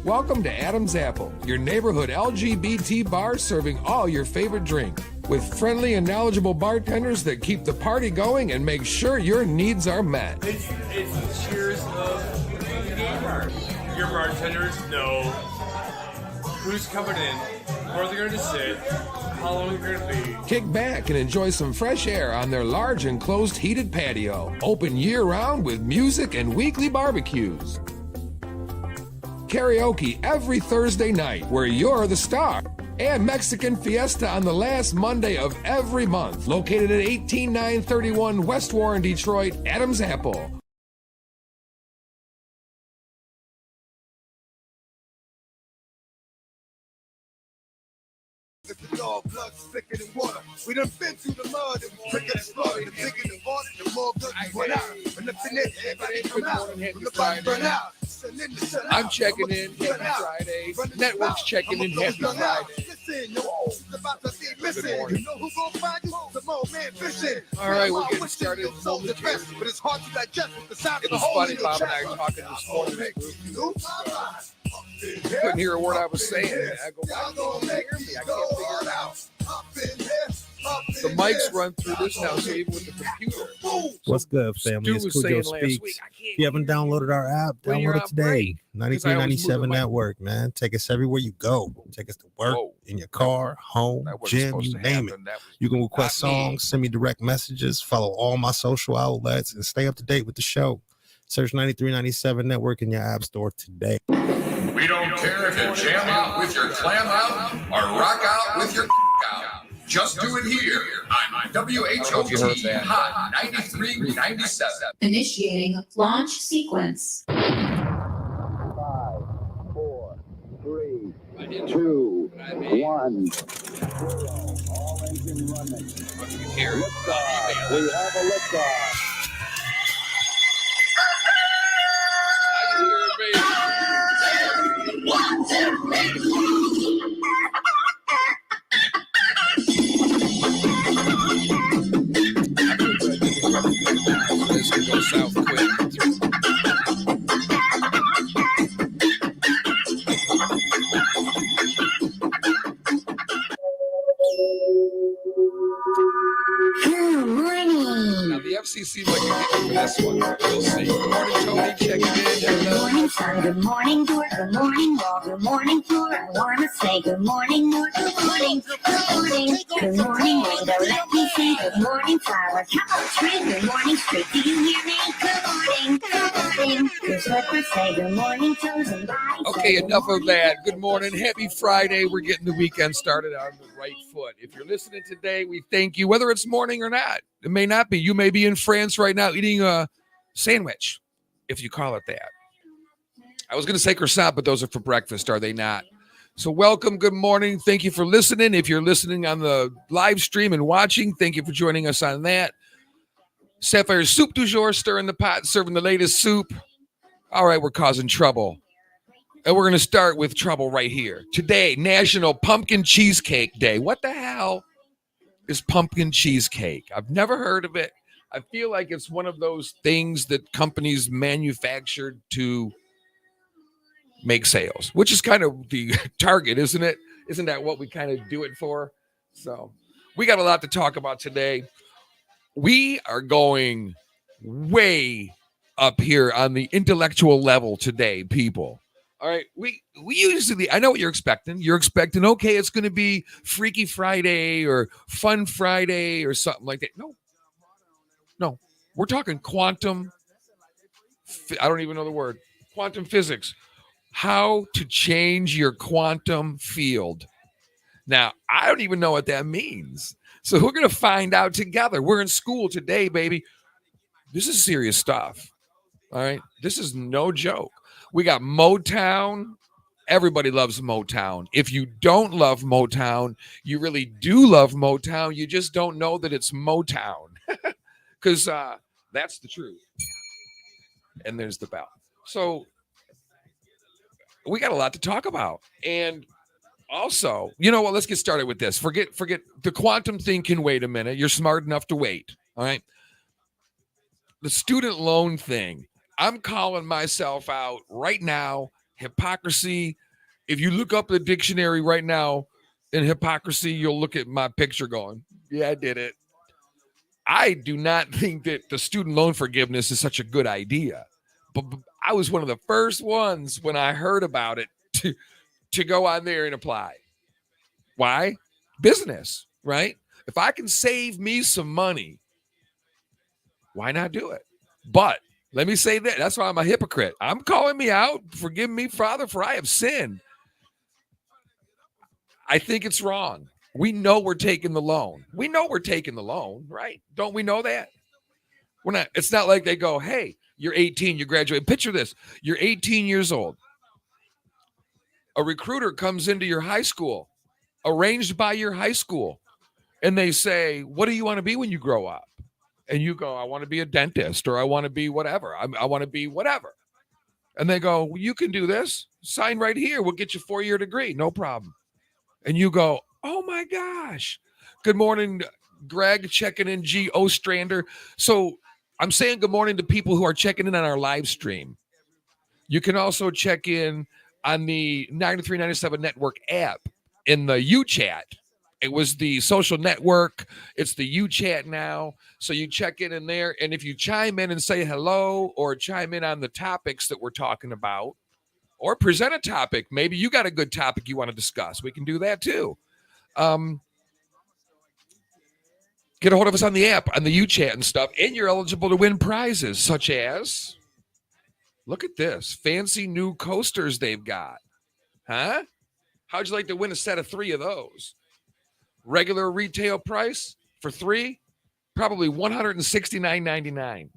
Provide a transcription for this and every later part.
Welcome to Adam's Apple, your neighborhood LGBT bar serving all your favorite drink. With friendly and knowledgeable bartenders that keep the party going and make sure your needs are met. It's the cheers of the game bar. Your bartenders know who's coming in, where they're going to sit, how long they're going to be. Kick back and enjoy some fresh air on their large enclosed heated patio. Open year-round with music and weekly barbecues. Karaoke every Thursday night where you're the star. And Mexican Fiesta on the last Monday of every month. Located at 18931 West Warren, Detroit, Adam's Apple. The dog blood thicker than water. We done been through the mud and quicker than slaughter. The bigger the water, the more guns run out. And the finish, everybody come out. From the body burn out. I'm checking in. Happy Friday. Network's checking in. Happy Friday. All right, we're getting started. But it's hard to digest with the sound of It the was whole funny, Bob and I were talking this morning. Couldn't hear a word I was saying. I go, why can't you hear me? I can't figure it out. The mics run through this now, so even with the computer. What's good, family? Stu It's was Cujo saying last Speaks. week, I can't If you haven't downloaded our app, when you're download it on today. break. 9397 Network, man. Take us everywhere you go. Take us to work, Whoa. in your car, home, That wasn't gym, supposed you to name it. happen. That was You can request not me. songs, send me direct messages, follow all my social outlets, and stay up to date with the show. Search 9397 Network in your app store today. We don't care if you jam out with your clam out or rock out with your out. Just do it here on WHOT Hot 93.97. Initiating launch sequence. 5, 4, 3, 2, 1. 0. All engine running. Liftoff. We have a liftoff. This could go south quick. Good morning. Now the FCC might get me for this one. We'll see. Good morning, Tony. Checking in. Good Hello. morning, sun. Good morning, Jour. Good morning, Wall. Good morning, Jour. I want to say good morning, Jour. Good morning. Good morning. Good morning, window. Let me say good morning, flowers. Hello, tree. Good morning, street. Do you hear me? Good morning. Good morning. Here's what we say. Good morning, chosen by. Okay, enough of that. Good morning. Happy Friday. We're getting the weekend started on the right foot. If you're listening today, we thank you, whether it's morning or not. It may not be. You may be in France right now eating a sandwich, if you call it that. I was going to say croissant, but those are for breakfast, are they not? So welcome. Good morning. Thank you for listening. If you're listening on the live stream and watching, thank you for joining us on that. Sapphire'S soup du jour, stirring the pot, serving the latest soup. All right, we're causing trouble. And we're going to start with trouble right here. Today, National Pumpkin Cheesecake Day. What the hell is pumpkin cheesecake? I've never heard of it. I feel like it's one of those things that companies manufactured to make sales, which is kind of the target, isn't it? Isn't that what we kind of do it for? So we got a lot to talk about today. We are going way up here on the intellectual level today, people. All right, we usually, I know what you're expecting. You're expecting, okay, it's going to be Freaky Friday or Fun Friday or something like that. No, we're talking quantum. I don't even know the word. Quantum physics. How to change your quantum field. Now, I don't even know what that means. So we're going to find out together. We're in school today, baby. This is serious stuff. All right, this is no joke. We got Motown. Everybody loves Motown. If you don't love Motown, you really do love Motown. You just don't know that it's Motown. Because that's the truth. And there's the bell. So we got a lot to talk about. And also, you know what? Let's get started with this. Forget the quantum thing can wait a minute. You're smart enough to wait. All right. The student loan thing. I'm calling myself out right now. Hypocrisy. If you look up the dictionary right now in hypocrisy, you'll look at my picture going, yeah, I did it. I do not think that the student loan forgiveness is such a good idea. But I was one of the first ones when I heard about it to go on there and apply. Why? Business, right? If I can save me some money, why not do it? But let me say that. That's why I'm a hypocrite. I'm calling me out. Forgive me, Father, for I have sinned. I think it's wrong. We know we're taking the loan. We know we're taking the loan, right? Don't we know that? We're not. It's not like they go, hey, you're 18, you graduate. Picture this. You're 18 years old. A recruiter comes into your high school, arranged by your high school, and they say, what do you want to be when you grow up? And you go, I want to be a dentist, or I want to be whatever. I want to be whatever. And they go, well, you can do this. Sign right here. We'll get you a 4-year degree. No problem. And you go, oh my gosh. Good morning, Greg, checking in, G. Ostrander. So I'm saying good morning to people who are checking in on our live stream. You can also check in on the 9397 Network app in the UChat. It was the social network. It's the UChat now. So you check in there. And if you chime in and say hello or chime in on the topics that we're talking about or present a topic, maybe you got a good topic you want to discuss. We can do that too. Get a hold of us on the app, on the UChat and stuff. And you're eligible to win prizes such as, look at this, fancy new coasters they've got. Huh? How'd you like to win a set of 3 of those? Regular retail price for 3, probably $169.99.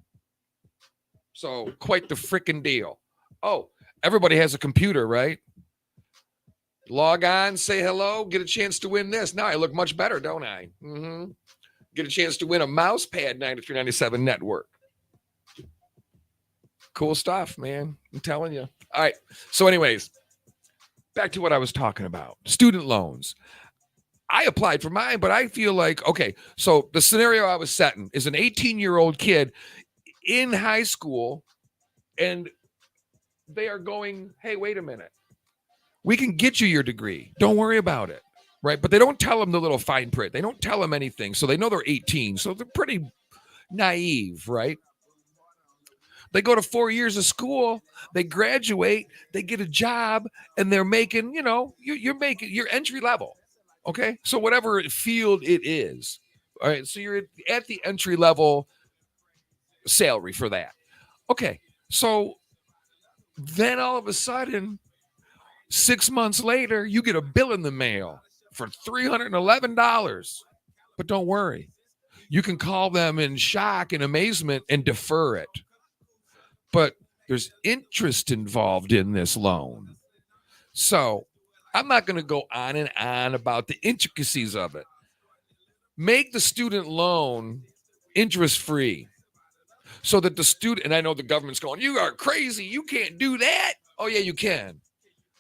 So quite the freaking deal. Oh, everybody has a computer, right? Log on, say hello, get a chance to win this. Now I look much better, don't I? Mm-hmm. Get a chance to win a mouse pad 9397 Network. Cool stuff, man. I'm telling you. All right. So anyways, back to what I was talking about. Student loans. I applied for mine, but I feel like, okay, so the scenario I was setting is an 18-year-old kid in high school, and they are going, hey, wait a minute. We can get you your degree. Don't worry about it, right? But they don't tell them the little fine print. They don't tell them anything, so they know they're 18, so they're pretty naive, right? They go to 4 years of school, they graduate, they get a job, and they're making, you're making your entry level. Okay, so whatever field it is, all right, so you're at the entry level salary for that. Okay, so then all of a sudden, 6 months later, you get a bill in the mail for $311. But don't worry, you can call them in shock and amazement and defer it. But there's interest involved in this loan. So I'm not going to go on and on about the intricacies of it. Make the student loan interest-free so that the student, and I know the government's going, you are crazy. You can't do that. Oh, yeah, you can,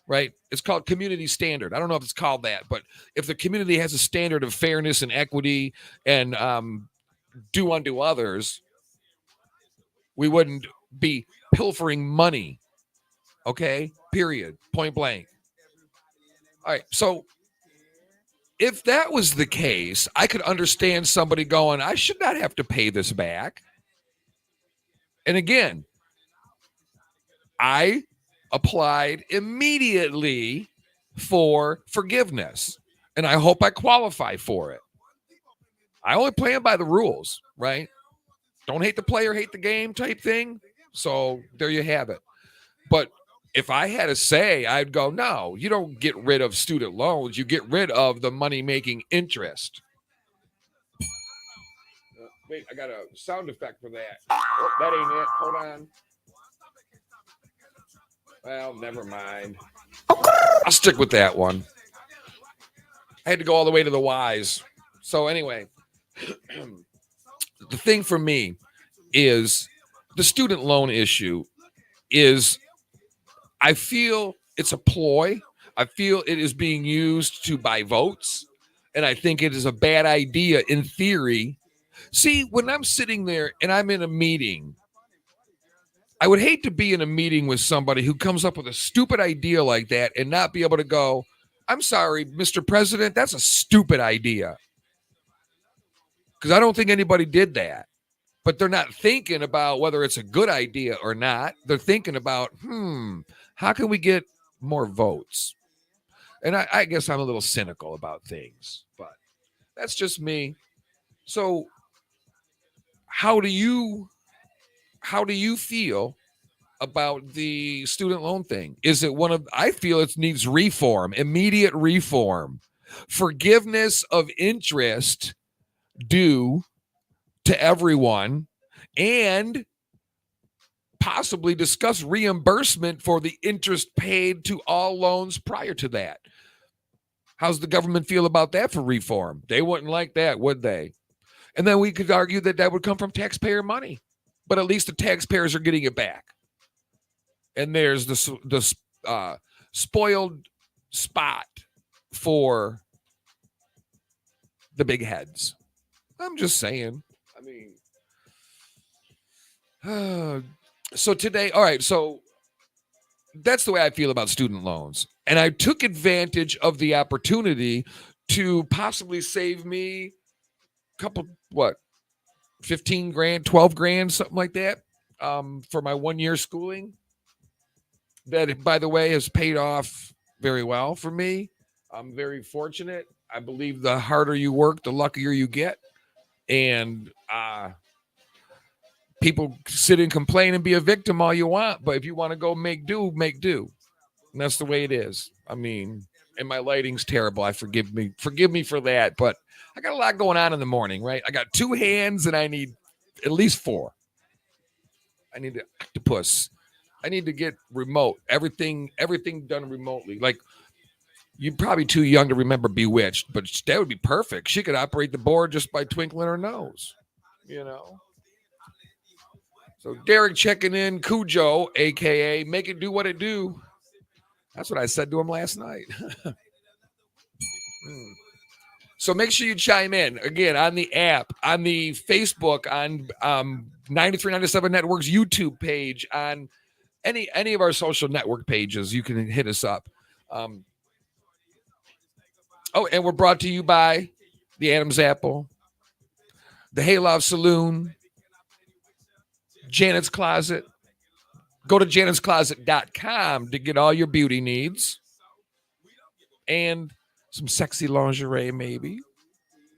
right? It's called community standard. I don't know if it's called that, but if the community has a standard of fairness and equity and do unto others, we wouldn't be pilfering money, okay? Period. Point blank. All right, so if that was the case, I could understand somebody going, I should not have to pay this back. And again, I applied immediately for forgiveness, and I hope I qualify for it. I only play by the rules, right? Don't hate the player, hate the game type thing. So there you have it. But if I had a say, I'd go, no, you don't get rid of student loans. You get rid of the money-making interest. Wait, I got a sound effect for that. Oh, that ain't it. Hold on. Well, never mind. I'll stick with that one. I had to go all the way to the Y's. So anyway, the thing for me is the student loan issue is, I feel it's a ploy. I feel it is being used to buy votes. And I think it is a bad idea in theory. See, when I'm sitting there and I'm in a meeting I would hate to be in a meeting with somebody who comes up with a stupid idea like that and not be able to go, I'm sorry, Mr. President, that's a stupid idea. Because I don't think anybody did that. But they're not thinking about whether it's a good idea or not. They're thinking about, how can we get more votes? And I guess I'm a little cynical about things, but that's just me. So how do you feel about the student loan thing? Is it I feel it needs reform, immediate reform, forgiveness of interest due to everyone, and possibly discuss reimbursement for the interest paid to all loans prior to that. How's the government feel about that for reform? They wouldn't like that, would they? And then we could argue that would come from taxpayer money, but at least the taxpayers are getting it back. And there's the spoiled spot for the big heads. I'm just saying. I mean, so today, all right, so that's the way I feel about student loans. And I took advantage of the opportunity to possibly save me a couple, 15 grand, 12 grand, something like that, for my 1 year schooling. That, by the way, has paid off very well for me. I'm very fortunate. I believe the harder you work, the luckier you get. And people sit and complain and be a victim all you want, but if you want to go make do, make do. And that's the way it is. I mean, and my lighting's terrible. Forgive me for that, but I got a lot going on in the morning, right? I got 2 hands and I need at least 4. I need to octopus. I need to get remote. Everything done remotely. Like, you're probably too young to remember Bewitched, but that would be perfect. She could operate the board just by twinkling her nose, you know? So Derek checking in, Cujo, a.k.a. Make It Do What It Do. That's what I said to him last night. So make sure you chime in, again, on the app, on the Facebook, on 9397 Network's YouTube page, on any of our social network pages. You can hit us up. And we're brought to you by the Adam's Apple, the Hayloft Saloon, Janet's Closet. Go to janet'scloset.com to get all your beauty needs and some sexy lingerie, maybe.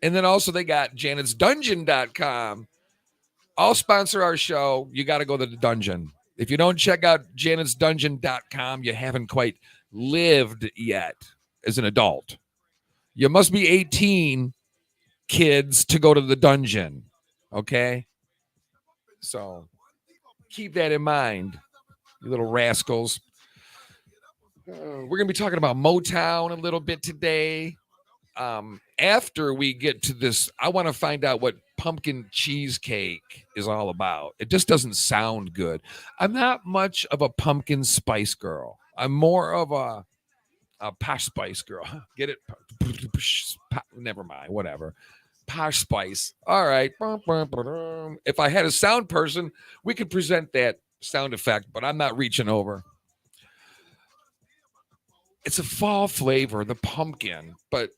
And then also they got janet'sdungeon.com. All sponsor our show. You got to go to the dungeon. If you don't check out janet'sdungeon.com, you haven't quite lived yet as an adult. You must be 18, kids, to go to the dungeon. Okay? So keep that in mind, you little rascals. We're going to be talking about Motown a little bit today. After we get to this, I want to find out what pumpkin cheesecake is all about. It just doesn't sound good. I'm not much of a pumpkin spice girl. I'm more of a posh spice girl. Get it? Never mind. Whatever. Posh spice. All right. If I had a sound person, we could present that sound effect, but I'm not reaching over. It's a fall flavor, the pumpkin, but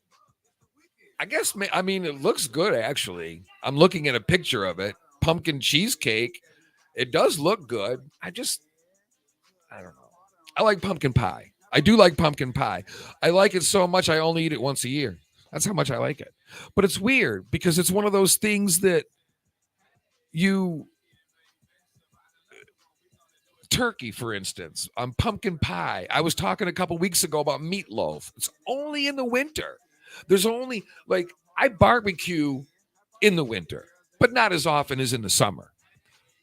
I guess, I mean, it looks good, actually. I'm looking at a picture of it. Pumpkin cheesecake. It does look good. I don't know. I like pumpkin pie. I do like pumpkin pie. I like it so much I only eat it once a year. That's how much I like it. But it's weird because it's one of those things that turkey, for instance, pumpkin pie. I was talking a couple weeks ago about meatloaf. It's only in the winter. There's only, I barbecue in the winter, but not as often as in the summer.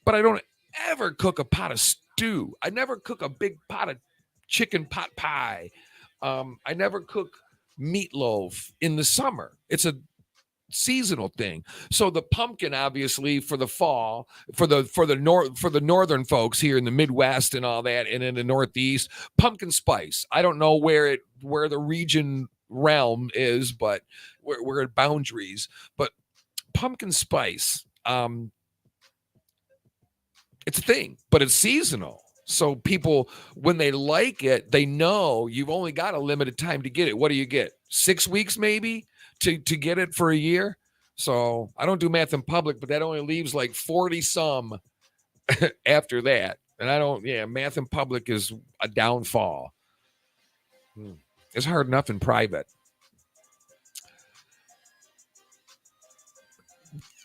But I don't ever cook a pot of stew. I never cook a big pot of chicken pot pie. I never cook meatloaf in the summer. It's a seasonal thing. So the pumpkin, obviously, for the fall, for the northern folks here in the Midwest and all that, and in the Northeast, pumpkin spice. I don't know where the region realm is, but we're at boundaries. But pumpkin spice, It's a thing, but it's seasonal. So people, when they like it, they know you've only got a limited time to get it. What do you get? 6 weeks maybe to get it for a year? So I don't do math in public, but that only leaves like 40 some after that. And math in public is a downfall. It's hard enough in private.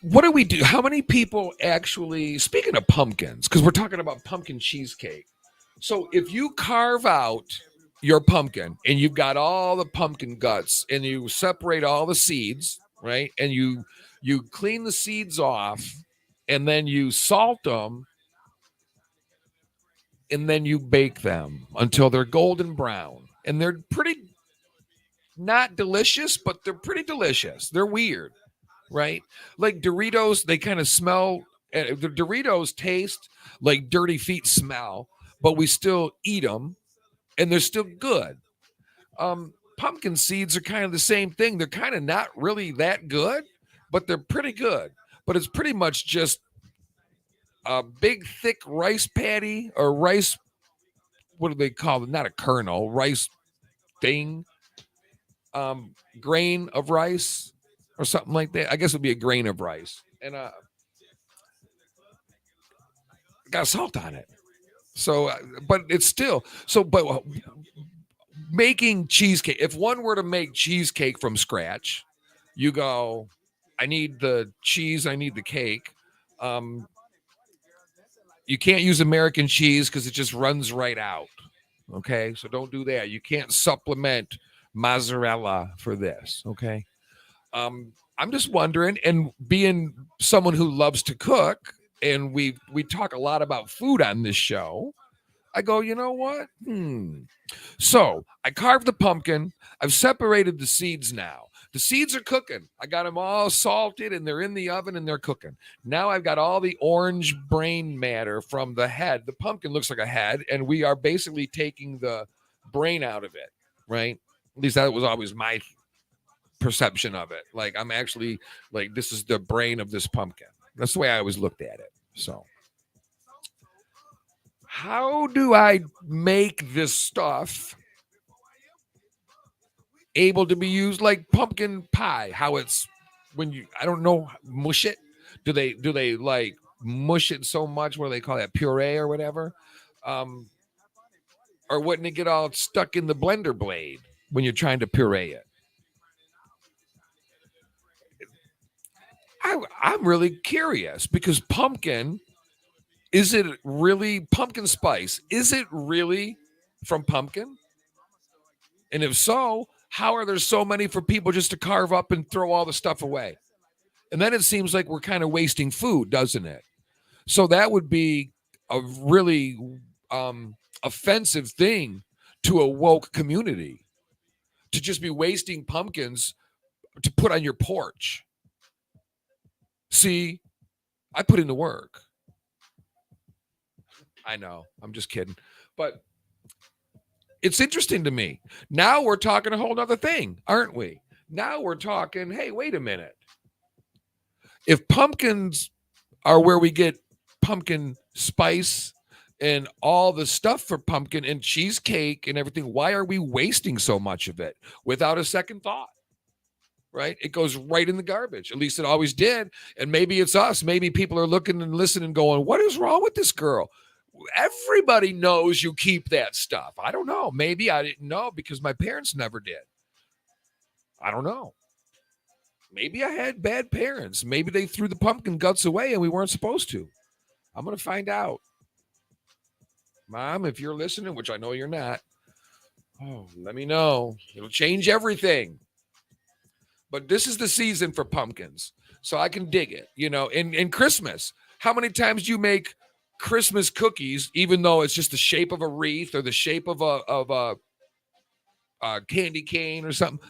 What do we do? How many people actually, speaking of pumpkins, because we're talking about pumpkin cheesecake. So if you carve out your pumpkin and you've got all the pumpkin guts and you separate all the seeds, right? And you clean the seeds off and then you salt them and then you bake them until they're golden brown. And they're pretty not delicious, but they're pretty delicious. They're weird, right? Like Doritos, they kind of smell, the Doritos taste like dirty feet smell, but we still eat them and they're still good. Pumpkin seeds are kind of the same thing. They're kind of not really that good, but they're pretty good. But it's pretty much just a big, thick rice patty or rice, what do they call it? Not a kernel, rice thing, grain of rice or something like that. I guess it would be a grain of rice. And got salt on it. So, but it's still, but making cheesecake, if one were to make cheesecake from scratch, you go, I need the cheese, I need the cake. You can't use American cheese because it just runs right out. Okay, so don't do that. You can't supplement mozzarella for this. Okay, I'm just wondering, and being someone who loves to cook, and we talk a lot about food on this show, I go, you know what? So I carved the pumpkin. I've separated the seeds now. The seeds are cooking. I got them all salted and they're in the oven and they're cooking. Now I've got all the orange brain matter from the head. The pumpkin looks like a head, and we are basically taking the brain out of it, right? At least that was always my perception of it. Like, I'm actually like, this is the brain of this pumpkin. That's the way I always looked at it. So how do I make this stuff able to be used like pumpkin pie? How it's when you, I don't know, mush it. Do they like mush it so much? What do they call that? Puree or whatever? Or wouldn't it get all stuck in the blender blade when you're trying to puree it? I'm really curious because pumpkin, is it really pumpkin spice? Is it really from pumpkin? And if so, how are there so many for people just to carve up and throw all the stuff away? And then it seems like we're kind of wasting food, doesn't it? So that would be a really offensive thing to a woke community, to just be wasting pumpkins to put on your porch. See, I put in the work. I know, I'm just kidding. But it's interesting to me. Now we're talking a whole other thing, aren't we? Now we're talking, hey, wait a minute. If pumpkins are where we get pumpkin spice and all the stuff for pumpkin and cheesecake and everything, why are we wasting so much of it without a second thought? Right? It goes right in the garbage. At least it always did. And maybe it's us. Maybe people are looking and listening going, what is wrong with this girl? Everybody knows you keep that stuff. I don't know. Maybe I didn't know because my parents never did. I don't know. Maybe I had bad parents. Maybe they threw the pumpkin guts away and we weren't supposed to. I'm going to find out. Mom, if you're listening, which I know you're not, let me know. It'll change everything. But this is the season for pumpkins, so I can dig it. You know, in Christmas, how many times do you make Christmas cookies, even though it's just the shape of a wreath or the shape of a candy cane or something?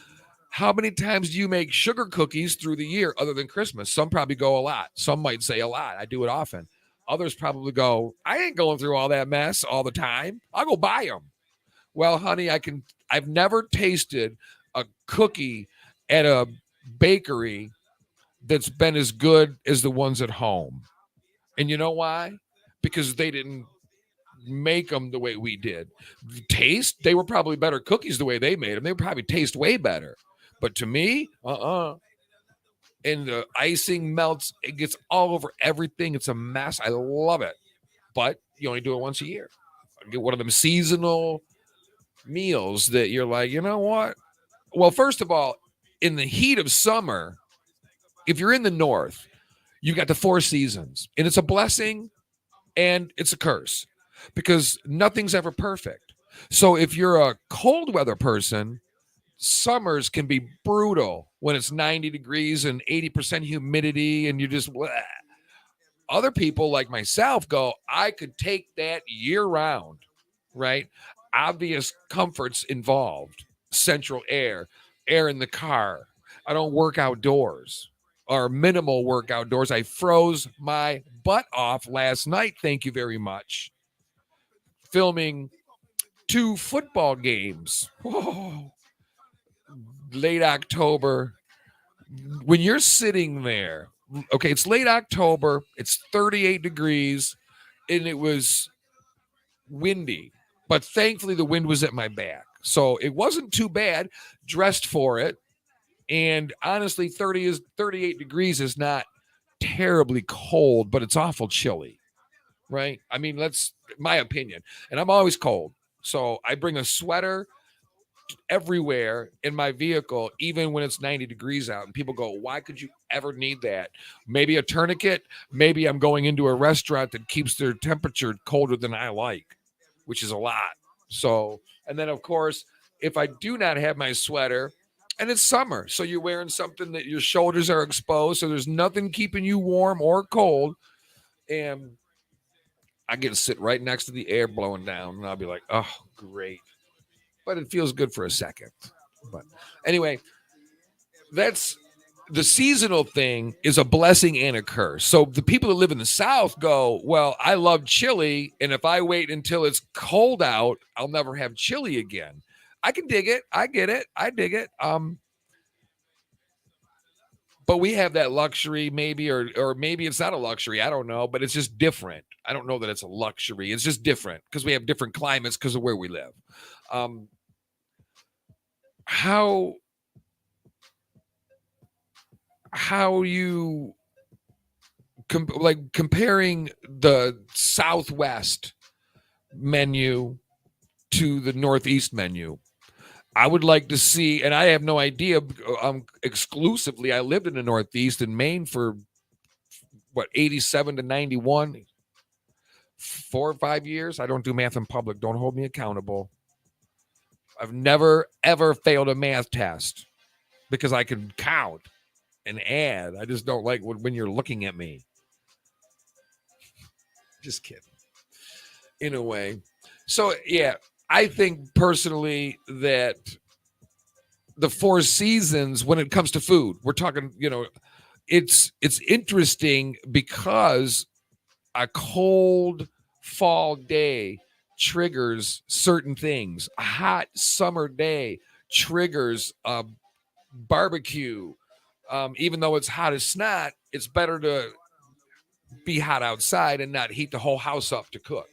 How many times do you make sugar cookies through the year other than Christmas? Some probably go a lot. Some might say a lot. I do it often. Others probably go, I ain't going through all that mess all the time. I'll go buy them. Well, honey, I've never tasted a cookie at a bakery that's been as good as the ones at home. And you know why? because they didn't make them the way we did. Taste, they were probably better cookies the way they made them. They would probably taste way better. But to me, and the icing melts, it gets all over everything. It's a mess. I love it. But you only do it once a year. Get one of them seasonal meals that you're like, you know what? Well, first of all, in the heat of summer, if you're in the north, you've got the 4 seasons, and it's a blessing and it's a curse because nothing's ever perfect. So if you're a cold weather person, summers can be brutal when it's 90 degrees and 80% humidity and you just bleh. Other people like myself go, I could take that year round, right? Obvious comforts involved, central air in the car. I don't work outdoors or minimal work outdoors. I froze my butt off last night. Thank you very much. Filming 2 football games. Whoa. Late October. When you're sitting there, okay, it's late October, it's 38 degrees, and it was windy. But thankfully, the wind was at my back. So it wasn't too bad. Dressed for it. And honestly, 38 degrees is not terribly cold, but it's awful chilly, right? I mean, that's my opinion. And I'm always cold. So I bring a sweater everywhere in my vehicle, even when it's 90 degrees out. And people go, why could you ever need that? Maybe a tourniquet. Maybe I'm going into a restaurant that keeps their temperature colder than I like, which is a lot. So, and then of course, if I do not have my sweater, and it's summer, so you're wearing something that your shoulders are exposed, so there's nothing keeping you warm or cold, and I get to sit right next to the air blowing down, and I'll be like, oh, great. But it feels good for a second. But anyway, that's the seasonal thing is a blessing and a curse. So the people that live in the South go, well, I love chili, and if I wait until it's cold out, I'll never have chili again. I can dig it. I get it. I dig it. But we have that luxury maybe, or maybe it's not a luxury. I don't know, but it's just different. I don't know that it's a luxury. It's just different because we have different climates because of where we live. How you comparing the Southwest menu to the Northeast menu. I would like to see, and I have no idea, exclusively, I lived in the Northeast in Maine for, 87 to 91, 4 or 5 years? I don't do math in public. Don't hold me accountable. I've never, ever failed a math test because I can count and add. I just don't like when you're looking at me. Just kidding. In a way. So, yeah. I think personally that the 4 seasons, when it comes to food, we're talking, it's interesting because a cold fall day triggers certain things. A hot summer day triggers barbecue. Even though it's hot as snot, it's better to be hot outside and not heat the whole house up to cook.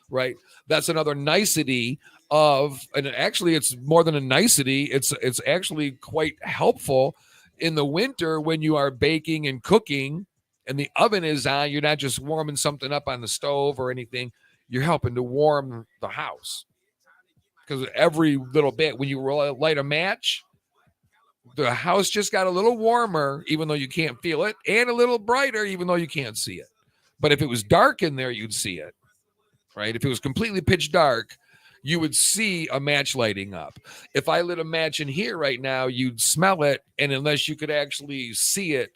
Right. That's another nicety and actually it's more than a nicety. It's actually quite helpful in the winter when you are baking and cooking and the oven is on. You're not just warming something up on the stove or anything. You're helping to warm the house because every little bit when you light a match, the house just got a little warmer, even though you can't feel it, and a little brighter, even though you can't see it. But if it was dark in there, you'd see it. Right? If it was completely pitch dark, you would see a match lighting up. If I lit a match in here right now, you'd smell it. And unless you could actually see it,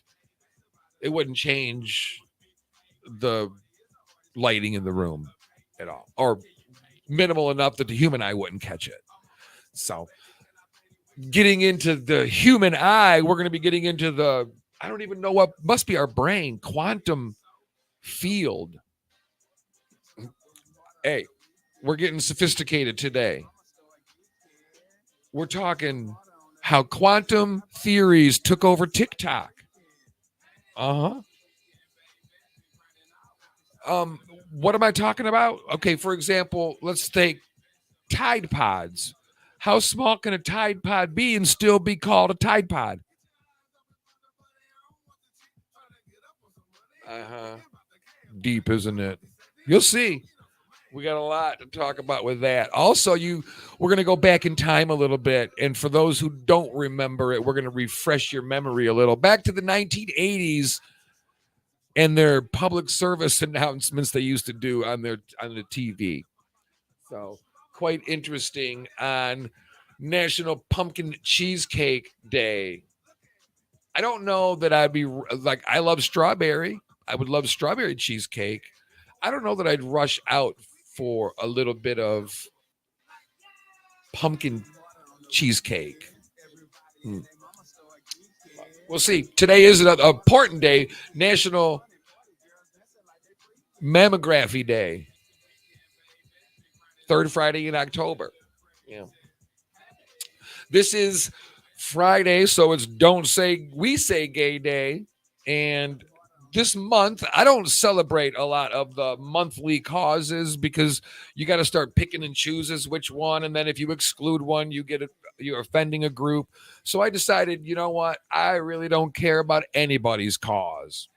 it wouldn't change the lighting in the room at all, or minimal enough that the human eye wouldn't catch it. So getting into the human eye, we're going to be getting into I don't even know what must be our brain, quantum field. Hey, we're getting sophisticated today. We're talking how quantum theories took over TikTok. what am I talking about? Okay, for example, let's take Tide Pods. How small can a Tide Pod be and still be called a Tide Pod? Deep, isn't it? You'll see. We got a lot to talk about with that. Also, we're going to go back in time a little bit. And for those who don't remember it, we're going to refresh your memory a little. Back to the 1980s and their public service announcements they used to do on the TV. So quite interesting on National Pumpkin Cheesecake Day. I don't know that I'd be like, I love strawberry. I would love strawberry cheesecake. I don't know that I'd rush out for a little bit of pumpkin cheesecake. We'll see. Today is an important day, National Mammography Day. Third Friday in October. Yeah. This is Friday, so it's Don't Say We Say Gay Day. And this month, I don't celebrate a lot of the monthly causes because you got to start picking and chooses which one. And then if you exclude one, you're offending a group. So I decided, you know what? I really don't care about anybody's cause.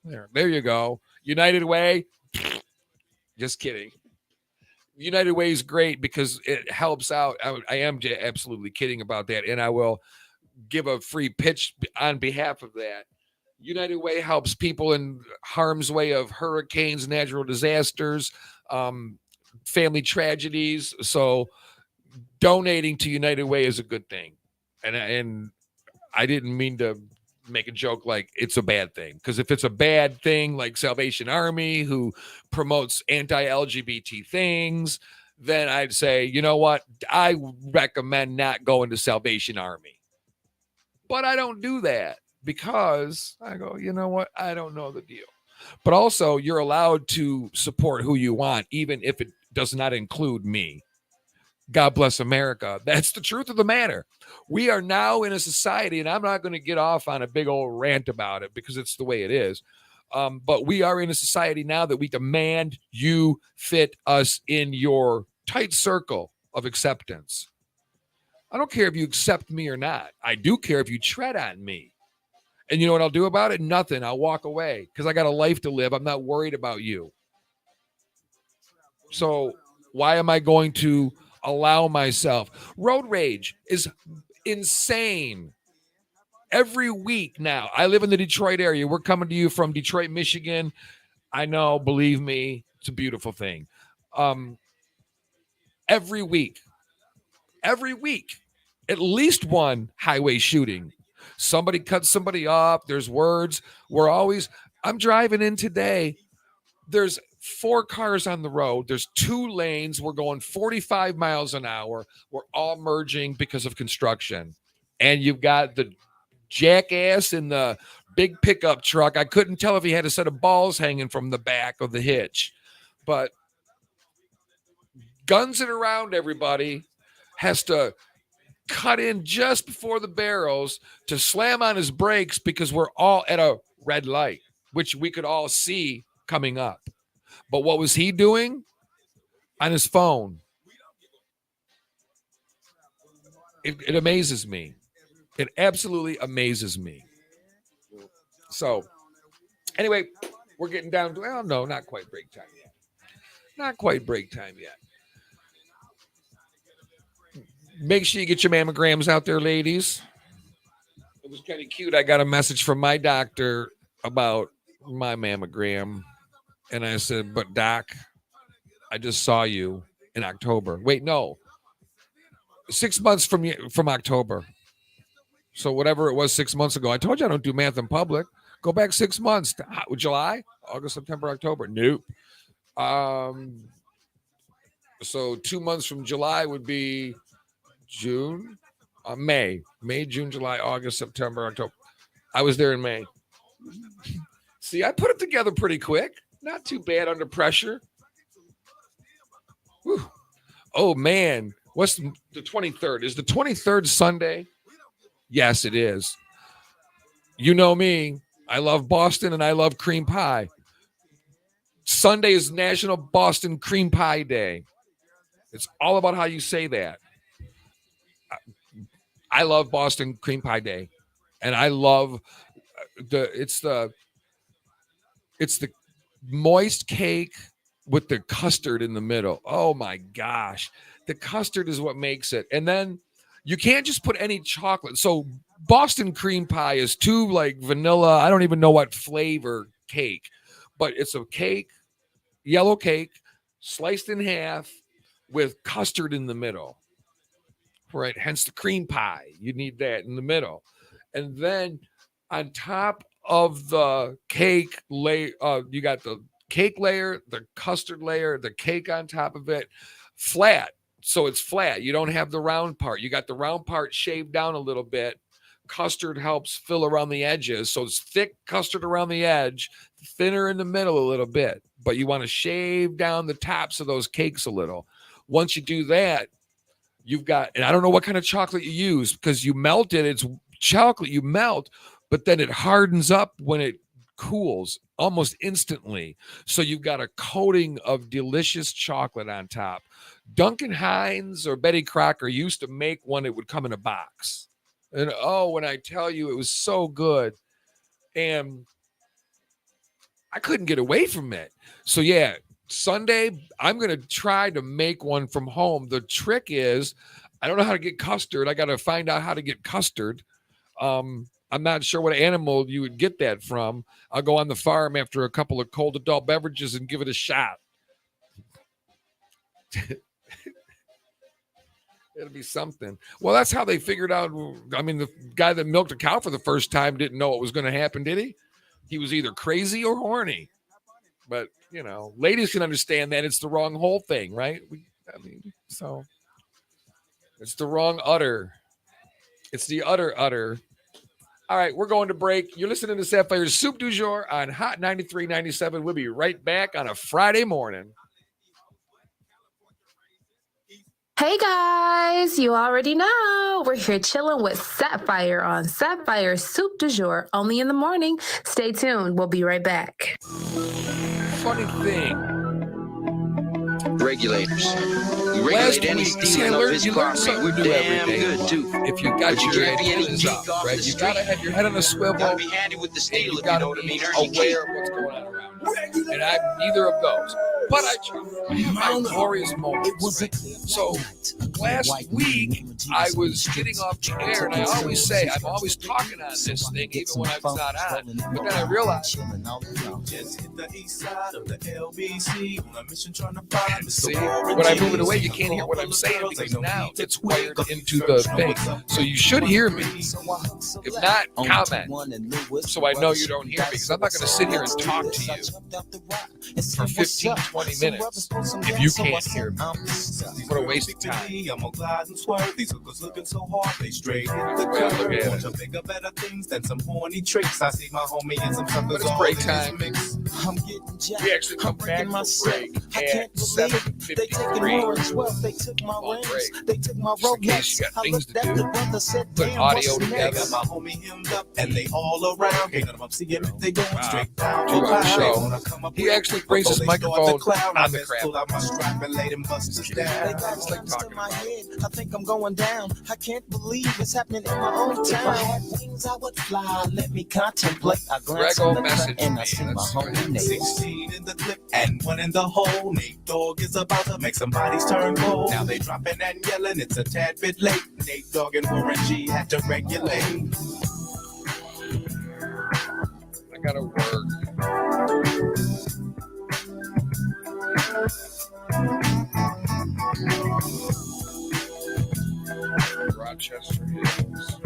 There you go. United Way. Just kidding. United Way is great because it helps out. I am absolutely kidding about that. And I will give a free pitch on behalf of that. United Way helps people in harm's way of hurricanes, natural disasters, family tragedies. So donating to United Way is a good thing. And I didn't mean to make a joke like it's a bad thing. Because if it's a bad thing like Salvation Army, who promotes anti-LGBT things, then I'd say, you know what? I recommend not going to Salvation Army. But I don't do that. Because I go, you know what? I don't know the deal. But also, you're allowed to support who you want, even if it does not include me. God bless America. That's the truth of the matter. We are now in a society, and I'm not going to get off on a big old rant about it because it's the way it is. But we are in a society now that we demand you fit us in your tight circle of acceptance. I don't care if you accept me or not. I do care if you tread on me. And you know what I'll do about it? Nothing. I'll walk away because I got a life to live. I'm not worried about you. So why am I going to allow myself? Road rage is insane. Every week now, I live in the Detroit area. We're coming to you from Detroit, Michigan. I know, believe me, it's a beautiful thing. Every week, at least one highway shooting. Somebody cuts somebody off. There's words. I'm driving in today. There's 4 cars on the road. There's 2 lanes. We're going 45 miles an hour. We're all merging because of construction. And you've got the jackass in the big pickup truck. I couldn't tell if he had a set of balls hanging from the back of the hitch. But guns it around everybody, has to cut in just before the barrels to slam on his brakes because we're all at a red light, which we could all see coming up. But what was he doing? On his phone. It amazes me. It absolutely amazes me. So, anyway, we're getting down to, well, no, not quite break time yet. Not quite break time yet. Make sure you get your mammograms out there, ladies. It was kind of cute. I got a message from my doctor about my mammogram. And I said, but doc, I just saw you in October. Wait, no. 6 months from October. So whatever it was 6 months ago. I told you I don't do math in public. Go back 6 months. July, August, September, October. Nope. So 2 months from July would be June, May, June, July, August, September, October. I was there in May. See, I put it together pretty quick. Not too bad under pressure. Whew. Oh, man. What's the 23rd? Is the 23rd Sunday? Yes, it is. You know me. I love Boston and I love cream pie. Sunday is National Boston Cream Pie Day. It's all about how you say that. I love Boston Cream Pie Day, and I love it's the moist cake with the custard in the middle. Oh my gosh, the custard is what makes it. And then you can't just put any chocolate. So Boston cream pie is too like vanilla. I don't even know what flavor cake, but it's a cake, yellow cake, sliced in half with custard in the middle. Right, hence the cream pie. You need that in the middle, and then on top of the cake layer, you got the cake layer, the custard layer, the cake on top of it, flat. So it's flat. You don't have the round part. You got the round part shaved down a little bit. Custard helps fill around the edges, so it's thick custard around the edge, thinner in the middle a little bit. But you want to shave down the tops of those cakes a little. Once you do that, you've got, and I don't know what kind of chocolate you use because you melt it. It's chocolate you melt, but then it hardens up when it cools almost instantly. So you've got a coating of delicious chocolate on top. Duncan Hines or Betty Crocker used to make one. It would come in a box. And oh, when I tell you, it was so good. And I couldn't get away from it. So yeah, Sunday, I'm going to try to make one from home. The trick is, I don't know how to get custard. I got to find out how to get custard. I'm not sure what animal you would get that from. I'll go on the farm after a couple of cold adult beverages and give it a shot. It'll be something. Well, that's how they figured out. I mean, the guy that milked a cow for the first time didn't know what was going to happen, did he? He was either crazy or horny. But, you know, ladies can understand that it's the wrong whole thing, right? So it's the wrong udder. It's the udder. All right, we're going to break. You're listening to Sapphire'S Soup du Jour on Hot 93.97. We'll be right back on a Friday morning. Hey guys, you already know we're here chilling with Sapphire on Sapphire'S Soup du Jour, only in the morning. Stay tuned. We'll be right back. Funny thing. Regulators. We regulate any stealing of his property. We're damn good too. If you got your antennas up, right? You gotta have your head on a swivel. Gotta be handy with the steel, if you know what I mean. Aware of what's going on around you. And I'm neither of those. But I have my glorious moments. Right? So last week I was getting off the air, and I always say I'm always talking on this thing, even when I'm not on. But then I realized. See, when I move it away, you can't hear what I'm saying because now it's wired into the thing. So you should hear me. If not, comment. So I know you don't hear me, because I'm not going to sit here and talk to you for 15, 20 minutes if you can't hear me. What a waste of time. Well, look at it. But it's break time. We actually come back from break at 7:53. They took my rings. They took my rope. Just in case you got things to do. Put audio together. And they all around. Wow. Show. He actually brings his microphone on the crap. It's like talking about it. I think I'm going down. I can't believe it's happening in my own town. If I had wings, I would fly. Let me contemplate. I glance on the cut and I see my homie Nate. 16 in the clip and 1 in the hole. Nate Dogg is about to make somebody's turn cold. Now they dropping and yelling. It's a tad bit late. Nate Dogg and Warren G had to regulate. I gotta work. Rochester Hills.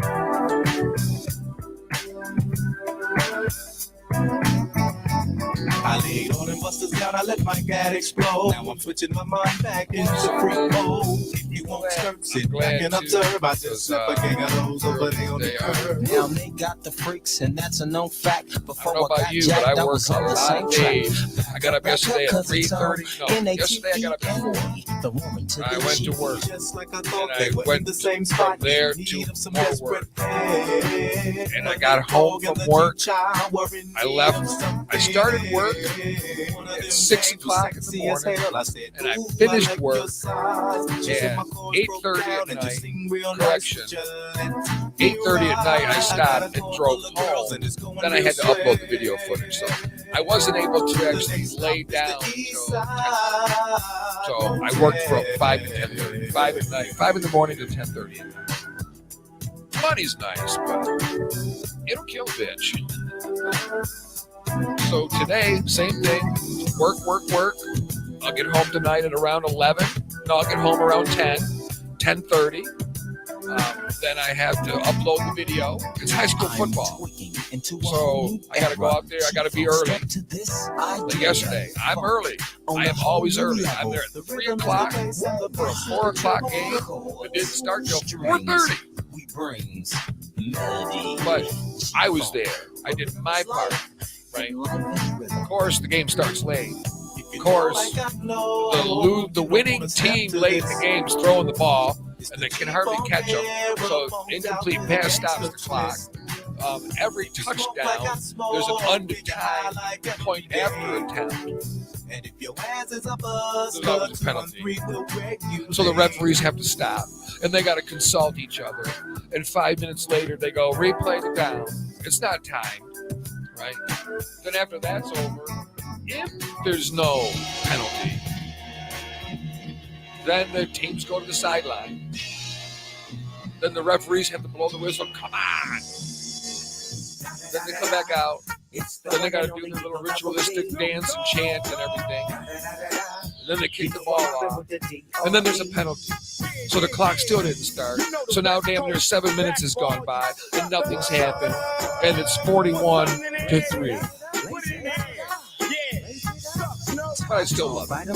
I laid all them busters down, I let my gat explode. Now I'm switching my mind back into free mode. If you won't skirt. Sit I'm glad back and to, observe. I just because, slip a gang of those over there on the they curb. Now they got the freaks, and that's a known fact. I don't Before know about got you, but jacked, I I work was a on the lot same of track. days. I got up yesterday at 3:30. No, yesterday I got up at 4. The woman to I the went to G. work. Just like I And thought I they were in went the same from spot. there in to need of some more desperate work. help. And I got home from work. I left. I started work at 6 o'clock in the morning, and I finished work at 8:30 at night. Correction. 8:30 at night, I stopped and drove home. Then I had to upload the video footage, so I wasn't able to actually lay down until 10:30. So I worked from 5 to 10:30, 5 at night, 5 in the morning to 10:30 at night. Money's nice, but it'll kill a bitch. So today, same thing. Work. I'll get home tonight at around 11. No, I'll get home around 10:30. Then I have to upload the video. It's high school football. So I got to go out there. I got to be early. Like yesterday, I'm early. I am always early. I'm there at 3 o'clock for a 4 o'clock game. It didn't start till 4:30. But I was there. I did my part, right? Of course, the game starts late. Of course, the winning team late in the game is throwing the ball, and they can hardly catch them. So incomplete pass stops the clock. Every touchdown, there's an untimed point after attempt. There's always a penalty. So the referees have to stop, and they got to consult each other. And 5 minutes later, they go, replay the down. It's not timed, right? Then after that's over, if there's no penalty, then the teams go to the sideline. Then the referees have to blow the whistle. Come on! Then they come back out. Then they got to do their little ritualistic dance and chant and everything. And then they kick the ball off. And then there's a penalty. So the clock still didn't start. So now damn near 7 minutes has gone by and nothing's happened. And it's 41-3. But I still love it.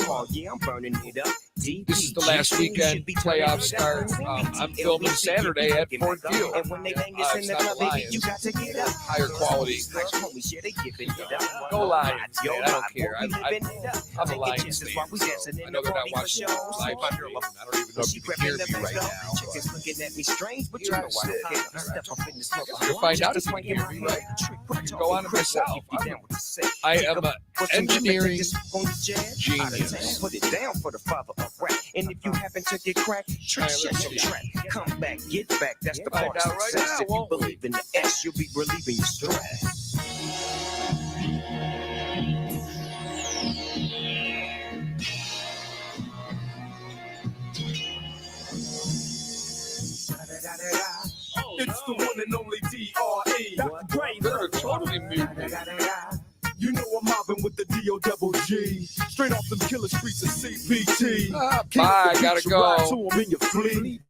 This is the last weekend. Playoffs start. I'm filming Saturday at Ford Field. It's not the Lions. Higher quality. Go Lions, man. I don't care. I'm a Lions fan. So I know they're not watching live on me. I don't even know if you can hear me right now. You'll find out if you can hear me, right? Go on to myself. I am an engineering genius. Put it down for the father of rap. And if you happen to get cracked, shut your trap. Come back, get back. That's the part of success. If you believe in the S, you'll be relieving your stress. It's the one and only D.R.E. Dr. Dre, They're totally muted. You know I'm mobbing with the D.O.G. Straight off them killer streets of CPT. Bye, gotta go. To 'em in your fleet.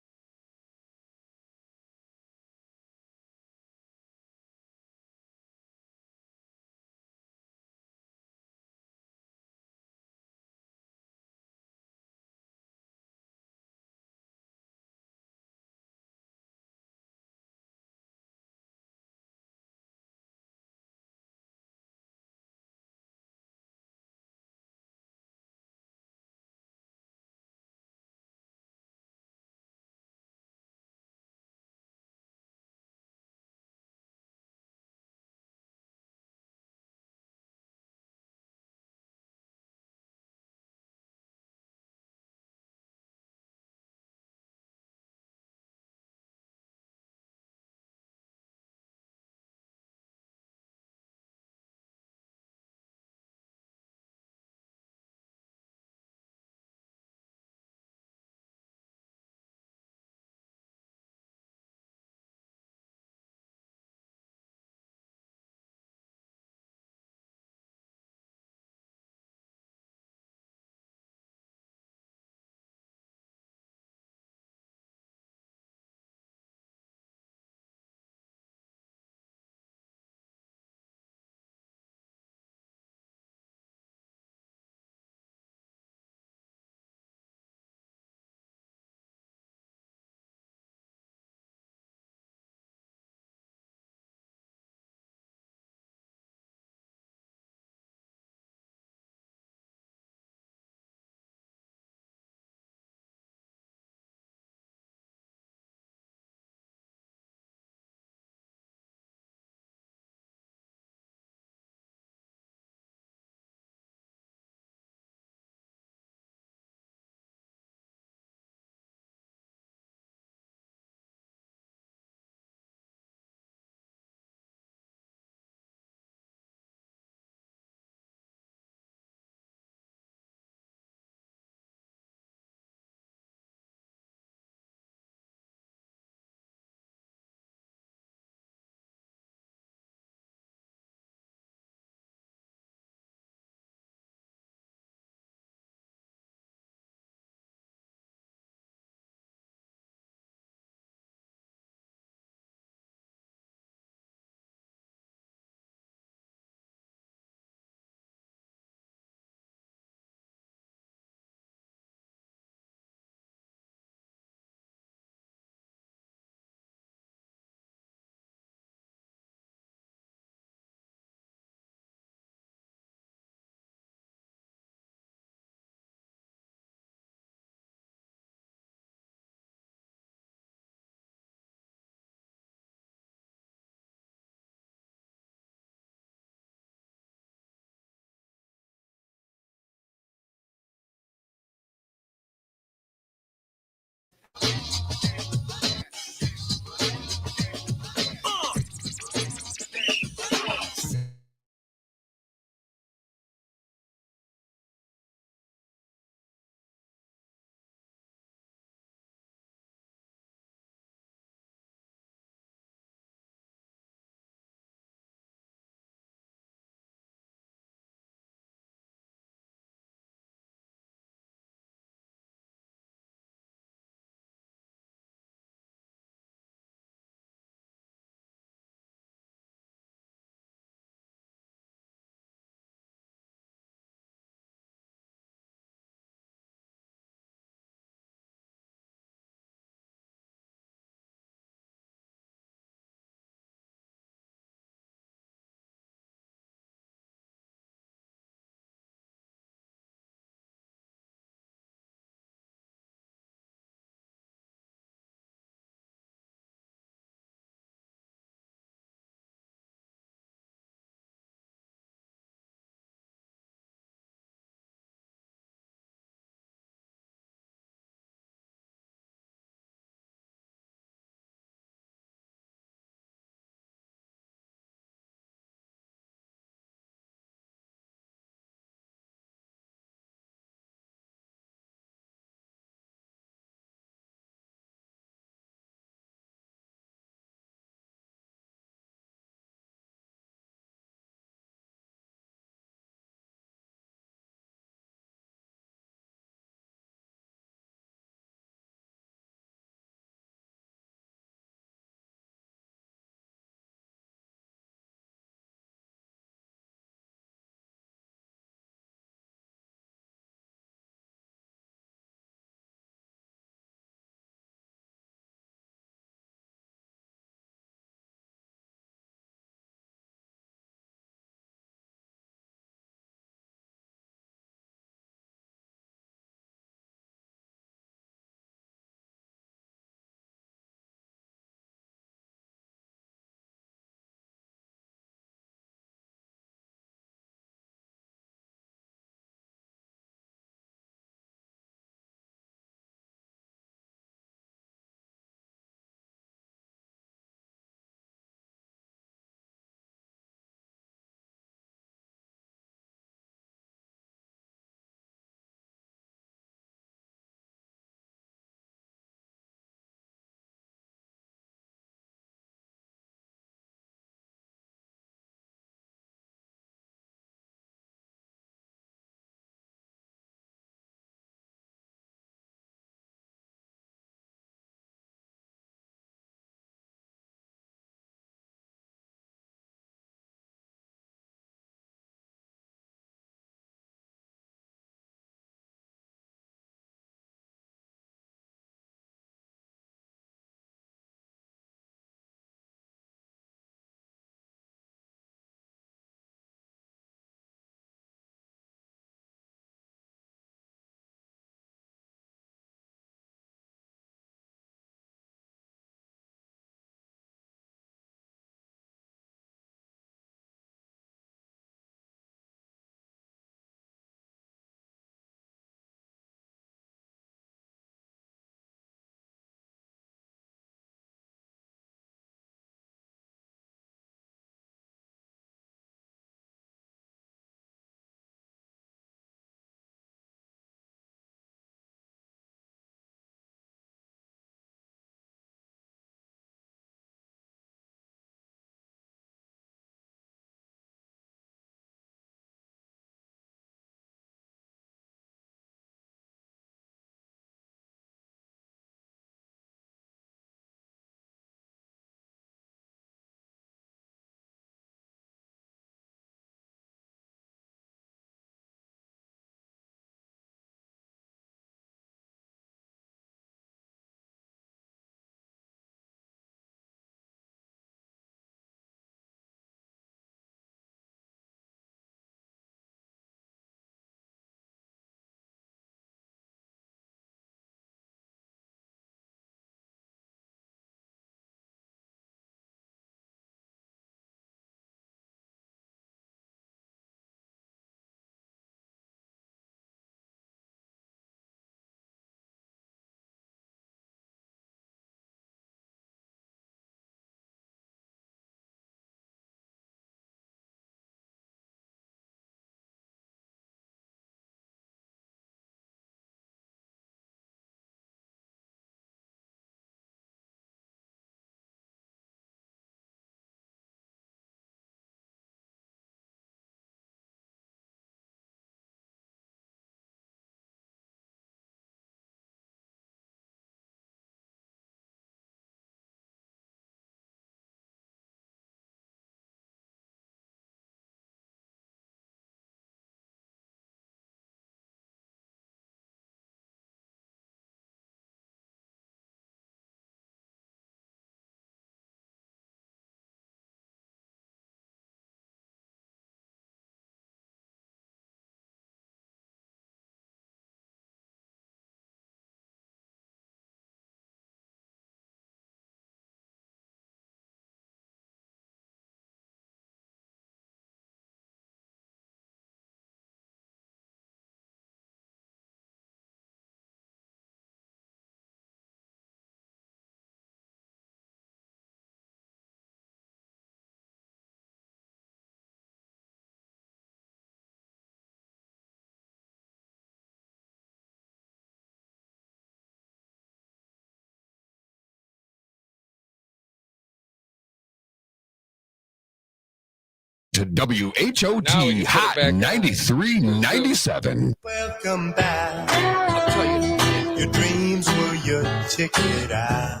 to Now we WHOT can put it Hot back on. 93.97. Welcome back. I'll tell you. Your dreams were your ticket out.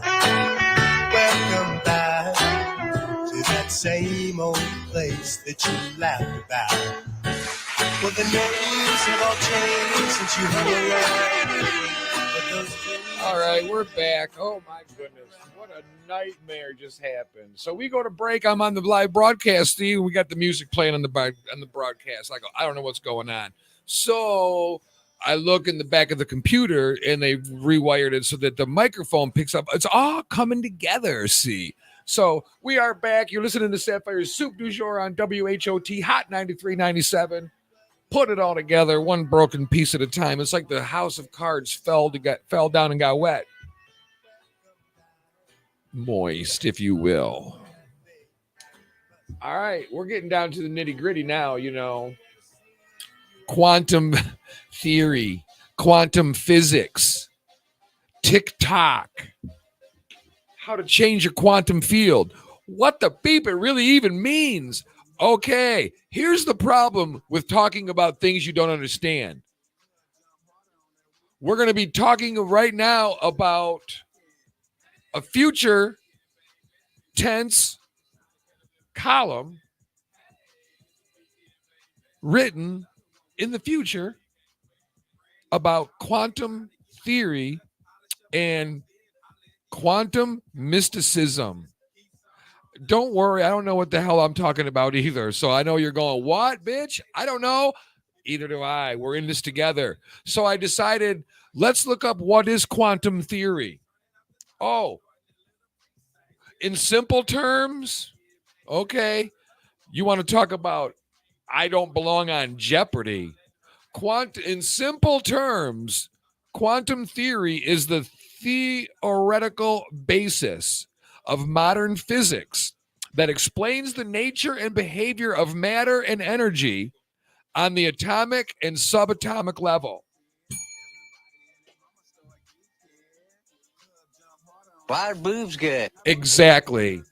Welcome back to that same old place that you laughed about. Well, the names have all changed since you hung around. But those All right, we're back. Oh my goodness, what a nightmare just happened. So we go to break. I'm on the live broadcast, Steve. We got the music playing on the broadcast. I go, I don't know what's going on. So I look in the back of the computer, and they rewired it so that the microphone picks up. It's all coming together. See. So we are back. You're listening to Sapphire'S Soup du Jour on WHOT Hot 93.97. Put it all together, one broken piece at a time. It's like the house of cards fell down and got wet. Moist, if you will. All right, we're getting down to the nitty-gritty now, Quantum theory, quantum physics, TikTok, how to change your quantum field, what the beep it really even means. Okay, here's the problem with talking about things you don't understand. We're going to be talking right now about a future tense column written in the future about quantum theory and quantum mysticism. Don't worry, I don't know what the hell I'm talking about either. So I know you're going, what, bitch? I don't know. Either do I. We're in this together. So I decided, let's look up what is quantum theory. Oh, in simple terms, okay, you want to talk about I don't belong on Jeopardy. In simple terms, quantum theory is the theoretical basis of modern physics that explains the nature and behavior of matter and energy on the atomic and subatomic level. Why are boobs good? Exactly.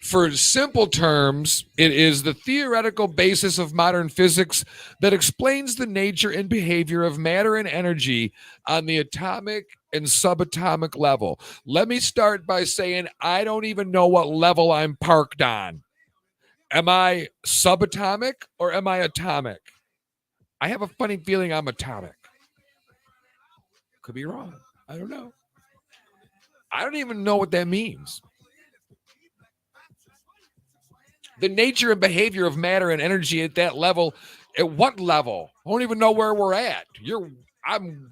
For simple terms, it is the theoretical basis of modern physics that explains the nature and behavior of matter and energy on the atomic and subatomic level. Let me start by saying I don't even know what level I'm parked on. Am I subatomic or am I atomic? I have a funny feeling I'm atomic. Could be wrong. I don't know. I don't even know what that means. The nature and behavior of matter and energy at that level, at what level? I don't even know where we're at. I'm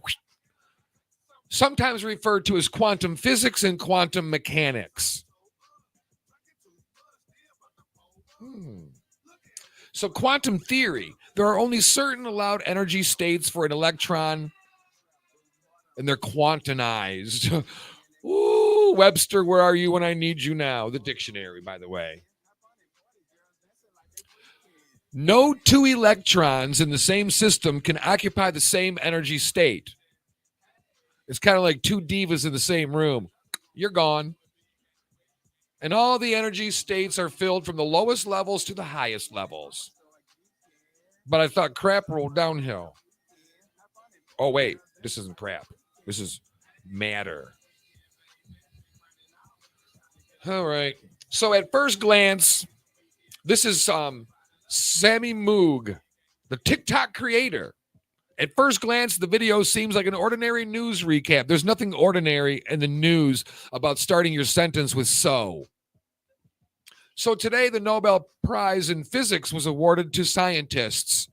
sometimes referred to as quantum physics and quantum mechanics. So quantum theory, there are only certain allowed energy states for an electron, and they're quantized. Ooh, Webster, where are you when I need you now? The dictionary, by the way. No two electrons in the same system can occupy the same energy state. It's kind of like two divas in the same room. You're gone. And all the energy states are filled from the lowest levels to the highest levels. But I thought crap rolled downhill. Oh, wait. This isn't crap. This is matter. All right. So at first glance, this is Sammy Moog, the TikTok creator. At first glance, the video seems like an ordinary news recap. There's nothing ordinary in the news about starting your sentence with so. So today, the Nobel Prize in Physics was awarded to scientists.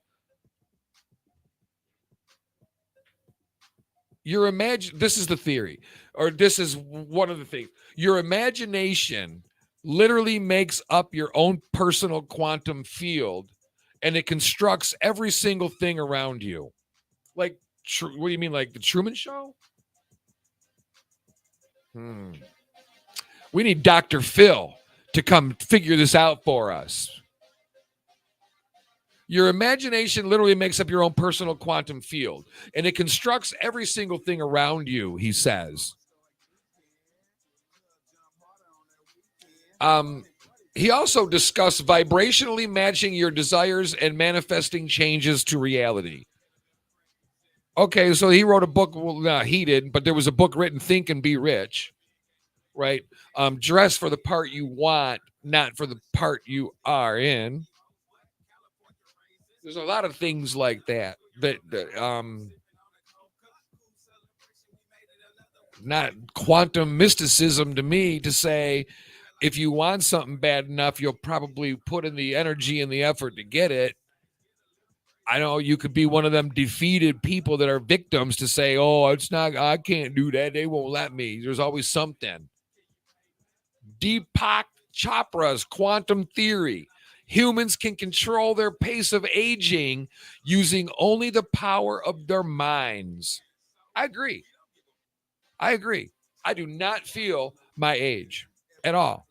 This is the theory, or this is one of the things. Your imagination literally makes up your own personal quantum field, and it constructs every single thing around you. Like, what do you mean, like the Truman Show? We need Dr. Phil to come figure this out for us. Your imagination literally makes up your own personal quantum field, and it constructs every single thing around you, he says. He also discussed vibrationally matching your desires and manifesting changes to reality. Okay, so he wrote a book. Well, he didn't, but there was a book written, Think and Be Rich, right? Dress for the part you want, not for the part you are in. There's a lot of things like that not quantum mysticism to me to say if you want something bad enough, you'll probably put in the energy and the effort to get it. I know you could be one of them defeated people that are victims to say, oh, I can't do that. They won't let me. There's always something. Deepak Chopra's quantum theory. Humans can control their pace of aging using only the power of their minds. I agree. I do not feel my age at all.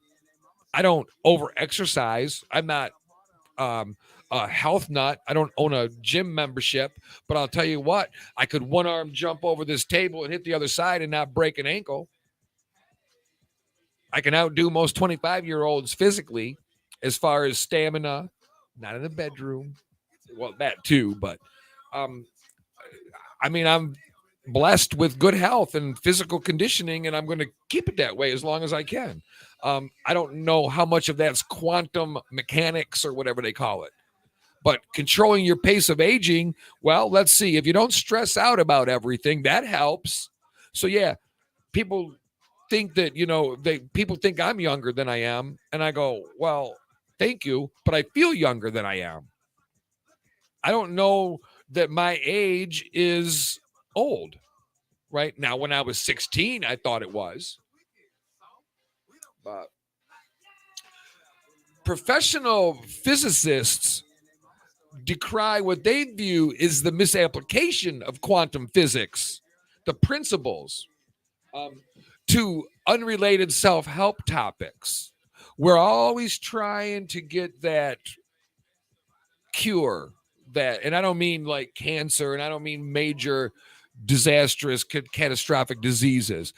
I don't over-exercise. I'm not a health nut. I don't own a gym membership, but I'll tell you what, I could one arm jump over this table and hit the other side and not break an ankle. I can outdo most 25-year-olds physically as far as stamina, not in the bedroom. Well, that too, but I mean, I'm blessed with good health and physical conditioning, and I'm going to keep it that way as long as I can. I don't know how much of that's quantum mechanics or whatever they call it. But controlling your pace of aging, well, let's see. If you don't stress out about everything, that helps. So, yeah, people think that, people think I'm younger than I am. And I go, well, thank you, but I feel younger than I am. I don't know that my age is old. Right now, when I was 16, I thought it was. But professional physicists decry what they view is the misapplication of quantum physics, the principles, to unrelated self-help topics. We're always trying to get that cure, and I don't mean like cancer, and I don't mean major disastrous catastrophic diseases.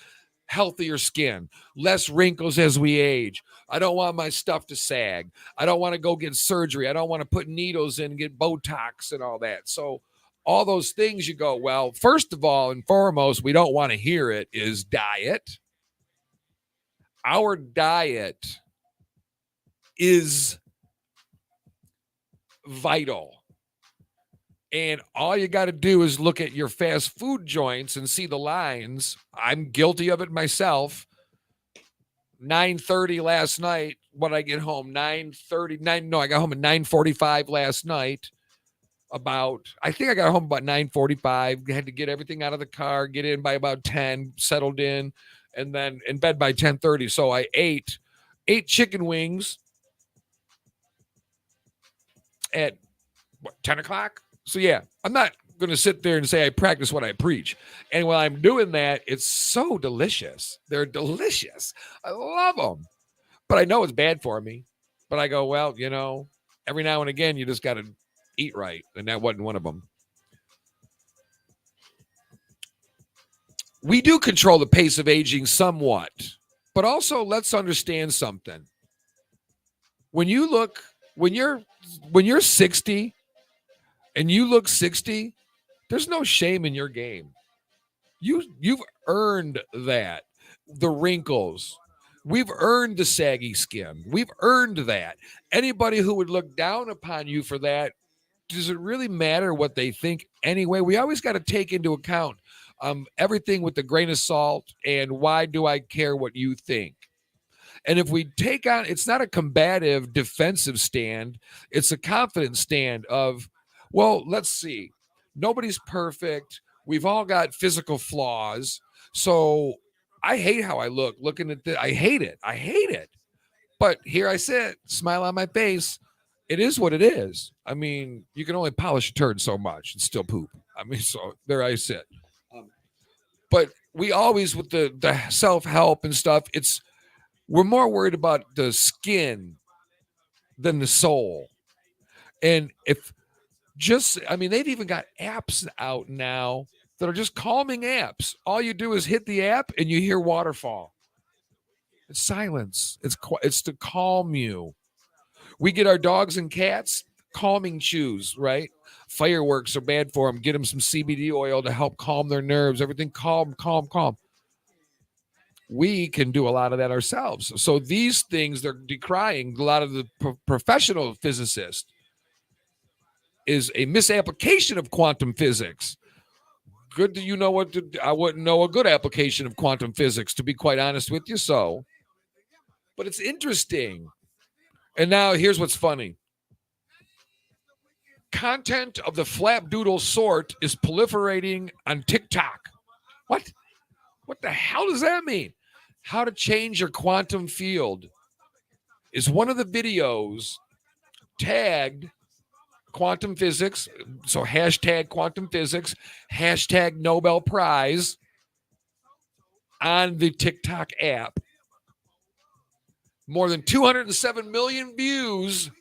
Healthier skin, less wrinkles as we age. I don't want my stuff to sag. I don't want to go get surgery. I don't want to put needles in and get Botox and all that. So all those things you go, well, first of all and foremost, we don't want to hear it, is diet. Our diet is vital. And all you got to do is look at your fast food joints and see the lines. I'm guilty of it myself. 9:30 last night. When I get home, 9:39. No, I got home at 9:45 last night. I think I got home about 9:45. Had to get everything out of the car, get in by about 10, settled in, and then in bed by 10:30. So I ate chicken wings at 10 o'clock. So, yeah, I'm not going to sit there and say I practice what I preach. And while I'm doing that, it's so delicious. They're delicious. I love them. But I know it's bad for me. But I go, well, every now and again, you just got to eat right. And that wasn't one of them. We do control the pace of aging somewhat. But also, let's understand something. When you're 60, and you look 60, there's no shame in your game. You've earned that. The wrinkles. We've earned the saggy skin. We've earned that. Anybody who would look down upon you for that, does it really matter what they think anyway? We always got to take into account everything with a grain of salt, and why do I care what you think? And if we take on, it's not a combative defensive stand, it's a confident stand of, well, let's see. Nobody's perfect. We've all got physical flaws. So I hate how I look looking at this. I hate it. But here I sit, smile on my face. It is what it is. I mean, you can only polish a turd so much and still poop. I mean, so there I sit. But we always, with the self-help and stuff, we're more worried about the skin than the soul. And they've even got apps out now that are just calming apps. All you do is hit the app and you hear waterfall. It's silence. It's to calm you. We get our dogs and cats calming chews, right? Fireworks are bad for them. Get them some CBD oil to help calm their nerves. Everything calm. We can do a lot of that ourselves. So these things they're decrying, a lot of the professional physicists, is a misapplication of quantum physics. Good, do you know what? I wouldn't know a good application of quantum physics, to be quite honest with you. So, but it's interesting. And now here's what's funny. Content of the flapdoodle sort is proliferating on TikTok. What? What the hell does that mean? How to change your quantum field is one of the videos tagged quantum physics. So hashtag quantum physics, hashtag Nobel Prize on the TikTok app. More than 207 million views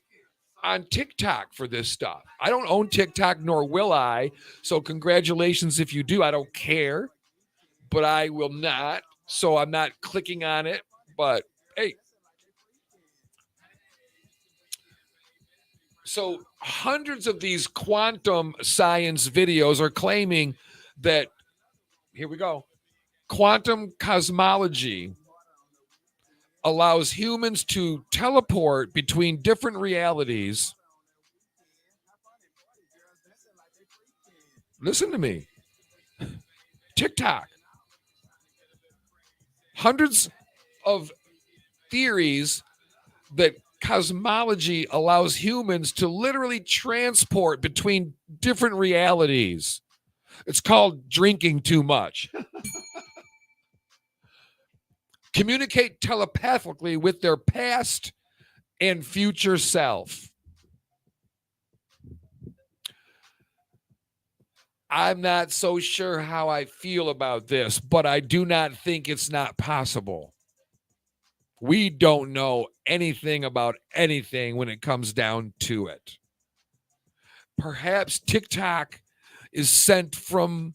on TikTok for this stuff. I don't own TikTok, nor will I. So congratulations if you do. I don't care, but I will not. So I'm not clicking on it. But hey. So hundreds of these quantum science videos are claiming that, here we go, quantum cosmology allows humans to teleport between different realities. Listen to me. TikTok. Hundreds of theories that cosmology allows humans to literally transport between different realities. It's called drinking too much. Communicate telepathically with their past and future self. I'm not so sure how I feel about this, but I do not think it's not possible. We don't know anything about anything when it comes down to it. Perhaps TikTok is sent from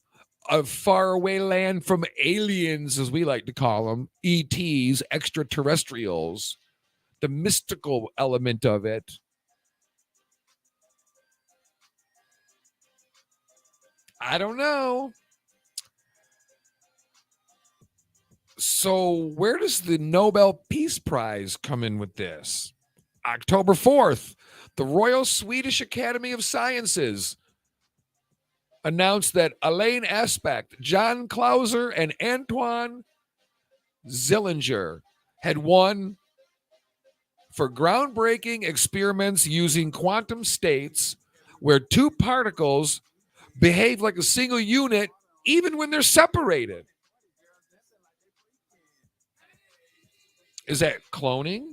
a faraway land from aliens, as we like to call them, ETs, extraterrestrials, the mystical element of it. I don't know. So where does the Nobel Peace Prize come in with this? October 4th, the Royal Swedish Academy of Sciences announced that Elaine Aspect, John Clauser, and Antoine Zillinger had won for groundbreaking experiments using quantum states where two particles behave like a single unit even when they're separated. Is that cloning?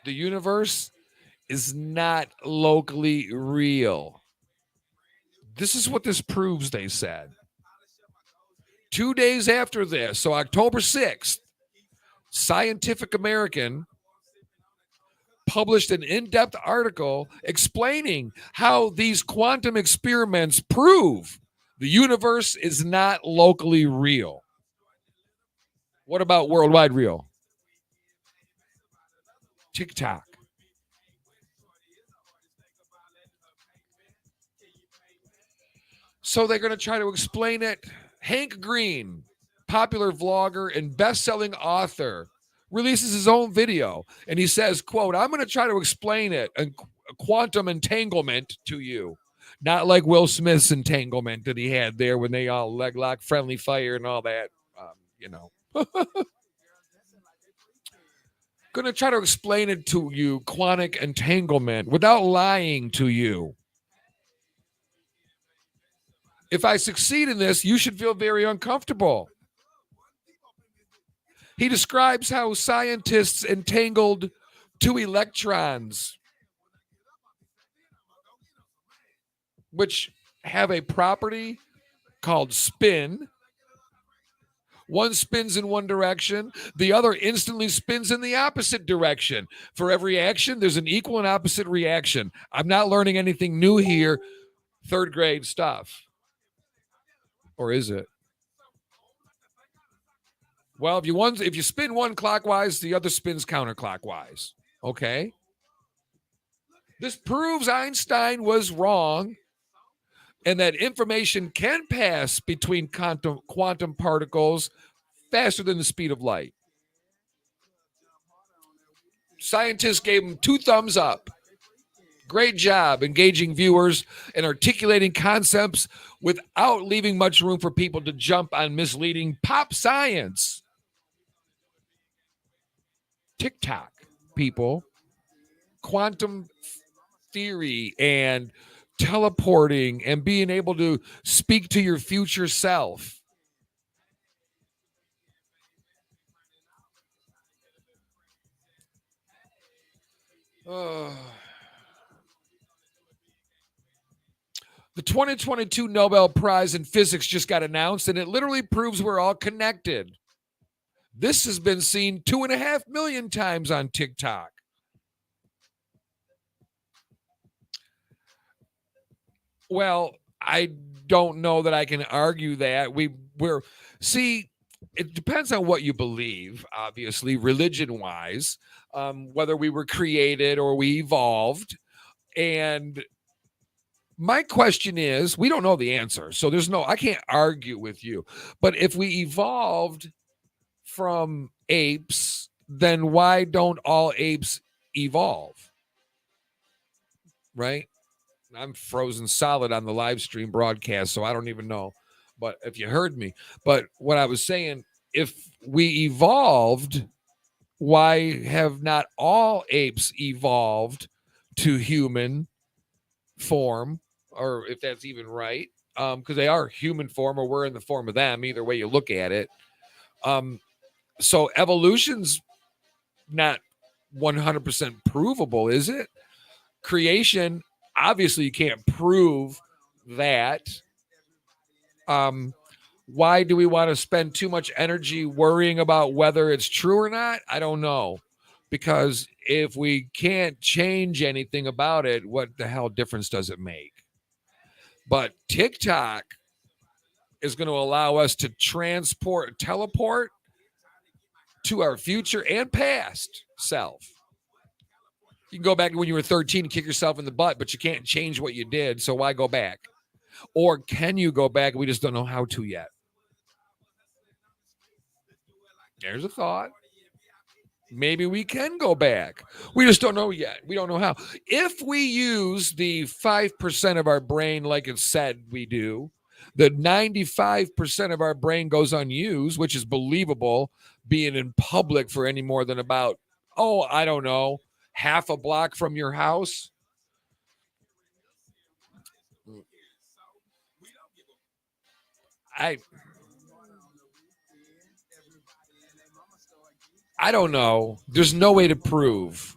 The universe is not locally real. This is what this proves, they said. 2 days after this, so October 6th, Scientific American published an in-depth article explaining how these quantum experiments prove the universe is not locally real. What about worldwide real? TikTok. So they're going to try to explain it. Hank Green, popular vlogger and best-selling author, releases his own video, and he says, quote, I'm going to try to explain it, and quantum entanglement to you. Not like Will Smith's entanglement that he had there when they all leg lock, friendly fire, and all that, Going to try to explain it to you, quantum entanglement, without lying to you. If I succeed in this, you should feel very uncomfortable. He describes how scientists entangled two electrons, which have a property called spin. One spins in one direction, the other instantly spins in the opposite direction. For every action, there's an equal and opposite reaction. I'm not learning anything new here. Third grade stuff. Or is it? Well, if you spin one clockwise, the other spins counterclockwise. Okay. This proves Einstein was wrong and that information can pass between quantum particles faster than the speed of light. Scientists gave him 2 thumbs up. Great job engaging viewers and articulating concepts without leaving much room for people to jump on misleading pop science. TikTok, people. Quantum theory and teleporting and being able to speak to your future self. The 2022 Nobel Prize in Physics just got announced, and it literally proves we're all connected. This has been seen 2.5 million times on TikTok. Well, I don't know that I can argue that. It depends on what you believe, obviously, religion-wise, whether we were created or we evolved. And my question is, we don't know the answer. So I can't argue with you. But if we evolved from apes, then why don't all apes evolve? Right? I'm frozen solid on the live stream broadcast, so I don't even know. But if you heard me, but what I was saying, if we evolved, why have not all apes evolved to human form, or if that's even right? Because they are human form, or we're in the form of them. Either way you look at it. So evolution's not 100% provable, is it? Creation, obviously, you can't prove that. Why do we want to spend too much energy worrying about whether it's true or not? I don't know. Because if we can't change anything about it, what the hell difference does it make? But TikTok is going to allow us to teleport to our future and past self. You can go back to when you were 13 and kick yourself in the butt, but you can't change what you did, so why go back? Or can you go back? We just don't know how to yet. There's a thought. Maybe we can go back. We just don't know yet. We don't know how. If we use the 5% of our brain like it said we do, the 95% of our brain goes unused, which is believable, being in public for any more than about, I don't know, half a block from your house. I don't know. There's no way to prove,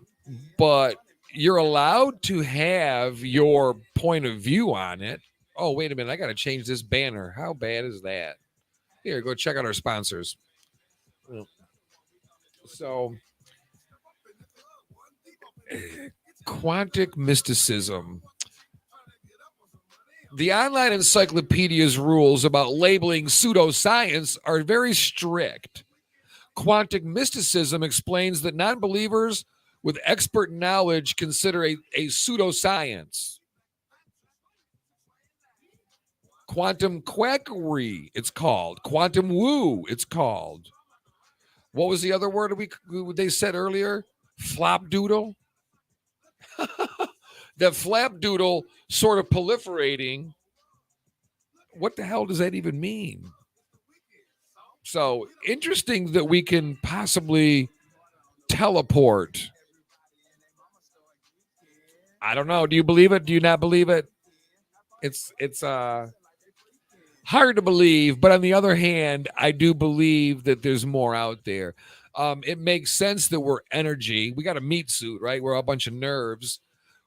but you're allowed to have your point of view on it. Oh, wait a minute. I got to change this banner. How bad is that? Here, go check out our sponsors. So, quantic mysticism. The online encyclopedia's rules about labeling pseudoscience are very strict. Quantic mysticism explains that non-believers with expert knowledge consider a pseudoscience. Quantum quackery, it's called. Quantum woo, it's called. What was the other word they said earlier? Flapdoodle? That flapdoodle sort of proliferating. What the hell does that even mean? So interesting that we can possibly teleport. I don't know. Do you believe it? Do you not believe it? It's hard to believe, but on the other hand, I do believe that there's more out there. It makes sense that we're energy. We got a meat suit, right? We're a bunch of nerves.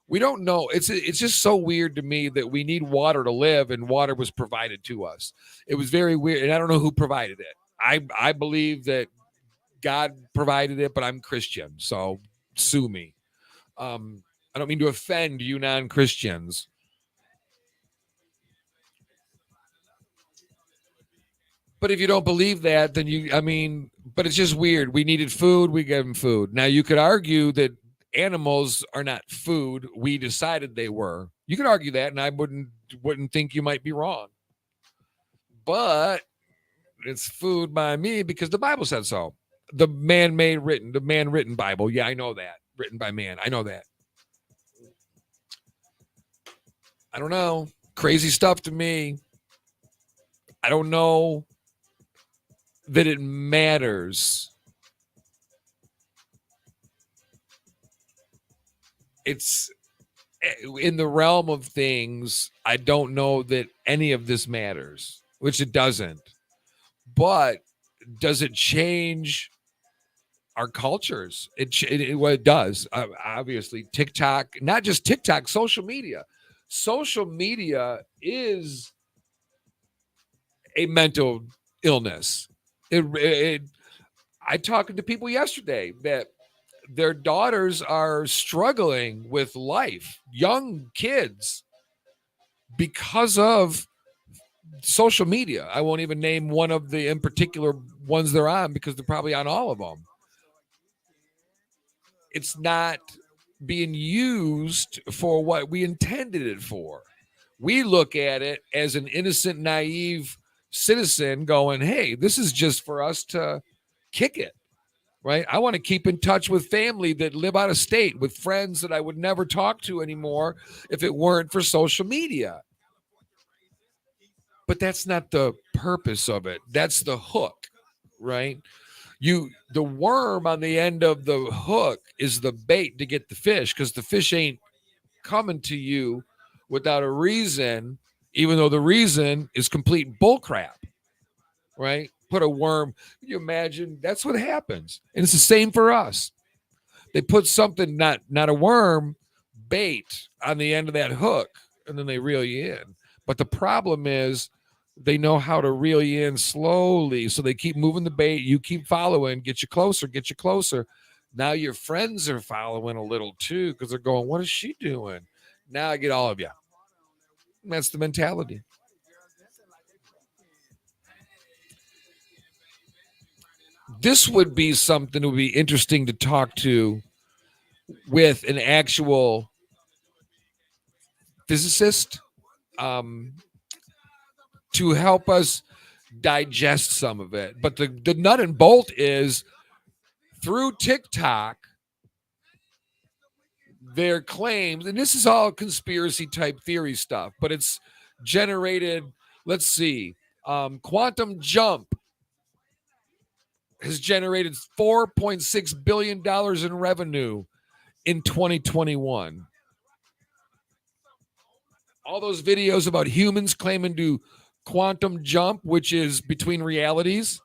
We don't know. It's just so weird to me that we need water to live, and water was provided to us. It was very weird, and I don't know who provided it. I believe that God provided it, but I'm Christian, so sue me. I don't mean to offend you non-Christians. But if you don't believe that, then but it's just weird. We needed food, we gave them food. Now you could argue that animals are not food. We decided they were. You could argue that, and I wouldn't think you might be wrong. But it's food by me because the Bible said so. The man written Bible. Yeah, I know that. Written by man. I know that. I don't know. Crazy stuff to me. I don't know that it matters. It's in the realm of things. I don't know that any of this matters, which it doesn't. But does it change our cultures? It does. Obviously, TikTok, not just TikTok, social media. Social media is a mental illness. I talked to people yesterday that their daughters are struggling with life, young kids, because of social media. I won't even name one of the in particular ones they're on because they're probably on all of them. It's not being used for what we intended it for. We look at it as an innocent, naive citizen going, hey, this is just for us to kick it, right? I want to keep in touch with family that live out of state, with friends that I would never talk to anymore if it weren't for social media. But that's not the purpose of it. That's the hook, right? The worm on the end of the hook is the bait to get the fish, because the fish ain't coming to you without a reason, even though the reason is complete bullcrap, right? Put a worm. Can you imagine? That's what happens. And it's the same for us. They put something, not a worm, bait on the end of that hook, and then they reel you in. But the problem is they know how to reel you in slowly. So they keep moving the bait. You keep following, get you closer, get you closer. Now your friends are following a little too, because they're going, what is she doing? Now I get all of you. And that's the mentality. This would be something that would be interesting to talk to with an actual physicist, to help us digest some of it. But the nut and bolt is through TikTok, their claims, and this is all conspiracy type theory stuff, but it's generated, let's see, Quantum Jump has generated $4.6 billion in revenue in 2021. All those videos about humans claiming to quantum jump, which is between realities,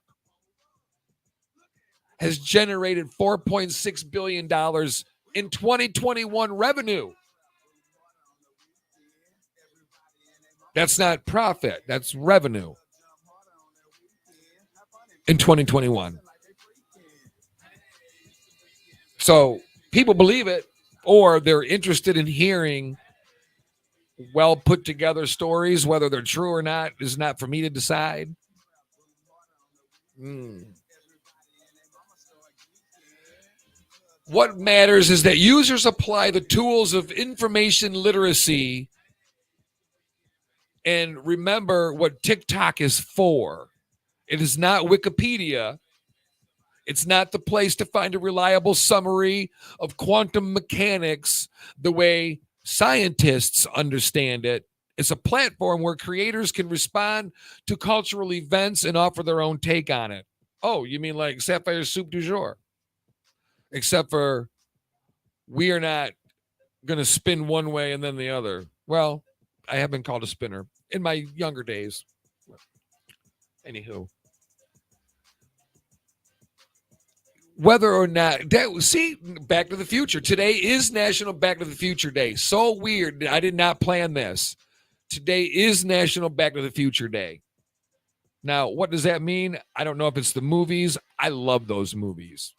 has generated $4.6 billion in 2021 revenue. That's not profit. That's revenue in 2021. So people believe it, or they're interested in hearing well put together stories. Whether they're true or not is not for me to decide. What matters is that users apply the tools of information literacy and remember what TikTok is for. It is not Wikipedia. It's not the place to find a reliable summary of quantum mechanics the way scientists understand it. It's a platform where creators can respond to cultural events and offer their own take on it. Oh, you mean like Sapphire'S Soup du Jour? Except for we are not going to spin one way and then the other. Well, I have been called a spinner in my younger days. Anywho. Whether or not Back to the Future. Today is National Back to the Future Day. So weird. I did not plan this. Today is National Back to the Future Day. Now, what does that mean? I don't know if it's the movies. I love those movies.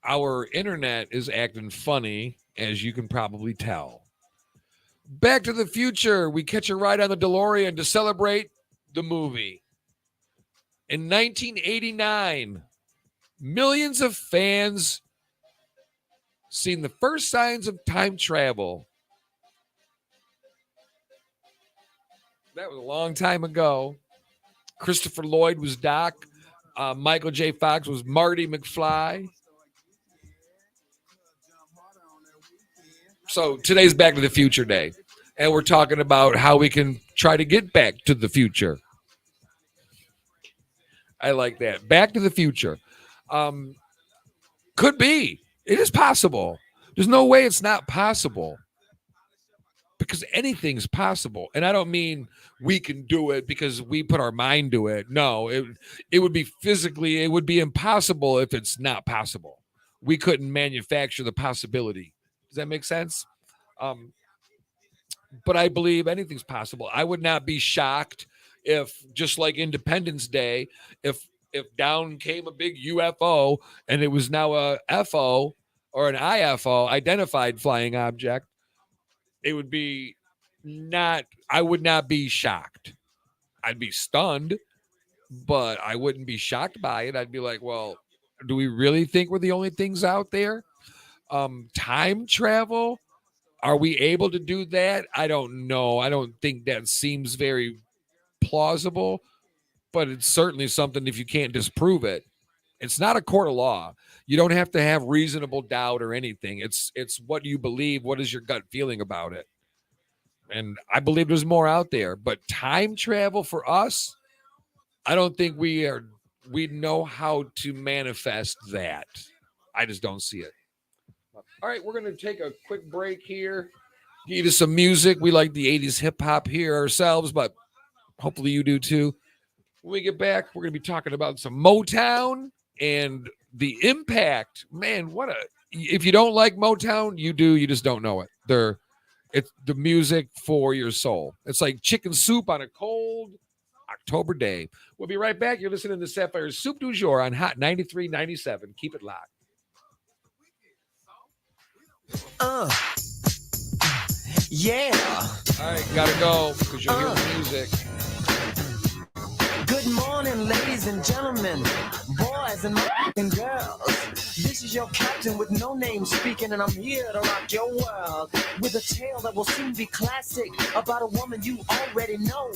Our internet is acting funny, as you can probably tell. Back to the Future. We catch a ride on the DeLorean to celebrate the movie. In 1989, millions of fans seen the first signs of time travel. That was a long time ago. Christopher Lloyd was Doc. Michael J. Fox was Marty McFly. So today's Back to the Future Day. And we're talking about how we can try to get back to the future. I like that. Back to the Future. Could be. It is possible. There's no way it's not possible. Because anything's possible. And I don't mean we can do it because we put our mind to it. No, it would be physically, it would be impossible if it's not possible. We couldn't manufacture the possibility. Does that make sense? But I believe anything's possible. I would not be shocked if, just like Independence Day, if down came a big UFO and it was now a FO or an IFO, identified flying object, it would be not, I would not be shocked. I'd be stunned, but I wouldn't be shocked by it. I'd be like, well, do we really think we're the only things out there? Time travel? Are we able to do that? I don't know. I don't think that seems very plausible, but it's certainly something if you can't disprove it. It's not a court of law. You don't have to have reasonable doubt or anything. It's what you believe. What is your gut feeling about it? And I believe there's more out there. But time travel for us, I don't think we know how to manifest that. I just don't see it. All right, we're going to take a quick break here. Give you some music. We like the 80s hip hop here ourselves, but hopefully you do too. When we get back, we're going to be talking about some Motown and the impact. Man, if you don't like Motown, you do. You just don't know it. It's the music for your soul. It's like chicken soup on a cold October day. We'll be right back. You're listening to Sapphire'S Soup du Jour on Hot 93.97. Keep it locked. Yeah. All right, gotta go because you'll hear the music. Good morning, ladies and gentlemen, boys and girls. This is your captain with no name speaking, and I'm here to rock your world with a tale that will soon be classic about a woman you already know.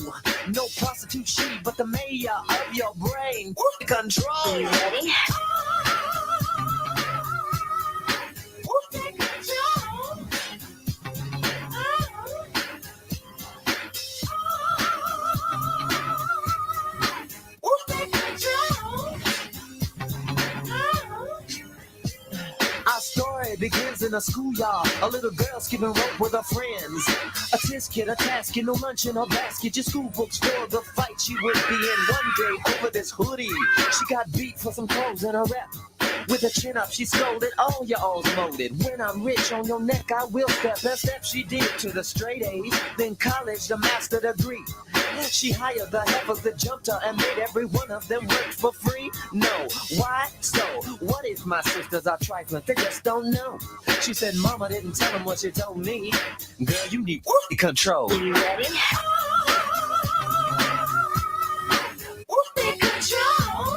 No prostitute she, but the mayor of your brain. Control. You ready? Begins in a schoolyard, a little girl skipping rope with her friends. A tisket, a tasket, no lunch in her basket, just school books for the fight she would be in one day over this hoodie. She got beat for some clothes in her rep. With her chin up, she scolded, all your all's molded. When I'm rich on your neck, I will step. That step she did to the straight A's, then college, the master degree. She hired the heifers that jumped her and made every one of them work for free. No, why? So, what if my sisters are trifling? They just don't know. She said, Mama didn't tell them what she told me. Girl, you need control. You ready? Take control.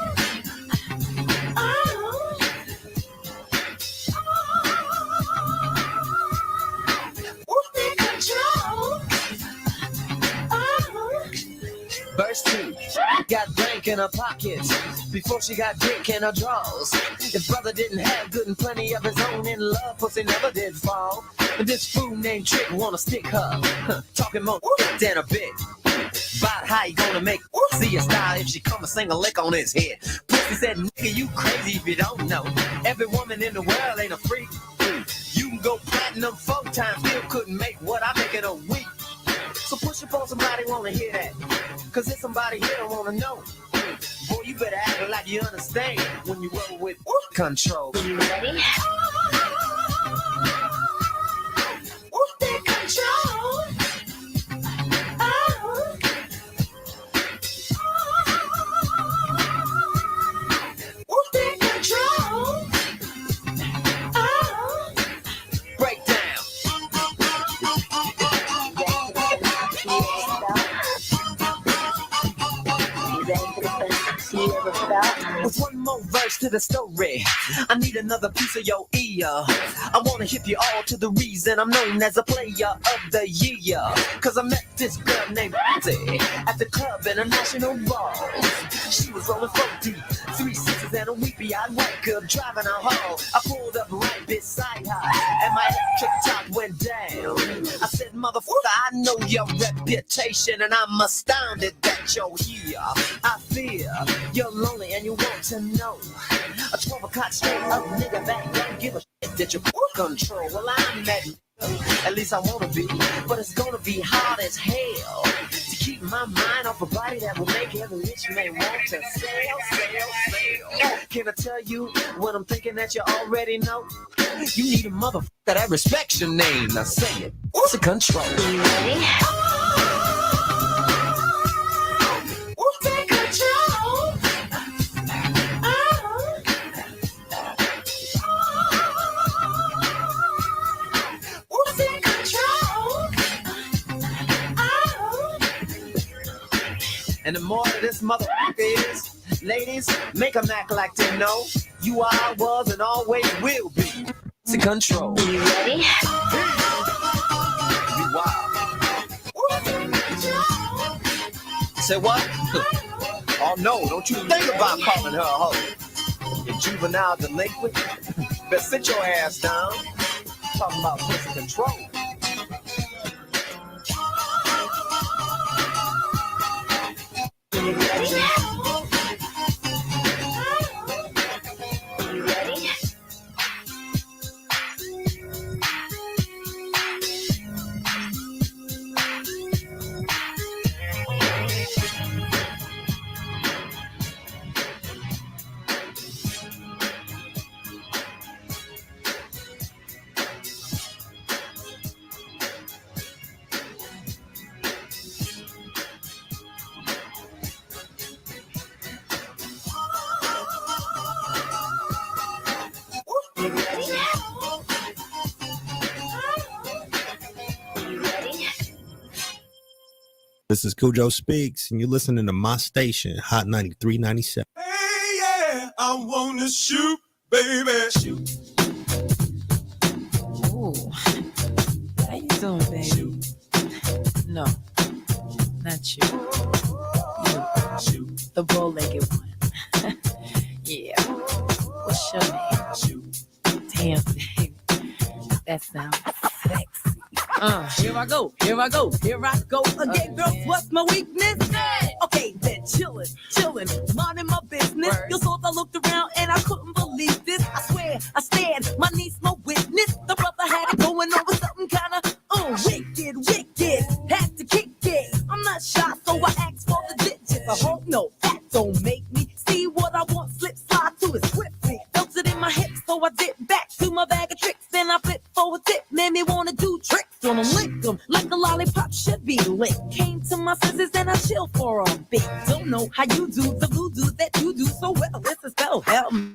Verse 2, got bank in her pockets before she got dick in her drawers. If brother didn't have good and plenty of his own in love, pussy never did fall. And this fool named Trick wanna stick her, talking more than a bit. About how you gonna make see a style if she come and sing a lick on his head. Pussy said, nigga, you crazy if you don't know. Every woman in the world ain't a freak. You can go platinum 4 times, still couldn't make what I make in a week. So push up on somebody wanna hear that. Cause there's somebody here that wanna know. Boy, you better act like you understand when you roll with control. You ready? Take control. Take control. Break down. ever felt? With one more verse to the story, I need another piece of your ear. I wanna hip you all to the reason I'm known as a player of the year. Cause I met this girl named Rosie at the club in a national bar. She was rolling 4 deep, 3 sixes and a weepy-eyed white girl driving her home. I pulled up right beside her and my electric top went down. I said, motherfucker, I know your reputation and I'm astounded that you're here. I fear you're lonely and you want to know. A 12 o'clock straight up nigga that don't give a shit that you control. Well, I'm at least I wanna be, but it's gonna be hard as hell to keep my mind off a body that will make every rich man want to sell. Can I tell you what I'm thinking that you already know? You need a motherfucker that respects your name. Now say it. What's the control? You ready? Take control. Take control. And the more of this motherfucker is, ladies, make them act like they know you are, was, and always will be. To control. You ready? You wild. Say what? Oh no, don't you think about calling her a hoe. You juvenile delinquent. Better sit your ass down. Talking about pussy control. You ready? You ready? You ready? You ready? This is Cujo Speaks, and you're listening to my station, Hot 93.97. Hey, yeah, I wanna shoot, baby. Shoot. Ooh. How you doing, baby? No, not you. You. The bow-legged one. Yeah. What's your name? Damn, baby. That sounds sexy. Here I go again, girls. What's my weakness? Okay, then chillin', minding my business. Your thoughts, I looked around and I couldn't believe this. I swear, I stand, my niece, no witness. The brother had it going on with something kinda wicked. Had to kick it. I'm not shy, so I asked for the digits. I hope no, that don't make me see what I want. Slip slide to it swiftly. Felt it in my hips, so I dip back to my bag of tricks. Then I flip for a tip, made me wanna do tricks on them, lick them like a lollipop should be licked. Came to my senses and I chill for a bit. Don't know how you do the voodoo that you do so well. It's a spell, help me.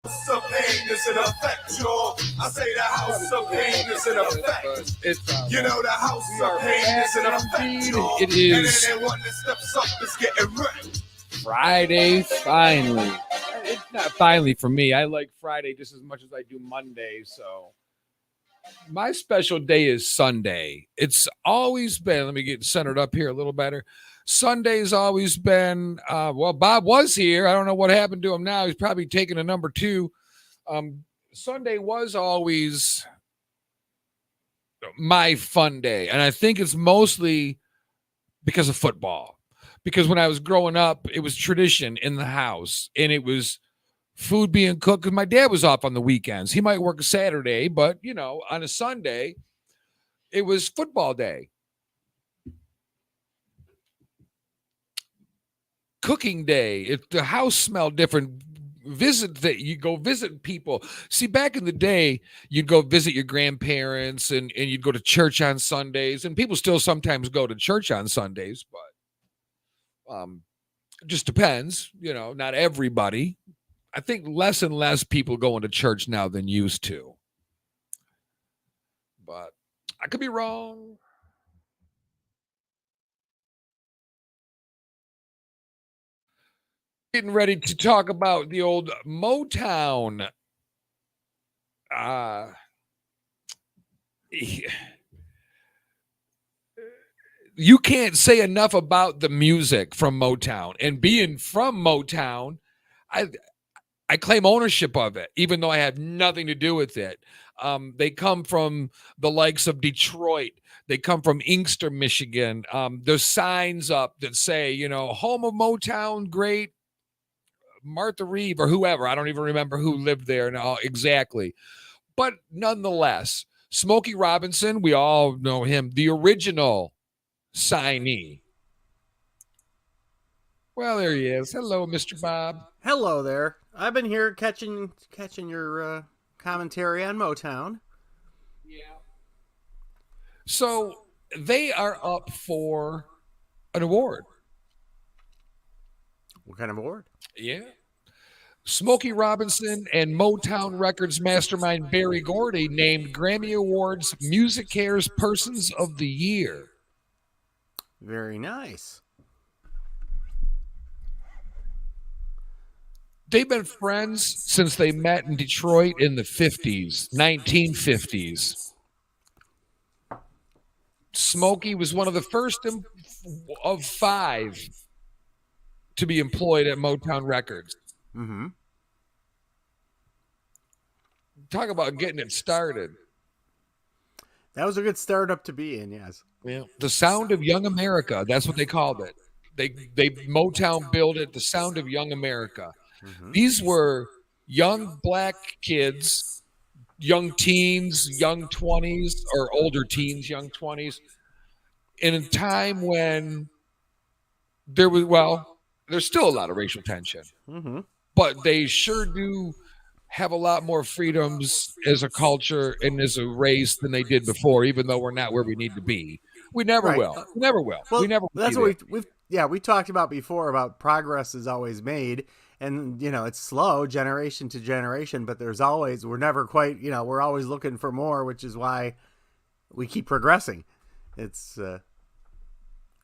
House of pain is in effect, y'all. I say the house of pain is in effect. You know the house of pain is in effect, y'all. It is And anyone that steps up is getting wrecked. Friday, finally. It's not finally for me. I like Friday just as much as I do Monday, so my special day is Sunday. It's always been, let me get centered up here a little better. Sunday's always been, well, Bob was here. I don't know what happened to him now. He's probably taking a number 2. Sunday was always my fun day. And I think it's mostly because of football. Because when I was growing up, it was tradition in the house. And it was food being cooked because my dad was off on the weekends. He might work a Saturday, but, you know, on a Sunday, it was football day. Cooking day. If the house smelled different, you go visit people. See, back in the day, you'd go visit your grandparents and you'd go to church on Sundays, and people still sometimes go to church on Sundays, but it just depends, you know, not everybody. I think less and less people going to church now than used to. But I could be wrong. Getting ready to talk about the old Motown. You can't say enough about the music from Motown, and being from Motown, I claim ownership of it, even though I had nothing to do with it. They come from the likes of Detroit. They come from Inkster, Michigan. There's signs up that say, you know, home of Motown, great Martha Reeve or whoever. I don't even remember who lived there now exactly. But nonetheless, Smokey Robinson, we all know him, the original signee. Well, there he is. Hello, Mr. Bob. Hello there. I've been here catching your commentary on Motown. Yeah. So they are up for an award. What kind of award? Yeah. Smokey Robinson and Motown Records mastermind Berry Gordy named Grammy Awards Music Cares Persons of the Year. Very nice. They've been friends since they met in Detroit in the 50s, 1950s. Smokey was one of the first of 5 to be employed at Motown Records. Mm-hmm. Talk about getting it started. That was a good startup to be in, yes. Yeah. The Sound of Young America. That's what they called it. They Motown billed it the Sound of Young America. Mm-hmm. These were young black kids, young teens, young 20s, or older teens, young 20s, in a time when there was, well, there's still a lot of racial tension. Mm-hmm. But they sure do have a lot more freedoms as a culture and as a race than they did before, even though we're not where we need to be. We never will. We never will. Well, we never will. That's what we talked about before, about progress is always made. And, you know, it's slow generation to generation, but we're never quite, you know, we're always looking for more, which is why we keep progressing. It's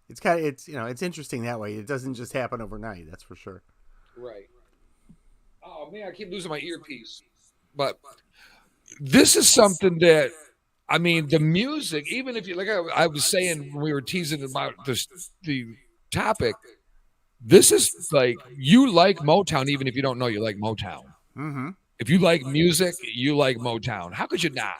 interesting that way. It doesn't just happen overnight. That's for sure. Right. Oh man, I keep losing my earpiece. But this is something that, I mean, the music, even if you, like I was saying when we were teasing about the topic, this is like, you like Motown even if you don't know you like Motown. Mm-hmm. If you like music, you like Motown. How could you not?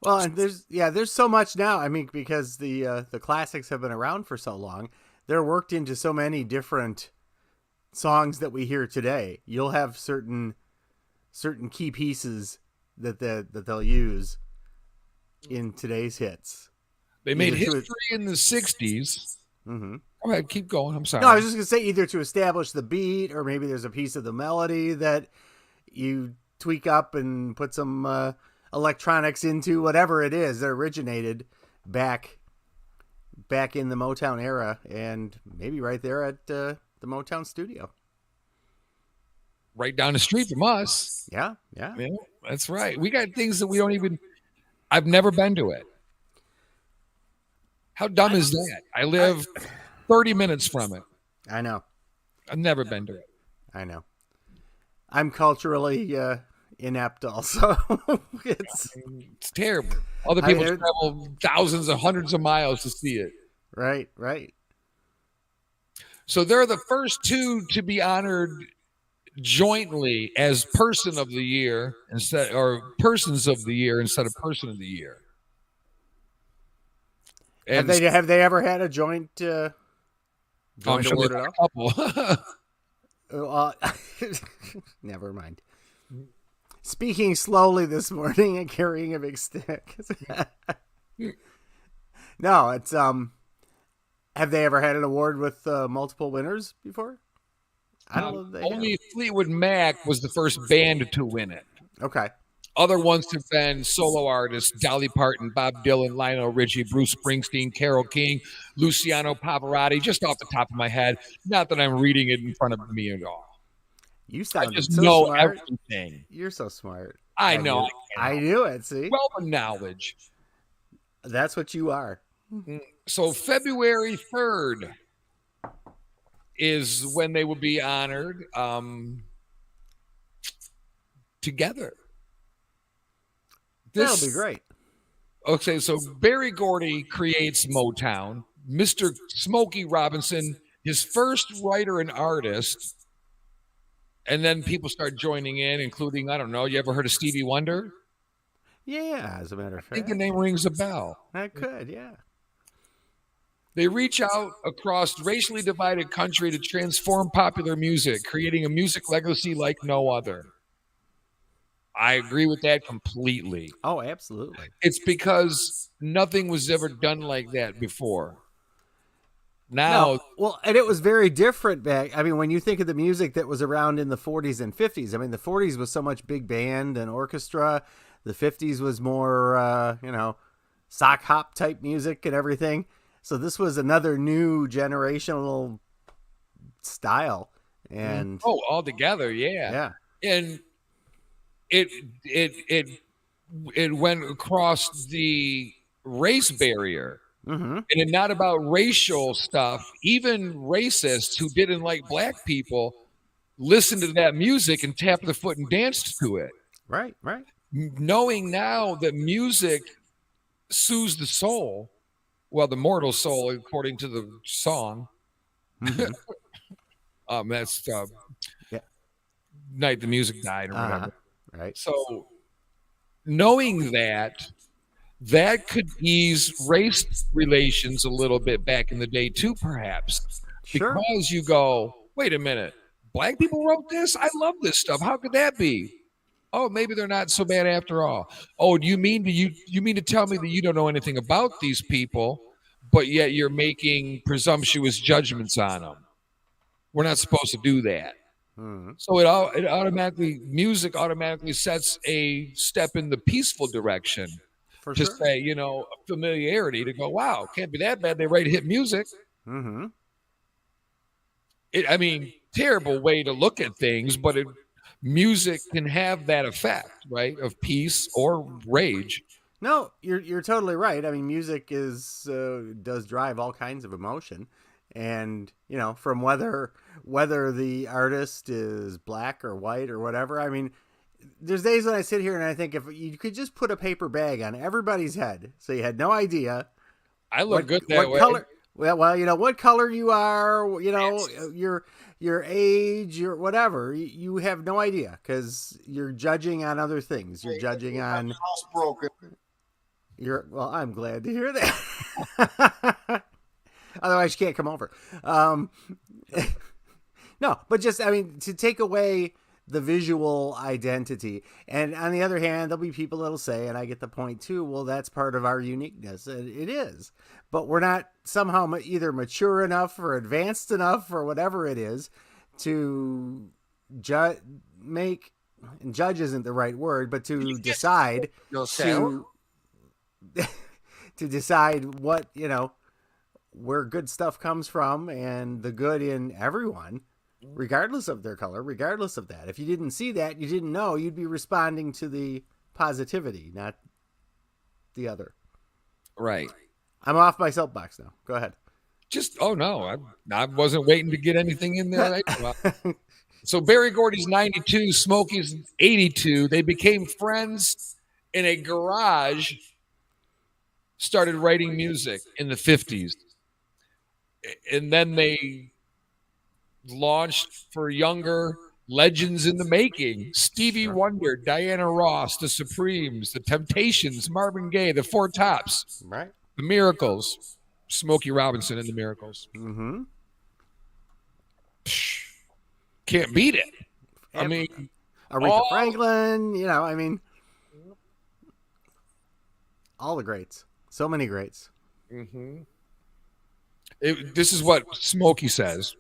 Well, and there's so much now. I mean, because the classics have been around for so long, they're worked into so many different songs that we hear today. You'll have certain key pieces that they'll use in today's hits. They made history in the 60s. Mm-hmm. Go ahead, keep going. I'm sorry. No, I was just going to say either to establish the beat, or maybe there's a piece of the melody that you tweak up and put some electronics into, whatever it is that originated back in the Motown era, and maybe right there at the Motown studio. right down the street from us. Yeah. That's right. We got things that we don't even. I've never been to it. How dumb is that? I live 30 minutes from it. I know. I've never been to it. I know. I'm culturally inept also. It's terrible. Other people travel thousands of hundreds of miles to see it. Right. So they're the first two to be honored jointly as Person of the Year or Persons of the Year instead of Person of the Year. And have they ever had a joint I'm sure award at all? Couple. Never mind. Speaking slowly this morning and carrying a big stick. No, it's have they ever had an award with multiple winners before? I don't know if they only have. Fleetwood Mac was the first band to win it. Okay. Other ones have been solo artists: Dolly Parton, Bob Dylan, Lionel Richie, Bruce Springsteen, Carole King, Luciano Pavarotti. Just off the top of my head, not that I'm reading it in front of me at all. You sound just so know smart. everything. You're so smart. I know. I knew it. See, wealth of knowledge. That's what you are. So February 3rd is when they will be honored together. That'll be great. Okay, so Berry Gordy creates Motown. Mr. Smokey Robinson, his first writer and artist. And then people start joining in, including, I don't know, you ever heard of Stevie Wonder? Yeah, as a matter of fact. I think the name rings a bell. That could, yeah. They reach out across racially divided country to transform popular music, creating a music legacy like no other. I agree with that completely. Oh, absolutely. It's because nothing was ever done like that before. Now, no, well, and it was very different back. I mean, when you think of the music that was around in the 40s and 50s, I mean, the 40s was so much big band and orchestra. The 50s was more, sock hop type music and everything. So this was another new generational style. And altogether, yeah. And it went across the race barrier. Mm-hmm. And it's not about racial stuff. Even racists who didn't like black people listened to that music and tapped their foot and danced to it. Right. Knowing now that music soothes the soul, well, the mortal soul, according to the song. Mm-hmm. That's Night the Music Died or whatever. Right. So knowing that could ease race relations a little bit back in the day too, perhaps. Sure. Because you go, wait a minute, black people wrote this? I love this stuff. How could that be? Oh, maybe they're not so bad after all. Oh, do you mean to tell me that you don't know anything about these people, but yet you're making presumptuous judgments on them? We're not supposed to do that. Mm-hmm. So music automatically sets a step in the peaceful direction. For to sure. say, familiarity, to go, wow, can't be that bad. They write hit music. Mm-hmm. Terrible way to look at things, but music can have that effect, right, of peace or rage. No, you're totally right. I mean, music does drive all kinds of emotion, and from whether the artist is black or white or whatever. I mean, there's days when I sit here and I think if you could just put a paper bag on everybody's head, so you had no idea. I look good that way. Color, well, what color you are, your age, your whatever, you have no idea because you're judging on other things. You're judging on housebroken. Well, I'm glad to hear that. Otherwise, you can't come over. No, but just, to take away the visual identity. And on the other hand, there'll be people that'll say, and I get the point too, well, that's part of our uniqueness. And it is. But we're not somehow either mature enough or advanced enough or whatever it is to judge isn't the right word, but to decide to decide what, where good stuff comes from and the good in everyone. regardless of their color, regardless of that. If you didn't see that, you didn't know, you'd be responding to the positivity, not the other. Right. I'm off my soapbox now. Go ahead. Oh no, I wasn't waiting to get anything in there. So Barry Gordy's 92, Smokey's 82. They became friends in a garage, started writing music in the 50s. And then they launched for younger legends in the making. Stevie Wonder, Diana Ross, The Supremes, The Temptations, Marvin Gaye, The Four Tops, right? The Miracles, Smokey Robinson and the Miracles. Mm-hmm. Can't beat it. I mean, Aretha Franklin, I mean, all the greats. So many greats. Mm-hmm. This is what Smokey says.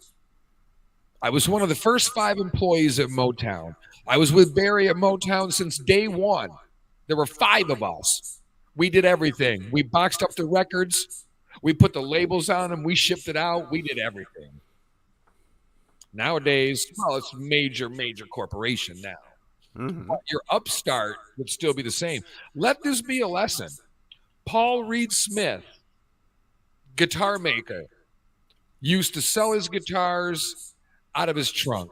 I was one of the first 5 employees at Motown. I was with Barry at Motown since day one. There were 5 of us. We did everything. We boxed up the records. We put the labels on them. We shipped it out. We did everything. Nowadays, well, it's major corporation now. Mm-hmm. But your upstart would still be the same. Let this be a lesson. Paul Reed Smith, guitar maker, used to sell his guitars out of his trunk.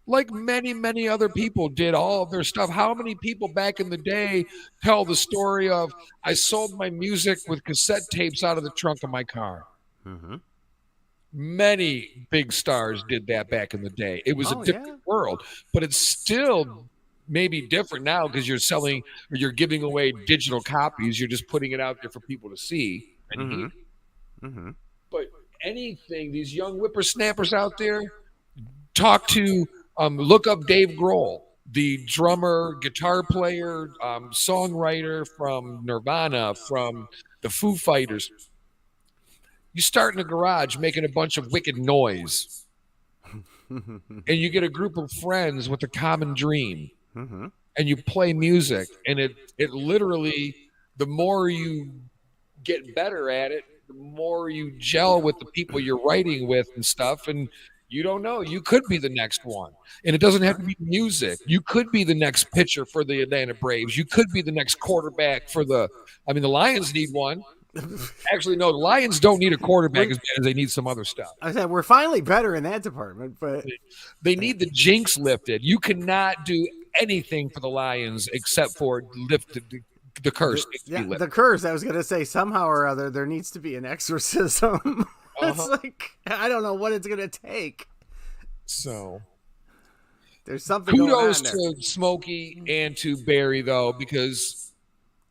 Like many other people did all of their stuff. How many people back in the day tell the story of, I sold my music with cassette tapes out of the trunk of my car? Mm-hmm. Many big stars did that back in the day. It was a different world, but it's still maybe different now because you're selling or you're giving away digital copies. You're just putting it out there for people to see and hear. Mm-hmm. But anything, these young whippersnappers out there, look up Dave Grohl, the drummer, guitar player, songwriter from Nirvana, from the Foo Fighters. You start in a garage making a bunch of wicked noise, and you get a group of friends with a common dream, and you play music, and it literally, the more you get better at it, the more you gel with the people you're writing with and stuff, and you don't know. You could be the next one. And it doesn't have to be music. You could be the next pitcher for the Atlanta Braves. You could be the next quarterback for the Lions need one. Actually, no, the Lions don't need a quarterback as bad as they need some other stuff. I said we're finally better in that department, but they need the jinx lifted. You cannot do anything for the Lions except for lift the curse. The curse. I was going to say somehow or other there needs to be an exorcism. It's like, I don't know what it's going to take. So there's something going on there. Kudos to Smokey and to Barry, though, because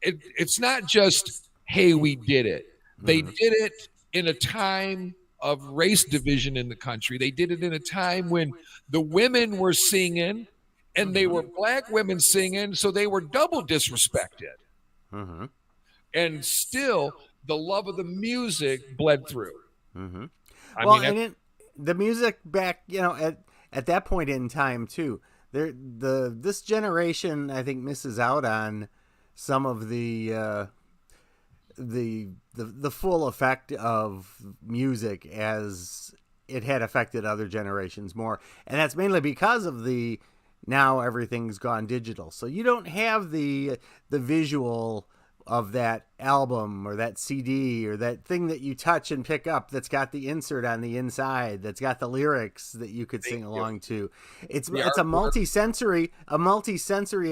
it's not just, hey, we did it. They did it in a time of race division in the country. They did it in a time when the women were singing and they were black women singing, so they were double disrespected. And still, the love of the music bled through. The music back, at that point in time too, this generation I think misses out on some of the full effect of music as it had affected other generations more, and that's mainly because of now everything's gone digital, so you don't have the visual of that album or that CD or that thing that you touch and pick up that's got the insert on the inside, that's got the lyrics that you could sing along to. It's a multi-sensory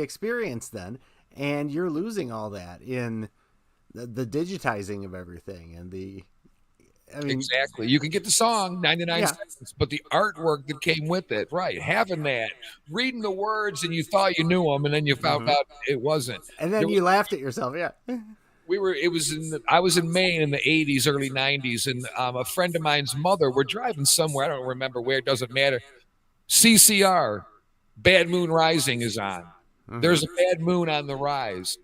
experience then, and you're losing all that in the digitizing of everything and exactly. You can get the song 99 seconds, but the artwork that came with it, right? Having that, reading the words, and you thought you knew them, and then you found out it wasn't. And then you laughed at yourself. Yeah. I was in Maine in the 80s, early 90s, and a friend of mine's mother, we're driving somewhere, I don't remember where, it doesn't matter. CCR, Bad Moon Rising is on. There's a bad moon on the rise.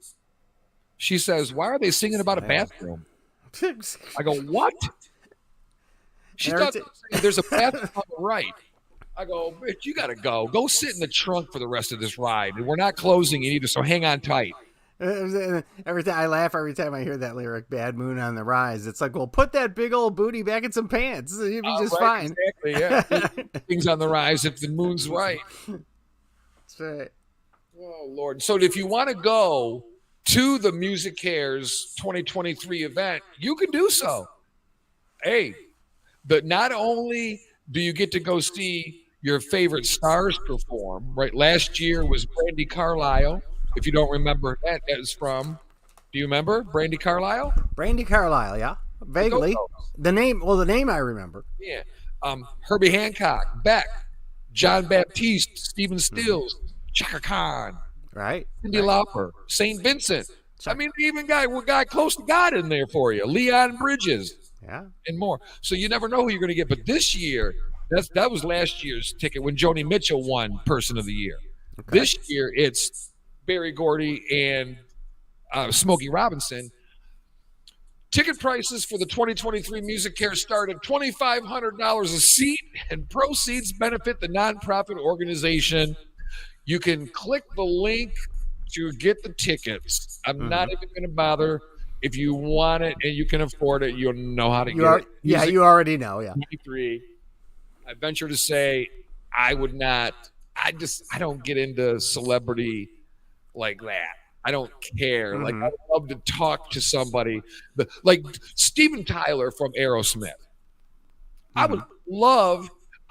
She says, why are they singing about a bathroom? I go, what? She thought there's a bathroom on the right. I go, bitch, you got to go. Go sit in the trunk for the rest of this ride. And we're not closing it either, so hang on tight. Every time I laugh every time I hear that lyric, "Bad Moon on the Rise." It's like, well, put that big old booty back in some pants. You'll be just fine. Exactly. Yeah. Things on the rise if the moon's right. That's right. Oh Lord! So if you want to go to the Music Cares 2023 event, you can do so. Hey, but not only do you get to go see your favorite stars perform, right? Last year was Brandi Carlile. If you don't remember that is from, do you remember Brandi Carlile? Brandi Carlile, yeah, vaguely. The name I remember. Yeah. Herbie Hancock, Beck, John Baptiste, Stephen Stills, Chaka Khan, right? Cyndi Lauper, St. Vincent. I mean, they even got close to God in there for you. Leon Bridges. Yeah. And more. So you never know who you're going to get. But this year, that was last year's ticket when Joni Mitchell won Person of the Year. Okay. This year, it's Berry Gordy and Smokey Robinson. Ticket prices for the 2023 Music Care start at $2,500 a seat, and proceeds benefit the nonprofit organization. You can click the link to get the tickets. I'm not even going to bother. If you want it and you can afford it, you'll know how to get it. Yeah, you already know. Yeah. 23. I venture to say I would not. I don't get into celebrity like that. I don't care. Like, I love to talk to somebody. Like Steven Tyler from Aerosmith. I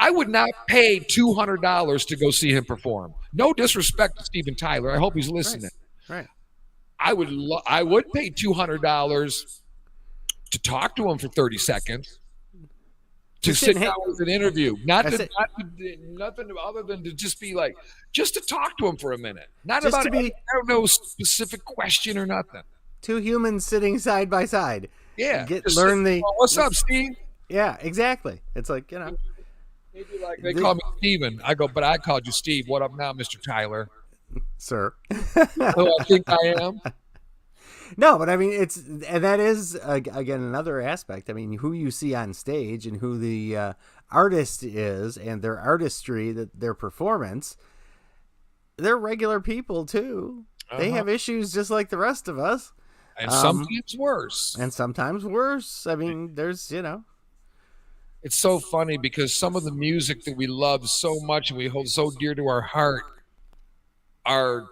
would not pay $200 to go see him perform. No disrespect to Steven Tyler. I hope he's listening. Right. I would pay $200 to talk to him for 30 seconds, to sit down with an interview, nothing other than to just be like, just to talk to him for a minute, not just about I don't know specific question or nothing. Two humans sitting side by side. Yeah, what's up, Steve? Yeah, exactly. It's like maybe like they call me Steven. I go, but I called you Steve. What up now, Mr. Tyler? Sir. Who I think I am. No, but I mean, that is again another aspect. I mean, who you see on stage and who the artist is and their artistry, their performance. They're regular people too. They have issues just like the rest of us, and sometimes worse. I mean, there's It's so funny because some of the music that we love so much and we hold so dear to our heart are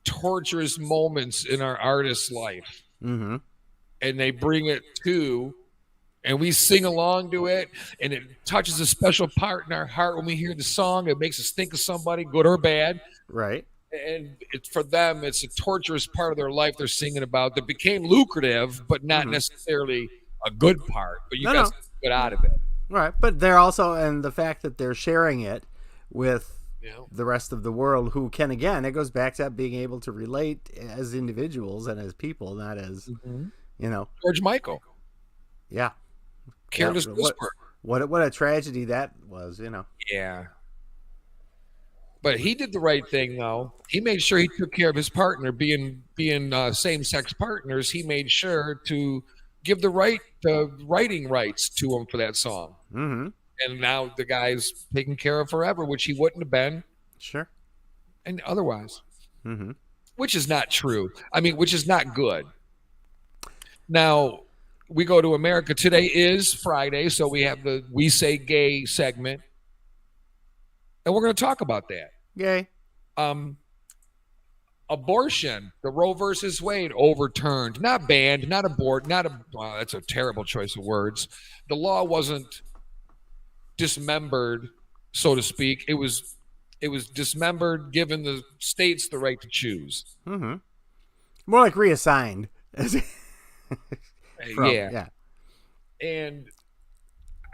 torturous moments in our artist's life. Mm-hmm. And they bring it to, and we sing along to it, and it touches a special part in our heart when we hear the song. It makes us think of somebody, good or bad. Right. And for them, it's a torturous part of their life they're singing about that became lucrative, but not necessarily a good part. But you got to get out of it. Right. But they're also, and the fact that they're sharing it with the rest of the world, who can, again, it goes back to that being able to relate as individuals and as people, not as George Michael. Yeah. Careless Whisper. What a tragedy that was. Yeah. But he did the right thing, though. He made sure he took care of his partner. Being same-sex partners, he made sure to give the writing rights to him for that song. Mm-hmm. And now the guy's taken care of forever, which he wouldn't have been. Sure. And otherwise. Mm-hmm. Which is not true. I mean, which is not good. Now, we go to America. Today is Friday, so we have the We Say Gay segment. And we're going to talk about that. Yay. Abortion, the Roe versus Wade overturned, not banned, not that's a terrible choice of words. The law wasn't dismembered, so to speak. It was dismembered, giving the states the right to choose. Mm-hmm. More like reassigned. Yeah. And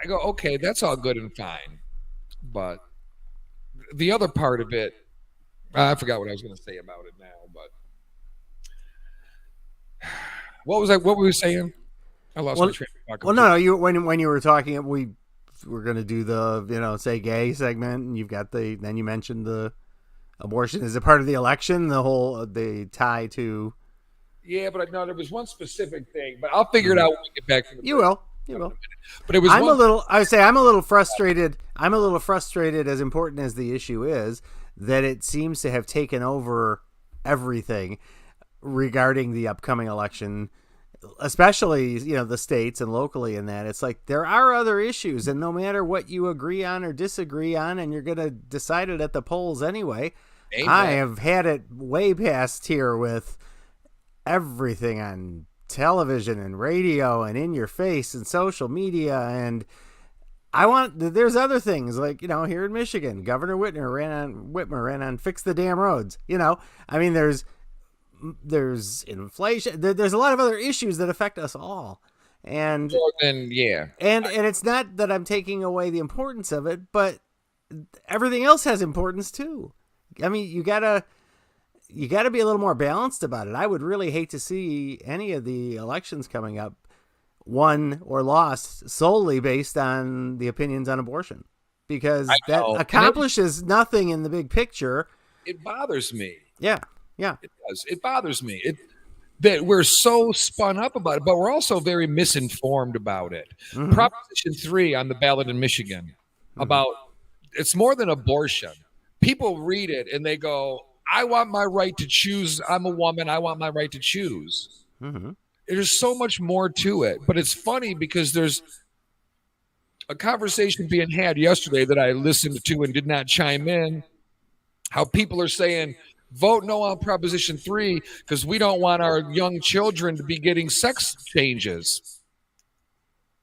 I go, okay, that's all good and fine. But the other part of it, I forgot what I was going to say about it now, but what were we saying? I lost my train of thought. Well, no, you when you were talking, we were going to do the say gay segment, and then you mentioned the abortion. Is it part of the election? The tie to? Yeah, but no, there was one specific thing, but I'll figure it out when we get back from the You will. But it was I'm a little frustrated. I'm a little frustrated, as important as the issue is, that it seems to have taken over everything regarding the upcoming election, especially, the states and locally in that. It's like there are other issues, and no matter what you agree on or disagree on, and you're going to decide it at the polls anyway. Amen. I have had it way past here with everything on television and radio and in your face and social media, and there's other things like, here in Michigan, Governor Whitmer ran on fix the damn roads. I mean, there's inflation. There's a lot of other issues that affect us all. And And it's not that I'm taking away the importance of it, but everything else has importance too. I mean, you gotta be a little more balanced about it. I would really hate to see any of the elections coming up won or lost solely based on the opinions on abortion, because that accomplishes nothing in the big picture. It bothers me. Yeah. It does. It bothers me. That we're so spun up about it, but we're also very misinformed about it. Mm-hmm. Proposition 3 on the ballot in Michigan about it's more than abortion. People read it and they go, I want my right to choose. I'm a woman. I want my right to choose. Mm-hmm. There's so much more to it, but it's funny because there's a conversation being had yesterday that I listened to and did not chime in, how people are saying, vote no on Proposition 3 because we don't want our young children to be getting sex changes.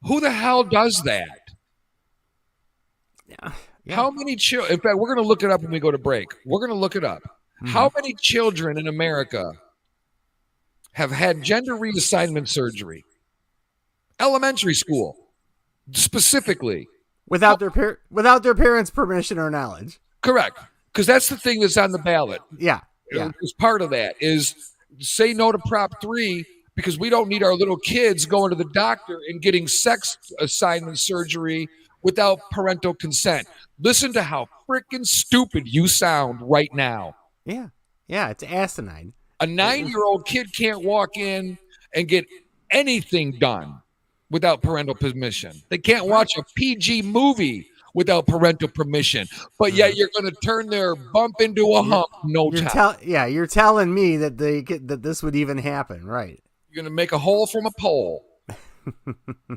Who the hell does that? Yeah. How many children? In fact, we're going to look it up when we go to break. We're going to look it up. Mm-hmm. How many children in America have had gender reassignment surgery? Elementary school, specifically, without their parents' permission or knowledge. Correct, because that's the thing that's on the ballot. Yeah. As part of that is say no to Prop 3 because we don't need our little kids going to the doctor and getting sex assignment surgery without parental consent. Listen to how freaking stupid you sound right now. Yeah, it's asinine. A 9-year-old kid can't walk in and get anything done without parental permission. They can't watch a PG movie without parental permission. But yet you're going to turn their bump into a hump time. You're telling me that that this would even happen, right? You're going to make a hole from a pole.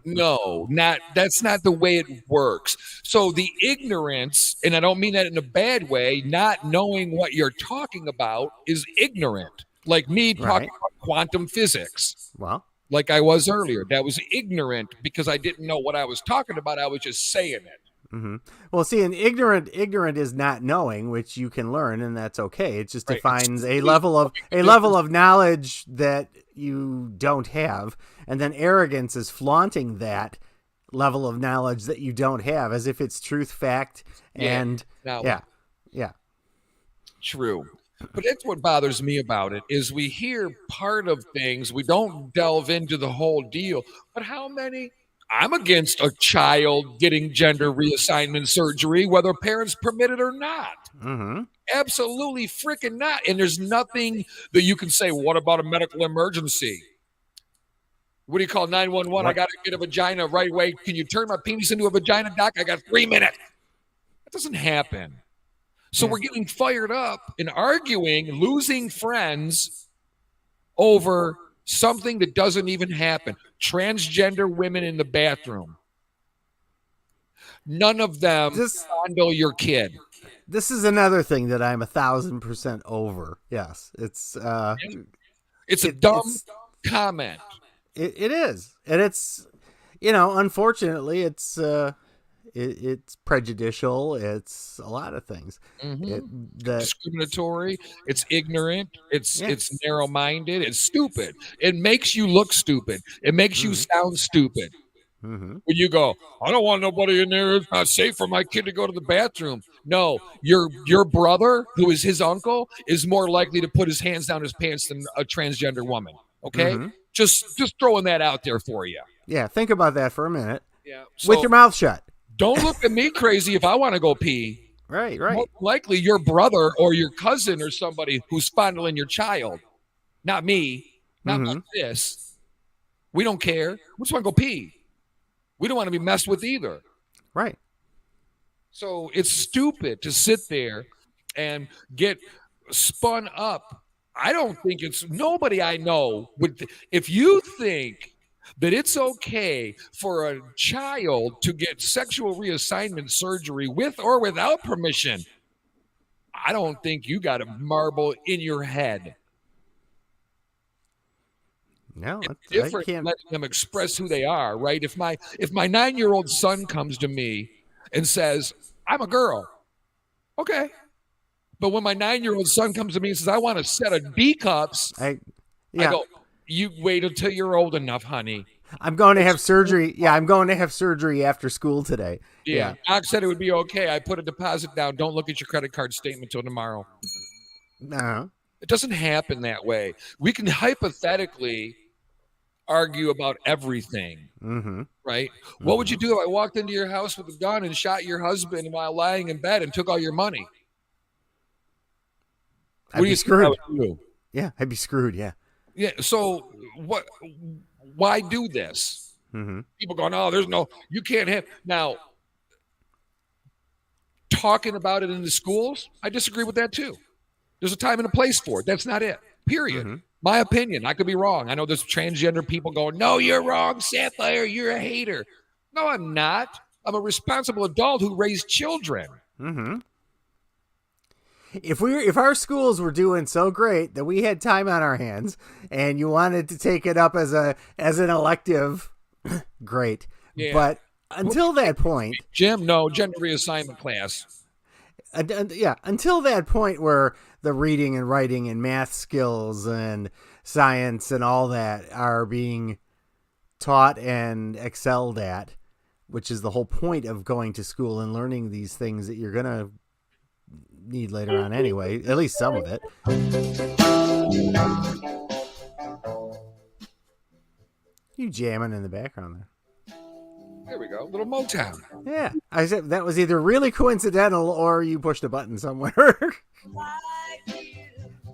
No, that's not the way it works. So the ignorance, and I don't mean that in a bad way, not knowing what you're talking about is ignorant. Like me talking about quantum physics. Well, like I was earlier. That was ignorant because I didn't know what I was talking about. I was just saying it. Mm-hmm. Well, see, an ignorant is not knowing, which you can learn, and that's okay. It just defines a level of knowledge that you don't have, and then arrogance is flaunting that level of knowledge that you don't have, as if it's truth, fact, and yeah. True. But that's what bothers me about it is we hear part of things, we don't delve into the whole deal. But how many? I'm against a child getting gender reassignment surgery, whether parents permit it or not. Mm-hmm. Absolutely freaking not. And there's nothing that you can say, what about a medical emergency? What do you call 911? I got to get a vagina right away. Can you turn my penis into a vagina, doc? I got 3 minutes. That doesn't happen. So we're getting fired up and arguing, losing friends over something that doesn't even happen. Transgender women in the bathroom. None of them fondle your kid. This is another thing that I'm 1,000% over. Yes, it's a dumb comment. It is, and it's unfortunately it's prejudicial. It's a lot of things. Mm-hmm. Discriminatory. It's ignorant. It's narrow-minded. It's stupid. It makes you look stupid. It makes you sound stupid. Mm-hmm. When you go, I don't want nobody in there. It's not safe for my kid to go to the bathroom. No, your brother, who is his uncle, is more likely to put his hands down his pants than a transgender woman. Okay, just throwing that out there for you. Yeah, think about that for a minute. Yeah, with your mouth shut. Don't look at me crazy if I want to go pee. Right. More likely your brother or your cousin or somebody who's fondling your child. Not me. Not like this. We don't care. We just want to go pee. We don't want to be messed with either. Right. So it's stupid to sit there and get spun up I don't think it's nobody I know would. If you think that it's okay for a child to get sexual reassignment surgery with or without permission, I don't think you got a marble in your head. No, it's I different can't. letting them express who they are, right? If my 9-year-old son comes to me and says, "I'm a girl," okay. But when my 9-year-old son comes to me and says, "I want a set of B cups," I go, "You wait until you're old enough, honey. I'm going to have surgery. Yeah, I'm going to have surgery after school today. Yeah. Doc said it would be okay. I put a deposit down. Don't look at your credit card statement until tomorrow." No. It doesn't happen that way. We can hypothetically argue about everything, right? What would you do if I walked into your house with a gun and shot your husband while lying in bed and took all your money? I'd be screwed. Yeah, I'd be screwed. Yeah. Yeah. So what? Why do this? People going, "Oh, there's no. You can't have now." Talking about it in the schools, I disagree with that too. There's a time and a place for it. That's not it. Period. My opinion. I could be wrong. I know there's transgender people going, "No, you're wrong, Sapphire. You're a hater." No, I'm not. I'm a responsible adult who raised children. If our schools were doing so great that we had time on our hands and you wanted to take it up as an elective, great. Yeah. But until that point, Jim, no gender reassignment class. Until that point where the reading and writing and math skills and science and all that are being taught and excelled at, which is the whole point of going to school and learning these things that you're going to need later on anyway, at least some of it. You jamming in the background there. There we go. Little Motown. Yeah. I said that was either really coincidental or you pushed a button somewhere.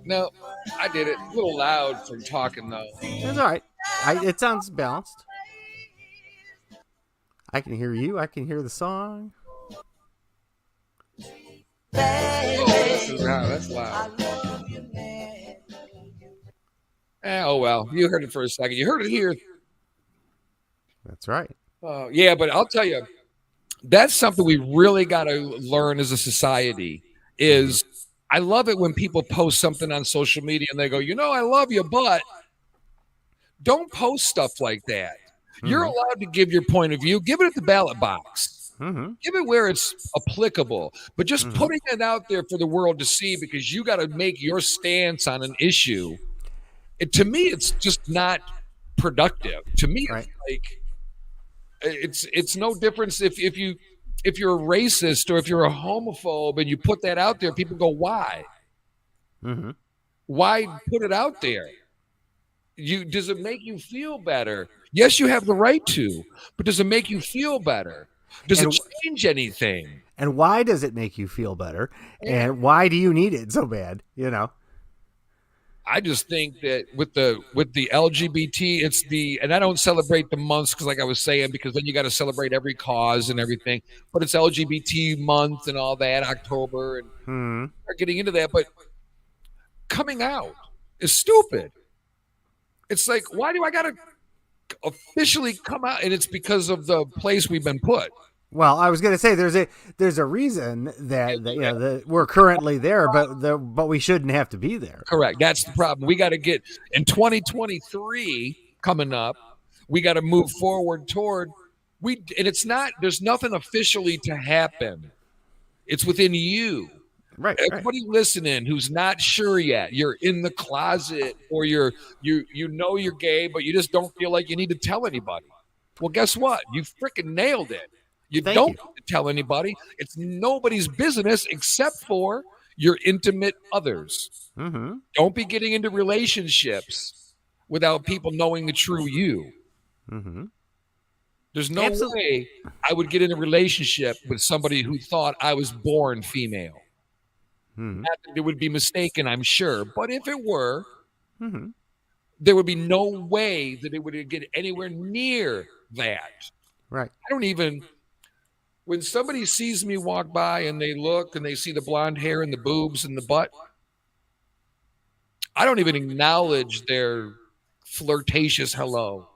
No, I did it. A little loud from talking, though. That's all right. It sounds balanced. I can hear you. I can hear the song. That's loud. Oh, well. You heard it for a second. You heard it here. That's right. Yeah, but I'll tell you, that's something we really got to learn as a society is I love it when people post something on social media and they go, "I love you, but don't post stuff like that." You're allowed to give your point of view. Give it at the ballot box. Give it where it's applicable. But just putting it out there for the world to see because you got to make your stance on an issue, to me, it's just not productive. To me, it's like it's no difference if you're a racist or if you're a homophobe and you put that out there, people go, "Why? Why put it out there? Does it make you feel better?" Yes, you have the right to, but does it make you feel better? Does it change anything? And why does it make you feel better? And why do you need it so bad? I just think that with the LGBT, and I don't celebrate the months because, like I was saying, because then you got to celebrate every cause and everything. But it's LGBT month and all that, October, and we're getting into that. But coming out is stupid. It's like, why do I got to officially come out? And it's because of the place we've been put. Well, I was going to say there's a reason that we're currently there, but we shouldn't have to be there. Correct. That's the problem. We got to get in 2023 coming up. We got to move forward toward and it's not. There's nothing officially to happen. It's within you. Right. Everybody listening who's not sure yet, you're in the closet or you know you're gay, but you just don't feel like you need to tell anybody. Well, guess what? You freaking nailed it. You don't need to tell anybody. It's nobody's business except for your intimate others. Don't be getting into relationships without people knowing the true you. There's no way I would get in a relationship with somebody who thought I was born female. Not that it would be mistaken, I'm sure. But if it were, there would be no way that it would get anywhere near that. Right. I don't even... When somebody sees me walk by and they look and they see the blonde hair and the boobs and the butt, I don't even acknowledge their flirtatious hello.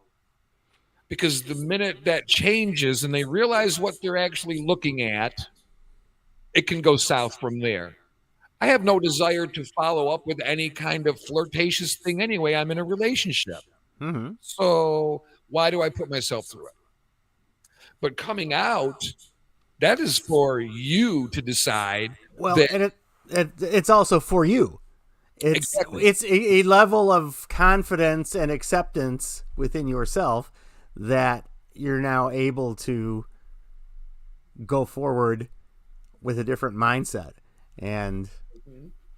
Because the minute that changes and they realize what they're actually looking at, it can go south from there. I have no desire to follow up with any kind of flirtatious thing anyway. I'm in a relationship. Mm-hmm. So why do I put myself through it? But coming out, that is for you to decide. Well, that, and it's also for you. Exactly. It's a level of confidence and acceptance within yourself that you're now able to go forward with a different mindset and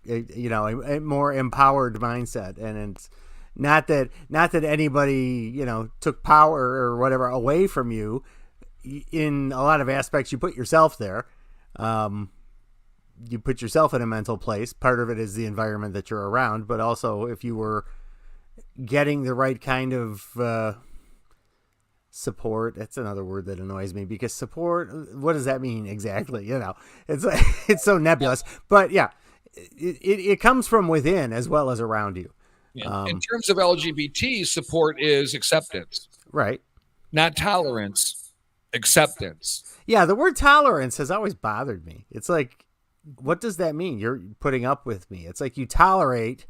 a more empowered mindset. And it's not that anybody took power or whatever away from you. In a lot of aspects, you put yourself there. You put yourself in a mental place. Part of it is the environment that you're around, but also if you were getting the right kind of support. That's another word that annoys me, because support, what does that mean exactly? It's like, it's so nebulous, but yeah, it comes from within as well as around you. Yeah. In terms of LGBT, support is acceptance, right? Not tolerance, acceptance. Yeah. The word tolerance has always bothered me. It's like, what does that mean? You're putting up with me. It's like you tolerate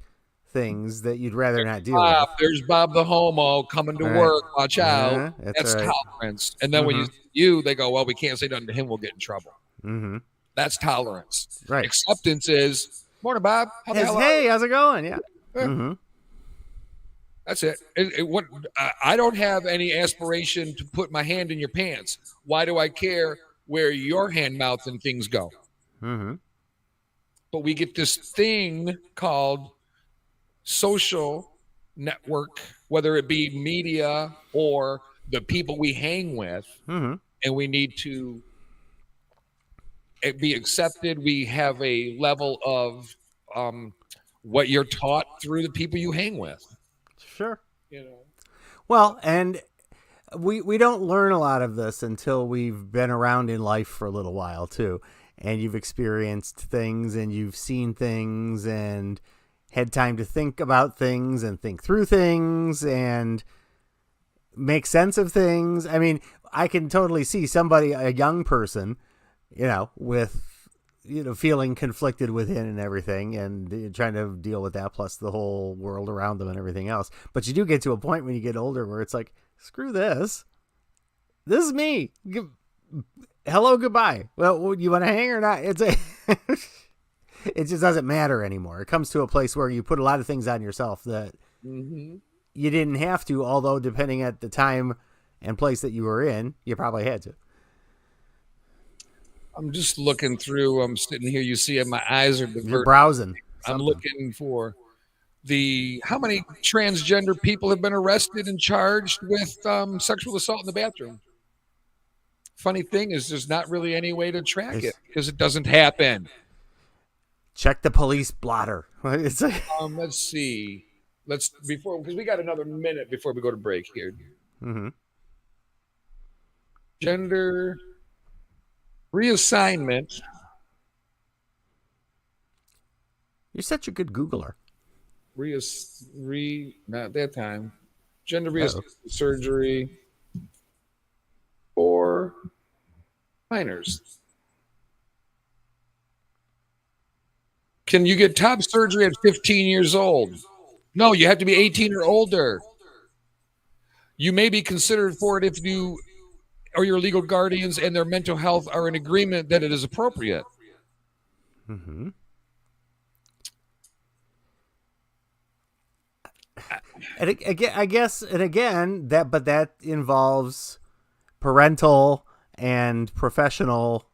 things that you'd rather not deal with. There's Bob the homo coming to work. Watch out. That's right. tolerance. And then when you see you, they go, well, we can't say nothing to him. We'll get in trouble. Mm-hmm. That's tolerance. Right. Acceptance is, morning, Bob. Hey, how's it going? Yeah. Mm-hmm. That's it. I don't have any aspiration to put my hand in your pants. Why do I care where your hand, mouth, and things go? Mm-hmm. But we get this thing called social network, whether it be media or the people we hang with, and we need to be accepted. We have a level of what you're taught through the people you hang with. Sure. Well, and we don't learn a lot of this until we've been around in life for a little while too, and you've experienced things and you've seen things and had time to think about things and think through things and make sense of things. I mean, I can totally see somebody, a young person, with, feeling conflicted within and everything and trying to deal with that, plus the whole world around them and everything else. But you do get to a point when you get older where it's like, screw this. This is me. Hello, goodbye. Well, you want to hang or not? It's it just doesn't matter anymore. It comes to a place where you put a lot of things on yourself that you didn't have to, although depending at the time and place that you were in, you probably had to. I'm just looking through. I'm sitting here. You see, my eyes are diverted. You're browsing. I'm looking for how many transgender people have been arrested and charged with sexual assault in the bathroom. Funny thing is, there's not really any way to track it because it doesn't happen. Check the police blotter. It's like, let's see. Because we got another minute before we go to break here. Mm-hmm. Gender reassignment. You're such a good Googler. Not that time. Gender reassignment surgery for minors. Can you get top surgery at 15 years old? No, you have to be 18 or older. You may be considered for it if you or your legal guardians and their mental health are in agreement that it is appropriate. Mm-hmm. And again, I guess, and again, that involves parental and professional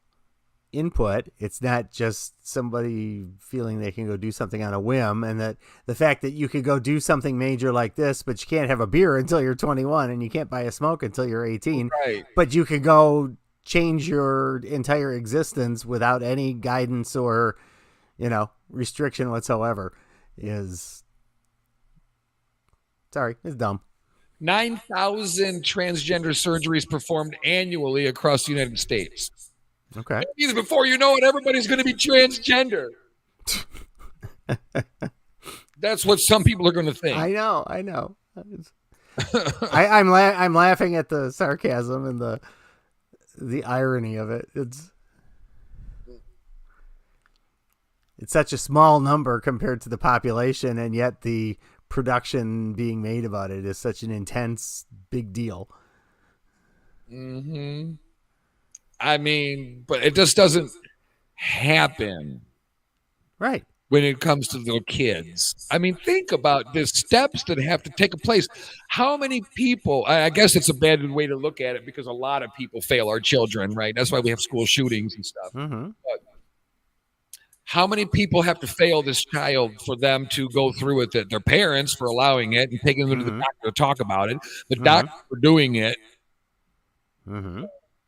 input. It's not just somebody feeling they can go do something on a whim, and that the fact that you could go do something major like this, but you can't have a beer until you're 21 and you can't buy a smoke until you're 18, right? But you can go change your entire existence without any guidance or, restriction whatsoever is, it's dumb. 9,000 transgender surgeries performed annually across the United States. Okay. Even before you know it, everybody's going to be transgender. That's what some people are going to think. I know. I'm laughing at the sarcasm and the irony of it. It's such a small number compared to the population, and yet the production being made about it is such an intense, big deal. Mm-hmm. I mean, but it just doesn't happen. Right. When it comes to little kids. I mean, think about the steps that have to take place. How many people, I guess it's a bad way to look at it because a lot of people fail our children, right? That's why we have school shootings and stuff. Mm-hmm. But how many people have to fail this child for them to go through with it? Their parents for allowing it and taking them to the doctor to talk about it. The doctor for doing it. Mm-hmm.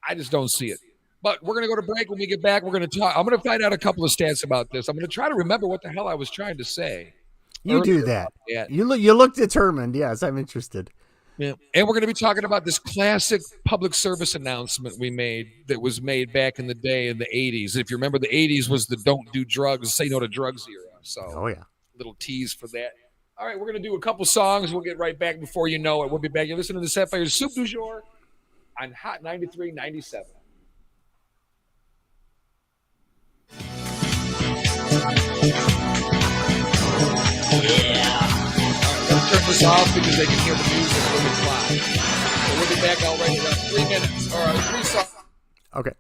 I just don't see it. But we're going to go to break. When we get back, we're going to talk. I'm going to find out a couple of stats about this. I'm going to try to remember what the hell I was trying to say. You do that. You look determined. Yes, I'm interested. Yeah. And we're going to be talking about this classic public service announcement we made that was made back in the day in the 80s. If you remember, the 80s was the don't do drugs, say no to drugs era. So, little tease for that. All right, we're going to do a couple songs. We'll get right back before you know it. We'll be back. You're listening to Sapphire'S Soup du Jour on Hot 93.97. Let's turn this off because they can hear the music really loud. So we'll be back all right in about 3 minutes or 3 songs. Okay.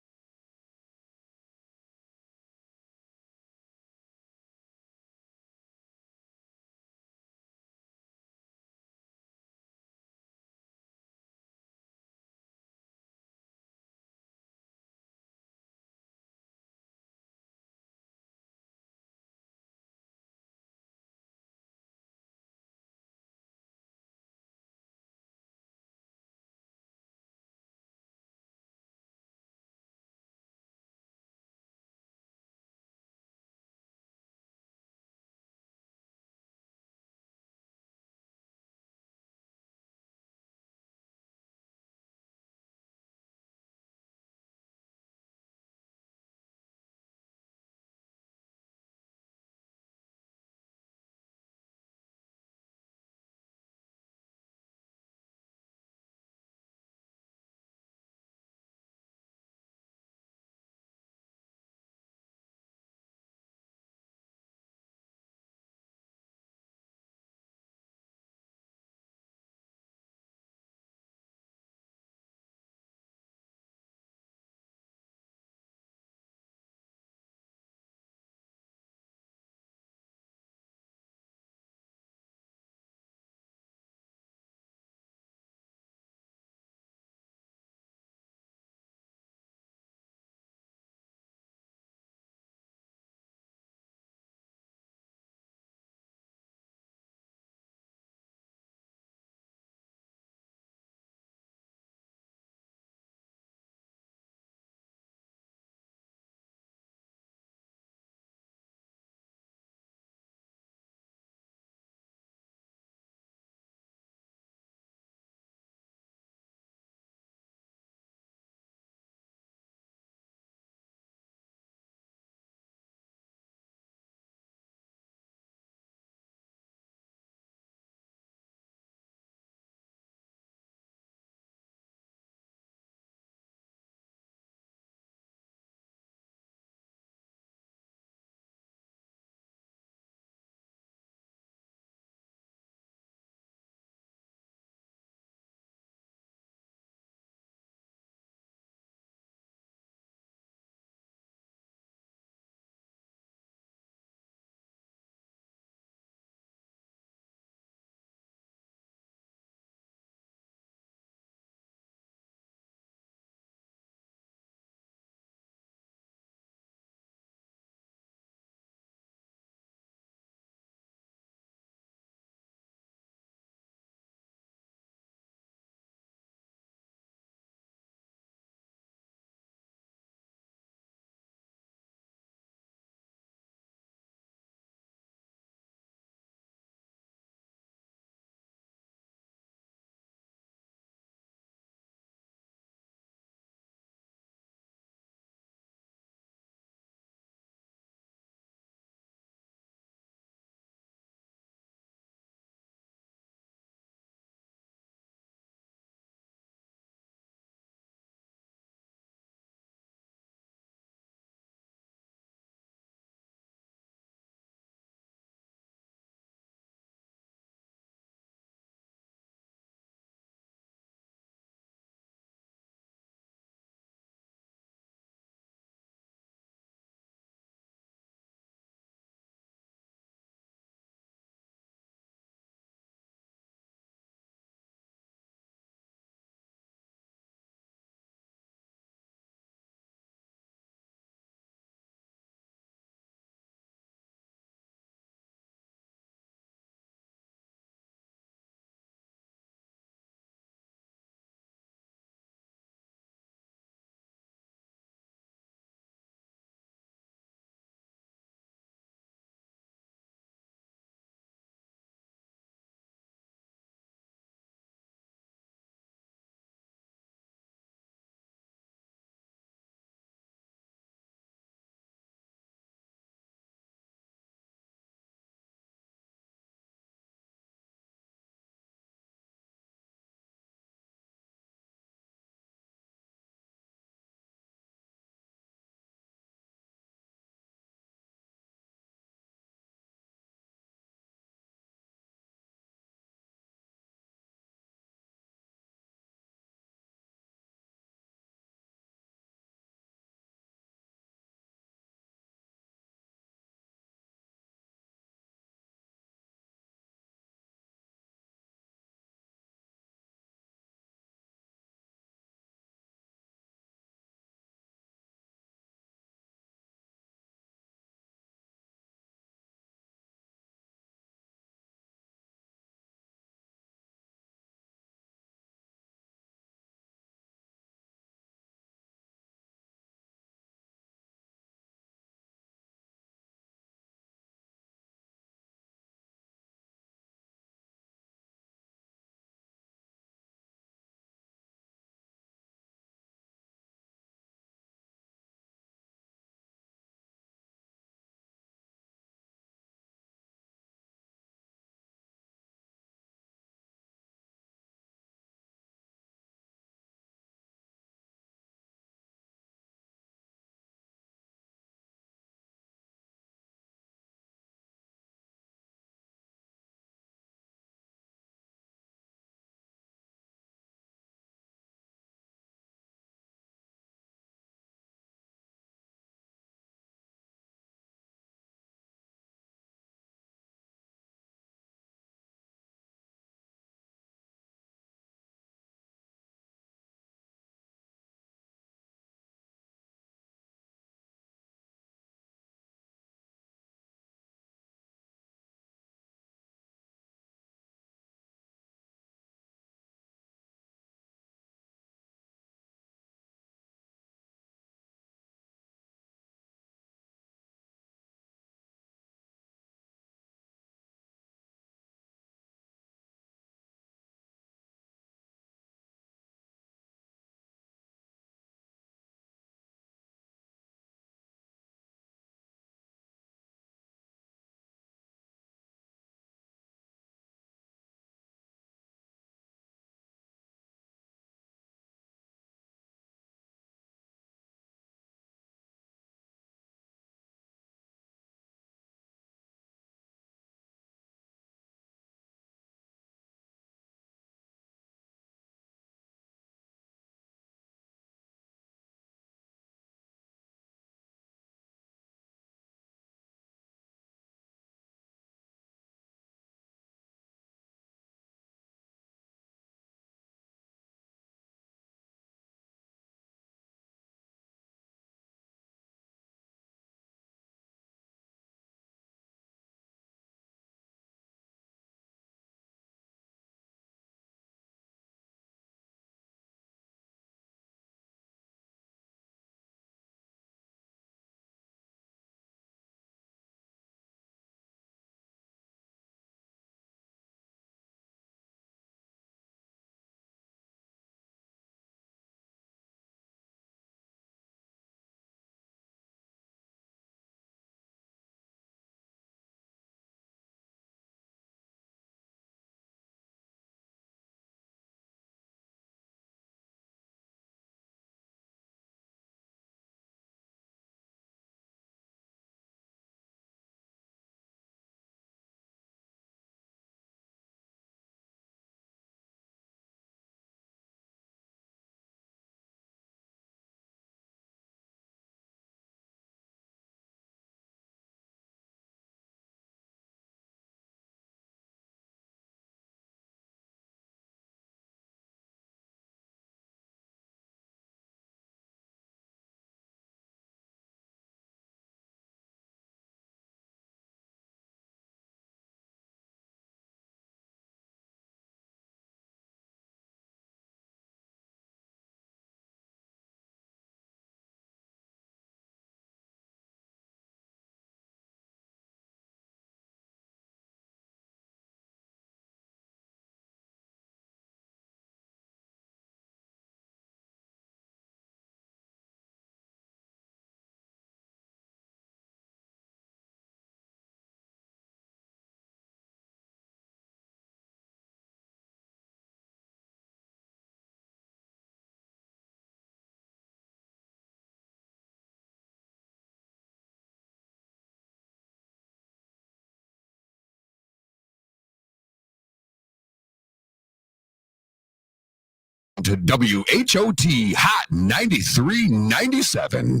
To WHOT Hot 93.97. Baby,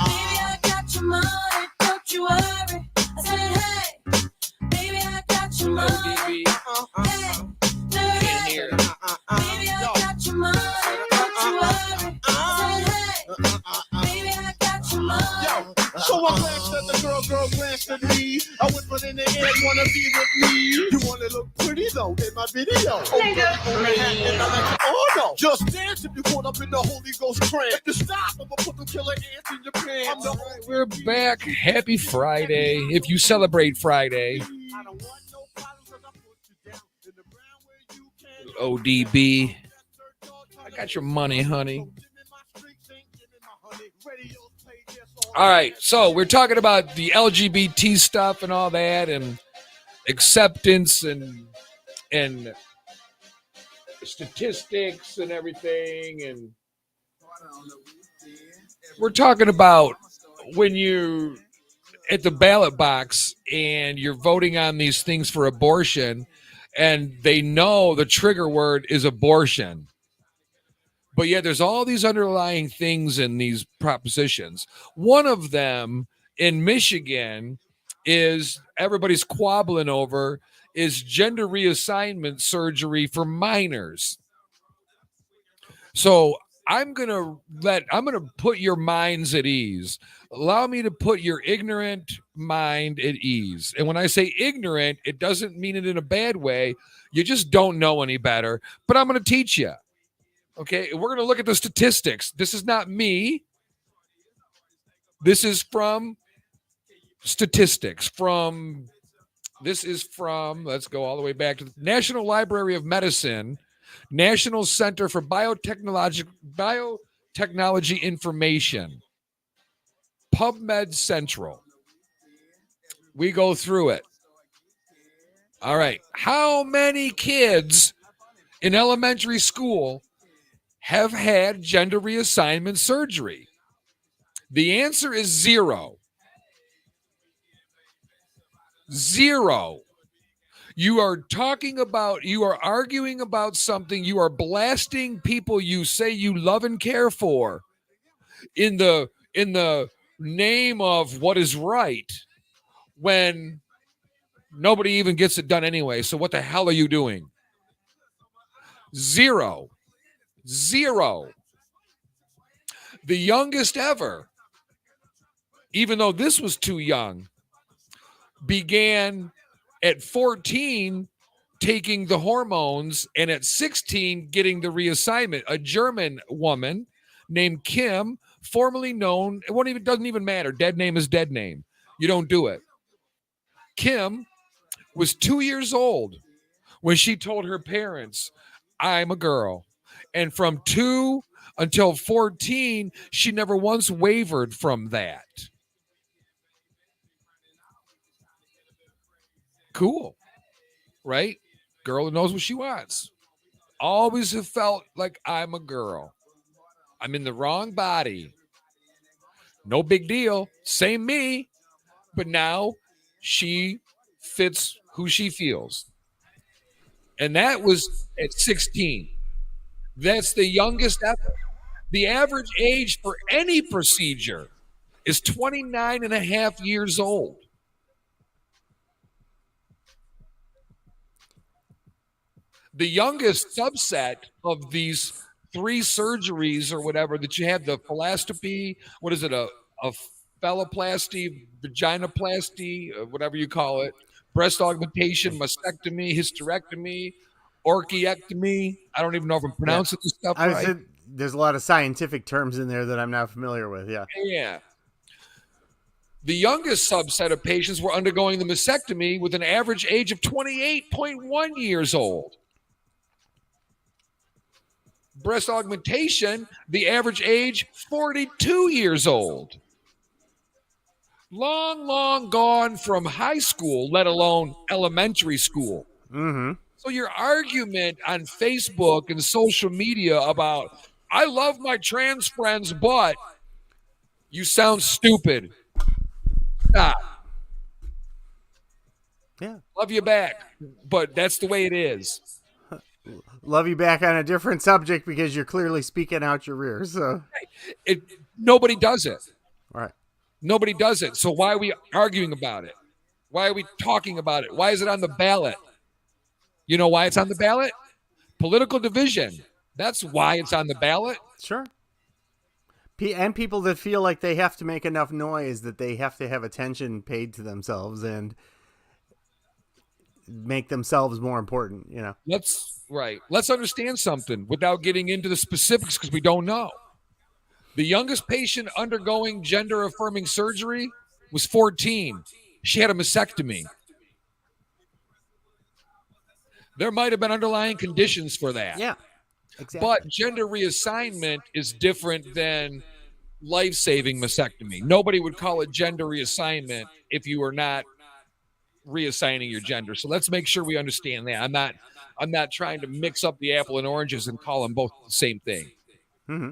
I got your money, don't you worry. I said, hey, baby, I got your money. Hey, baby, I got your money, don't you worry. I said, hey, baby, I got your money. So I glanced at the girl glanced at me. I whispered in the air, wanna be with me. You wanna look pretty though in my video. Oh no, just dance if you caught up in the Holy Ghost trance. If you stop, I'ma put the killer ants in your pants. All right, we're back. Happy Friday. If you celebrate Friday. ODB. I got your money, honey. All right, so we're talking about the LGBT stuff and all that, and acceptance and statistics and everything, and we're talking about when you're at the ballot box and you're voting on these things for abortion, and they know the trigger word is abortion. But yet there's all these underlying things in these propositions. One of them in Michigan is everybody's quabbling over is gender reassignment surgery for minors. So I'm going to put your minds at ease. Allow me to put your ignorant mind at ease. And when I say ignorant, it doesn't mean it in a bad way. You just don't know any better, but I'm going to teach you. Okay, we're going to look at the statistics. This is not me. This is from statistics. Let's go all the way back to the National Library of Medicine, National Center for Biotechnology Information, PubMed Central. We go through it. All right. How many kids in elementary school have had gender reassignment surgery? The answer is 0. 0. You are arguing about something. You are blasting people you say you love and care for in the name of what is right, when nobody even gets it done anyway. So what the hell are you doing? 0. The youngest ever, even though this was too young, began at 14 taking the hormones, and at 16 getting the reassignment. A German woman named Kim, formerly known, doesn't even matter. Dead name is dead name. You don't do it. Kim was 2 years old when she told her parents, I'm a girl. And from 2 until 14, she never once wavered from that. Cool, right? Girl who knows what she wants. Always have felt like I'm a girl. I'm in the wrong body. No big deal. Same me. But now she fits who she feels. And that was at 16. That's the youngest ever. The average age for any procedure is 29 and a half years old. The youngest subset of these 3 surgeries or whatever that you have, the philostropy, what is it, a phalloplasty, vaginoplasty, whatever you call it, breast augmentation, mastectomy, hysterectomy, orchiectomy. I don't even know if I'm pronouncing this stuff right. There's a lot of scientific terms in there that I'm not familiar with. Yeah. The youngest subset of patients were undergoing the mastectomy with an average age of 28.1 years old. Breast augmentation, the average age, 42 years old. Long gone from high school, let alone elementary school. Mm-hmm. So your argument on Facebook and social media about, I love my trans friends, but you sound stupid. Stop. Yeah. Love you back, but that's the way it is. love you back on a different subject because you're clearly speaking out your rear. So Nobody does it. All right. Nobody does it. So why are we arguing about it? Why are we talking about it? Why is it on the ballot? You know why it's on the ballot? Political division. That's why it's on the ballot. Sure. And people that feel like they have to make enough noise that they have to have attention paid to themselves and make themselves more important, you know. Let's understand something without getting into the specifics because we don't know. The youngest patient undergoing gender affirming surgery was 14. She had a mastectomy. There might have been underlying conditions for that. Yeah, exactly. But gender reassignment is different than life-saving mastectomy. Nobody would call it gender reassignment if you were not reassigning your gender. So let's make sure we understand that. I'm not trying to mix up the apple and oranges and call them both the same thing. Mm-hmm.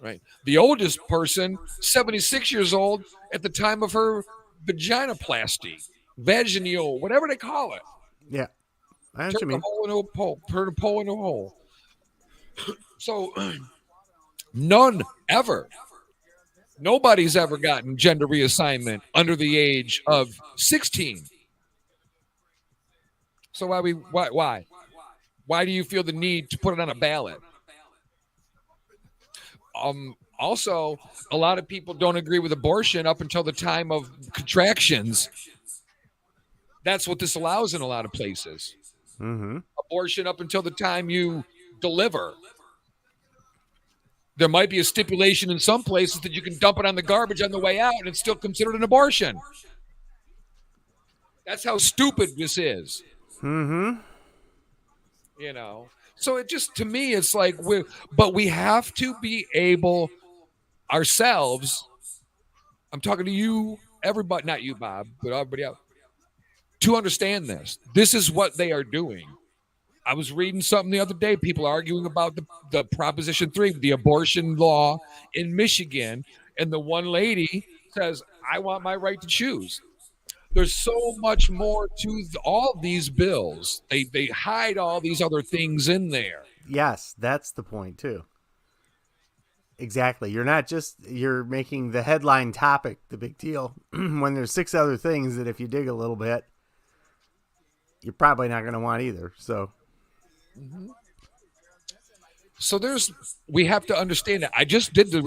Right. The oldest person, 76 years old, at the time of her vaginoplasty, vaginal, whatever they call it. Yeah. I know what you Turn mean. the hole into a pole. Turn a pole into a hole. So none ever. Nobody's ever gotten gender reassignment under the age of 16. So why? Why do you feel the need to put it on a ballot? Also, a lot of people don't agree with abortion up until the time of contractions. That's what this allows in a lot of places. Mm-hmm. Abortion up until the time you deliver. There might be a stipulation in some places that you can dump it on the garbage on the way out and it's still considered an abortion. That's how stupid this is. Mm-hmm. You know, so it just, to me, it's like we have to be able ourselves. I'm talking to you, everybody, not you, Bob, but everybody else, to understand this. This is what they are doing. I was reading something the other day, people arguing about the Proposition 3, the abortion law in Michigan. And the one lady says, I want my right to choose. There's so much more to all these bills. They hide all these other things in there. Yes, that's the point too. Exactly. You're making the headline topic the big deal when there's 6 other things that if you dig a little bit, you're probably not going to want either. So. Mm-hmm. So we have to understand that.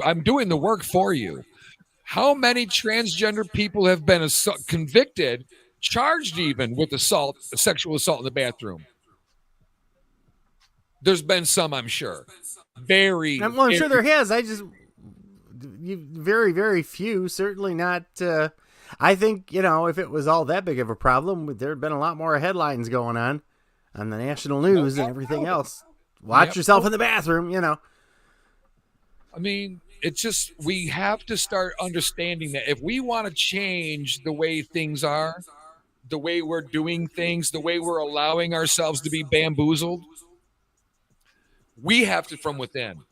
I'm doing the work for you. How many transgender people have been convicted, charged even with sexual assault in the bathroom? There's been some, I'm sure. I'm sure there has. Very, very few. Certainly not. I think, if it was all that big of a problem, there'd been a lot more headlines going on the national news and everything else. Watch yourself in the bathroom, I mean, it's just, we have to start understanding that if we want to change the way things are, the way we're doing things, the way we're allowing ourselves to be bamboozled, we have to from within.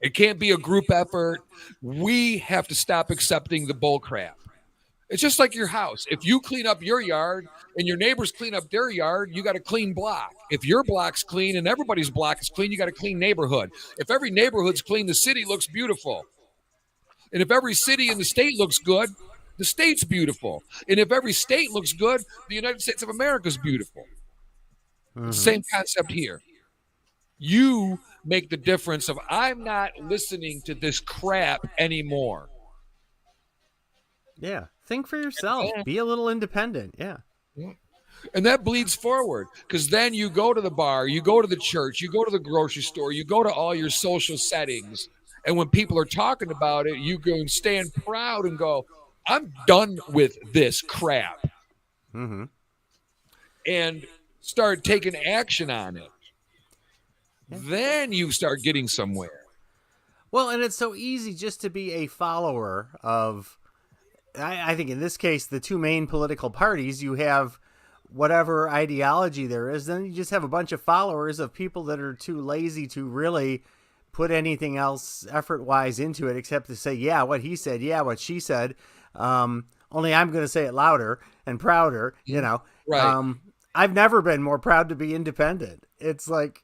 It can't be a group effort. We have to stop accepting the bull crap. It's just like your house. If you clean up your yard and your neighbors clean up their yard, you got a clean block. If your block's clean and everybody's block is clean, you got a clean neighborhood. If every neighborhood's clean, the city looks beautiful. And if every city in the state looks good, the state's beautiful. And if every state looks good, the United States of America is beautiful. Mm-hmm. Same concept here. You make the difference of, I'm not listening to this crap anymore. Yeah. Think for yourself. Be a little independent. Yeah. And that bleeds forward because then you go to the bar, you go to the church, you go to the grocery store, you go to all your social settings. And when people are talking about it, you go and stand proud and go, I'm done with this crap. Mm-hmm. And start taking action on it. Then you start getting somewhere. Well, and it's so easy just to be a follower of, I think in this case, the two main political parties. You have whatever ideology there is, then you just have a bunch of followers of people that are too lazy to really put anything else effort-wise into it except to say, yeah, what he said, yeah, what she said. Only I'm going to say it louder and prouder, Right. I've never been more proud to be independent. It's like,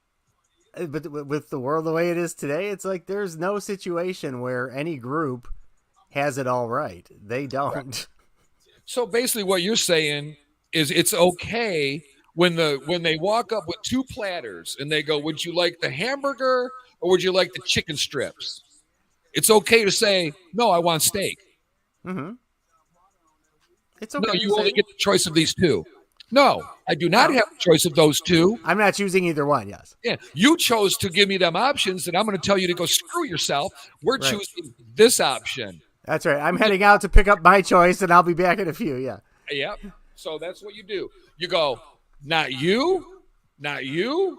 but with the world the way it is today, it's like there's no situation where any group has it all right. They don't. So basically, what you're saying is it's okay when they walk up with two platters and they go, "Would you like the hamburger or would you like the chicken strips?" It's okay to say, "No, I want steak." Mm-hmm. It's No, okay. you only get the choice of these two. No, I do not have the choice of those two. I'm not choosing either one. Yes. Yeah, you chose to give me them options, and I'm going to tell you to go screw yourself. We're Right. choosing this option. That's right. I'm heading out to pick up my choice, and I'll be back in a few. Yeah. Yep. So that's what you do. You go, not you, not you.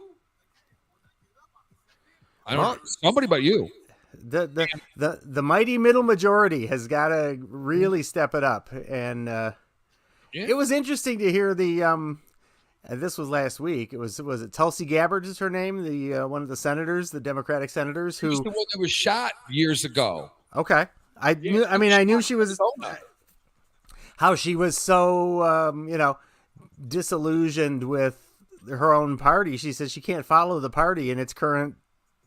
I don't know. Somebody but you. The mighty middle majority has got to really step it up, and it was interesting to hear the this was last week. Was it Tulsi Gabbard is her name, the one of the senators, the Democratic senators who She's the one that was shot years ago. Okay, I knew she was how she was so disillusioned with her own party. She says she can't follow the party in its current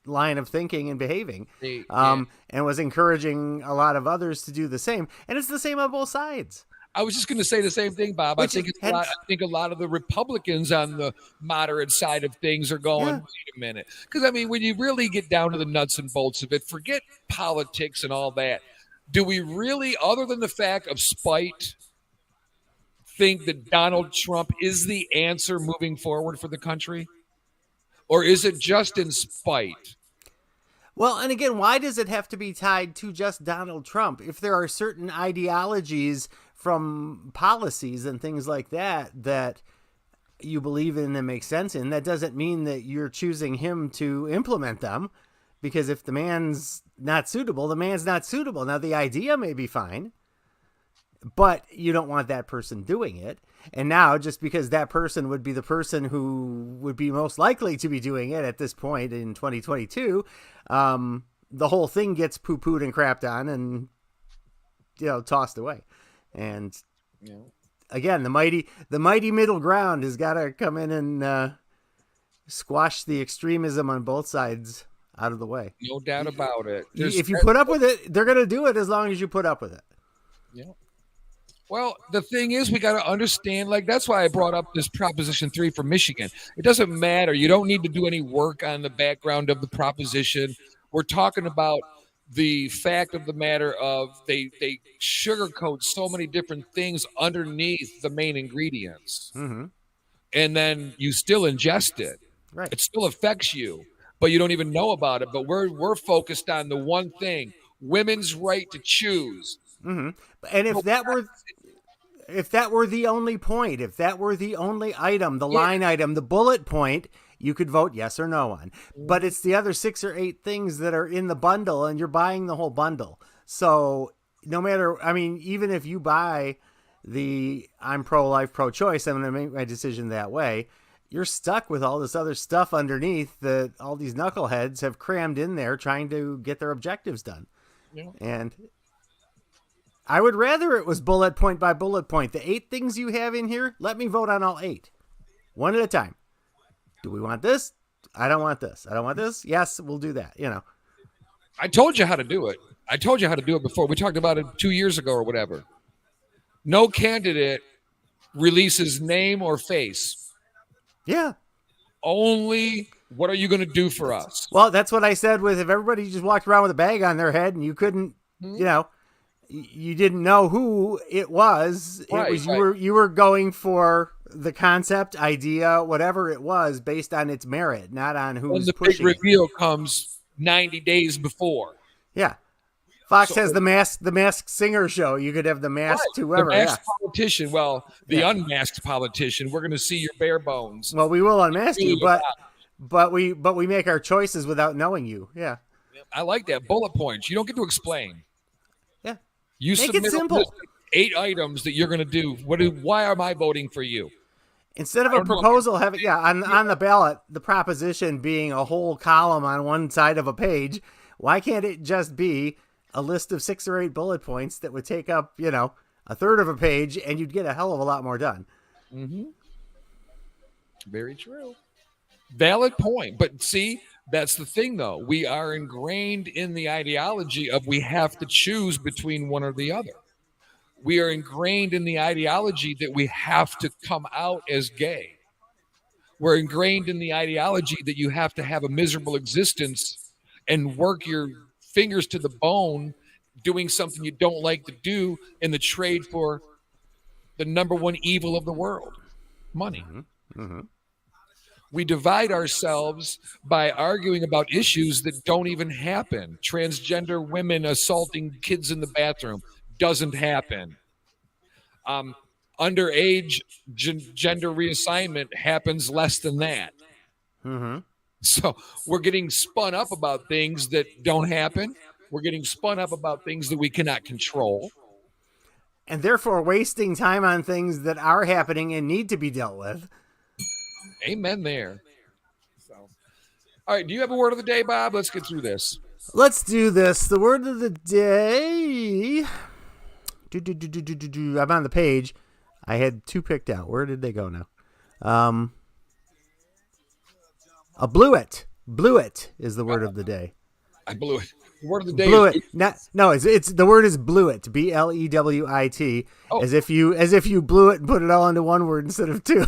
line of thinking and behaving, and was encouraging a lot of others to do the same. And it's the same on both sides. I was just going to say the same thing, Bob. I think a lot of the Republicans on the moderate side of things are going, wait a minute. Because, I mean, when you really get down to the nuts and bolts of it, forget politics and all that. Do we really, other than the fact of spite, think that Donald Trump is the answer moving forward for the country? Or is it just in spite? Well, and again, why does it have to be tied to just Donald Trump? If there are certain ideologies from policies and things like that you believe in and make sense in, that doesn't mean that you're choosing him to implement them. Because if the man's not suitable, the man's not suitable. Now, the idea may be fine, but you don't want that person doing it. And now, just because that person would be the person who would be most likely to be doing it at this point in 2022, the whole thing gets poo-pooed and crapped on and, tossed away. And again, the mighty middle ground has got to come in and squash the extremism on both sides out of the way. No doubt about it. If you put up with it, they're going to do it as long as you put up with it. Yeah. Well, the thing is, we got to understand, that's why I brought up this Proposition 3 from Michigan. It doesn't matter. You don't need to do any work on the background of the proposition. We're talking about the fact of the matter of they sugarcoat so many different things underneath the main ingredients. Mm-hmm. And then you still ingest it. Right. It still affects you, but you don't even know about it. But we're focused on the one thing, women's right to choose. Mm-hmm. And if that were the only point, if that were the only item, the line item, the bullet point, you could vote yes or no on. But it's the other 6 or 8 things that are in the bundle, and you're buying the whole bundle. So no matter, even if you buy the I'm pro-life, pro-choice, I'm going to make my decision that way, you're stuck with all this other stuff underneath that all these knuckleheads have crammed in there trying to get their objectives done. Yeah. And I would rather it was bullet point by bullet point. The 8 things you have in here, let me vote on all 8. One at a time. Do we want this? I don't want this. I don't want this. Yes, we'll do that. I told you how to do it. I told you how to do it before. We talked about it 2 years ago or whatever. No candidate releases name or face. Yeah. Only what are you going to do for us? Well, that's what I said with if everybody just walked around with a bag on their head and you couldn't, you didn't know who it was. Right, it was you were going for the concept, idea, whatever it was, based on its merit, not on who's the pushing. Big reveal comes 90 days before. Yeah. Fox has the masked singer show. You could have the masked whoever. The masked politician. Well, the unmasked politician. We're going to see your bare bones. Well, we will unmask you, but we make our choices without knowing you. Yeah. I like that. Bullet points. You don't get to explain. Yeah. You make submit it simple. 8 items that you're going to do. Why am I voting for you? Instead of a proposal having on the ballot, the proposition being a whole column on one side of a page, why can't it just be a list of 6 or 8 bullet points that would take up, a third of a page, and you'd get a hell of a lot more done. Mm-hmm. Very true. Valid point. But see, That's the thing, though. We are ingrained in the ideology of we have to choose between one or the other. We are ingrained in the ideology that we have to come out as gay. We're ingrained in the ideology that you have to have a miserable existence and work your fingers to the bone doing something you don't like to do in the trade for the number one evil of the world, money. We divide ourselves by arguing about issues that don't even happen. Transgender women assaulting kids in the bathroom doesn't happen. Underage gender reassignment happens less than that. So we're getting spun up about things that don't happen. We're getting spun up about things that we cannot control. And therefore wasting time on things that are happening and need to be dealt with. Amen there. So, all right, do you have a word of the day, Bob? Let's get through this. Let's do this. The word of the day. I'm on the page. I had two picked out. Where did they go now? A blew it. Blew it is the word of the day. I blew it. The word of the day. Blew it. No, it's the word is blew it. BLEWIT. Oh. As if you blew it and put it all into one word instead of two.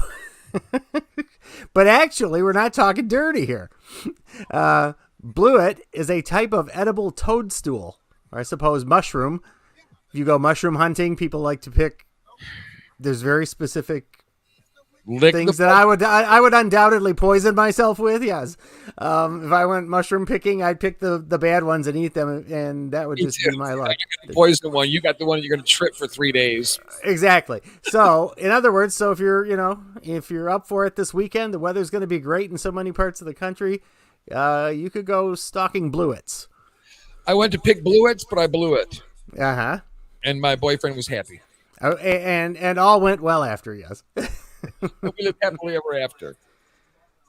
But actually, we're not talking dirty here. Bluet is a type of edible toadstool, or I suppose mushroom. If you go mushroom hunting, people like to pick. There's very specific things that I would undoubtedly poison myself with. Yes, if I went mushroom picking, I'd pick the bad ones and eat them, and that would just be my luck. I got the poison one. You got the one you're going to trip for 3 days. Exactly. So, in other words, if you're up for it this weekend, the weather's going to be great in so many parts of the country. You could go stalking bluets. I went to pick bluets, but I blew it. Uh-huh. And my boyfriend was happy. Oh, and all went well after, yes. We lived happily ever after.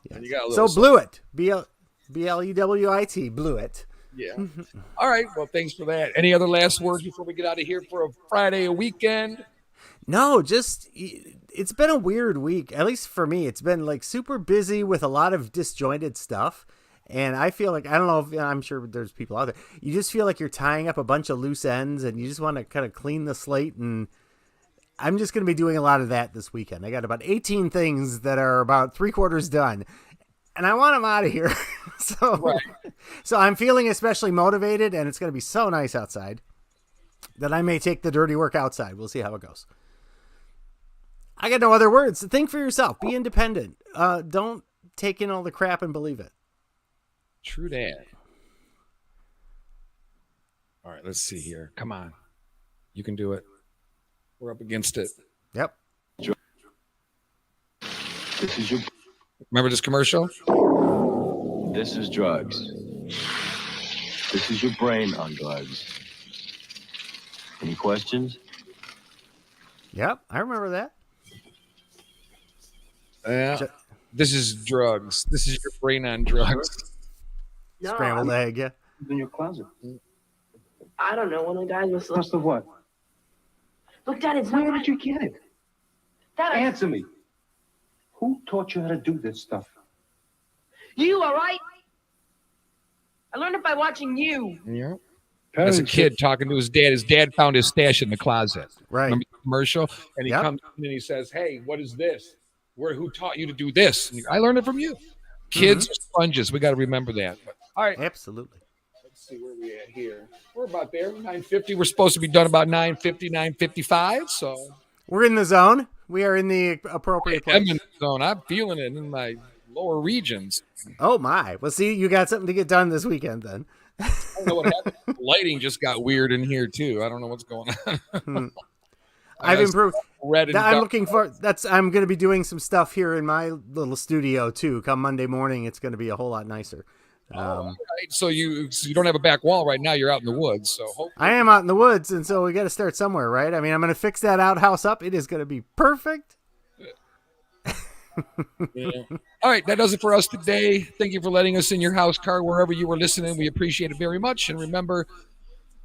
Yes. And you got a So little bluet, BLEWIT, bluet. Yeah. All right. Well, thanks for that. Any other last words before we get out of here for a Friday, a weekend? No, just it's been a weird week. At least for me, it's been like super busy with a lot of disjointed stuff. And I feel like, I don't know if I'm sure there's people out there. You just feel like you're tying up a bunch of loose ends and you just want to kind of clean the slate. And I'm just going to be doing a lot of that this weekend. I got about 18 things that are about 3/4 done and I want them out of here. So I'm feeling especially motivated and it's going to be so nice outside that I may take the dirty work outside. We'll see how it goes. I got no other words. Think for yourself. Be independent. Don't take in all the crap and believe it. True that. All right, let's see here. Come on. You can do it. We're up against it. Yep. This is your... Remember this commercial? This is drugs. This is your brain on drugs. Any questions? Yep, I remember that. Yeah. This is drugs. This is your brain on drugs. No, scrambled egg, yeah. In your closet. I don't know. One of the guys was. Closet of what? Look, Dad, it's Where not. did you get it? Dad, Answer me. Who taught you how to do this stuff? You, all right? I learned it by watching you. Yeah. As a kid talking to his dad. His dad found his stash in the closet. Right. Remember the commercial? And he comes in and he says, "Hey, what is this? Who taught you to do this?" And I learned it from you. Kids are sponges. We got to remember that. But, all right. Absolutely. Let's see where we at here. We're about there. 9:50. We're supposed to be done about 9:50, 9:55. So we're in the zone. We are in the appropriate place. I'm in the zone. I'm feeling it in my lower regions. Oh my. Well, see, you got something to get done this weekend then. I don't know what happened. The lighting just got weird in here too. I don't know what's going on. I've improved. Red and I'm looking for I'm going to be doing some stuff here in my little studio too. Come Monday morning, it's going to be a whole lot nicer. Right. So you don't have a back wall right now. You're out in the woods. So hopefully. I am out in the woods, and so we got to start somewhere, right? I mean, I'm going to fix that outhouse up. It is going to be perfect. Yeah. All right, that does it for us today. Thank you for letting us in your house, car, wherever you were listening. We appreciate it very much. And remember,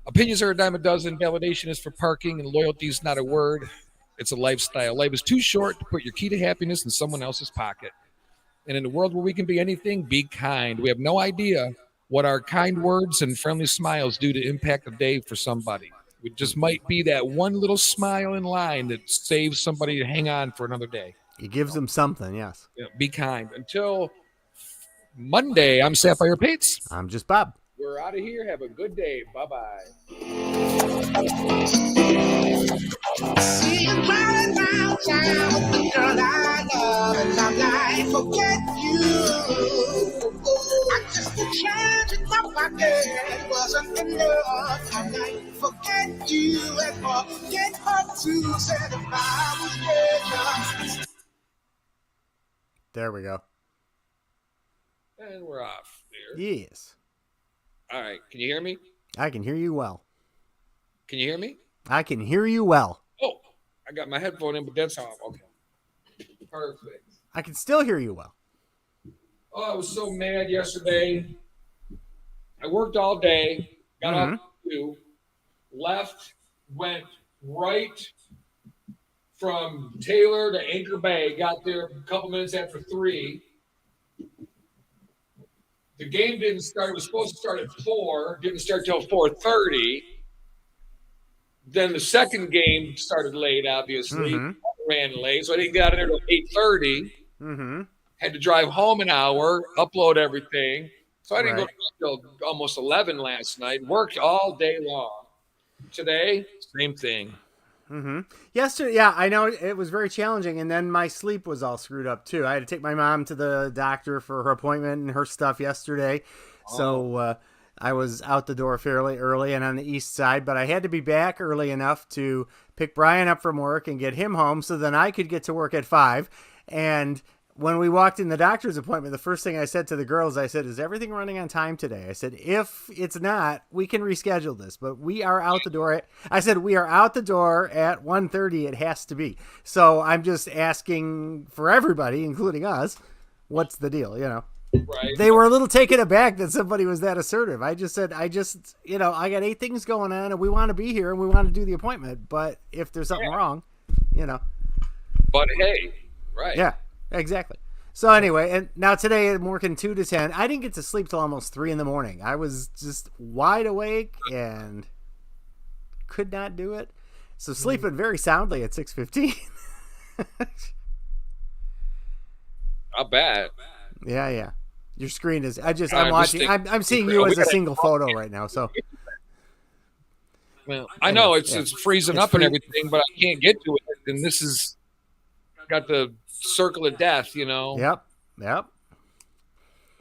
opinions are a dime a dozen. Validation is for parking, and loyalty is not a word. It's a lifestyle. Life is too short to put your key to happiness in someone else's pocket. And in a world where we can be anything, be kind. We have no idea what our kind words and friendly smiles do to impact a day for somebody. It just might be that one little smile in line that saves somebody to hang on for another day. It gives them something, yes. Yeah, be kind. Until Monday, I'm Sapphire Pates. I'm just Bob. We're out of here. Have a good day. Bye-bye. See you riding around town with the girl I love, and I'm like, forget you. I just changed my pocket, wasn't enough. I'm like, forget you and forget her too. Said if I was rich. There we go. And we're off there. Yes. All right. Can you hear me? I can hear you well. Can you hear me? I can hear you well. Oh, I got my headphone in, but that's off. Okay. Perfect. I can still hear you well. Oh, I was so mad yesterday. I worked all day, got off at 2, left, went right from Taylor to Anchor Bay, got there a couple minutes after 3. The game didn't start. It was supposed to start at 4, didn't start till 4:30. Then the second game started late, obviously. Ran late, so I didn't get out of there till 8:30. Had to drive home an hour, upload everything. So I didn't go to bed till almost 11 last night. Worked all day long. Today, same thing. Yesterday, yeah, I know it was very challenging, and then my sleep was all screwed up too. I had to take my mom to the doctor for her appointment and her stuff yesterday, so I was out the door fairly early and on the east side, but I had to be back early enough to pick Brian up from work and get him home so then I could get to work at 5. And when we walked in the doctor's appointment, the first thing I said to the girls, I said, is everything running on time today? I said, if it's not, we can reschedule this, but we are out the door. We are out the door at 1:30. It has to be. So I'm just asking for everybody, including us, what's the deal, you know? Right. They were a little taken aback that somebody was that assertive. I just said, I got 8 things going on and we want to be here and we want to do the appointment. But if there's something wrong, you know. But hey, right. Yeah, exactly. So anyway, and now today I'm working 2 to 10. I didn't get to sleep till almost 3 in the morning. I was just wide awake and could not do it. So sleeping very soundly at 6:15. Not bad. Yeah. Your screen is. I'm seeing you as a single photo right now. So. Well, I know it's freezing up and everything, but I can't get to it. And this is got the circle of death, you know. Yep.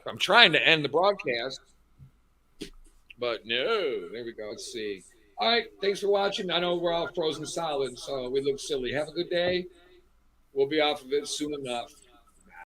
I'm trying to end the broadcast, but no. There we go. Let's see. All right. Thanks for watching. I know we're all frozen solid, so we look silly. Have a good day. We'll be off of it soon enough.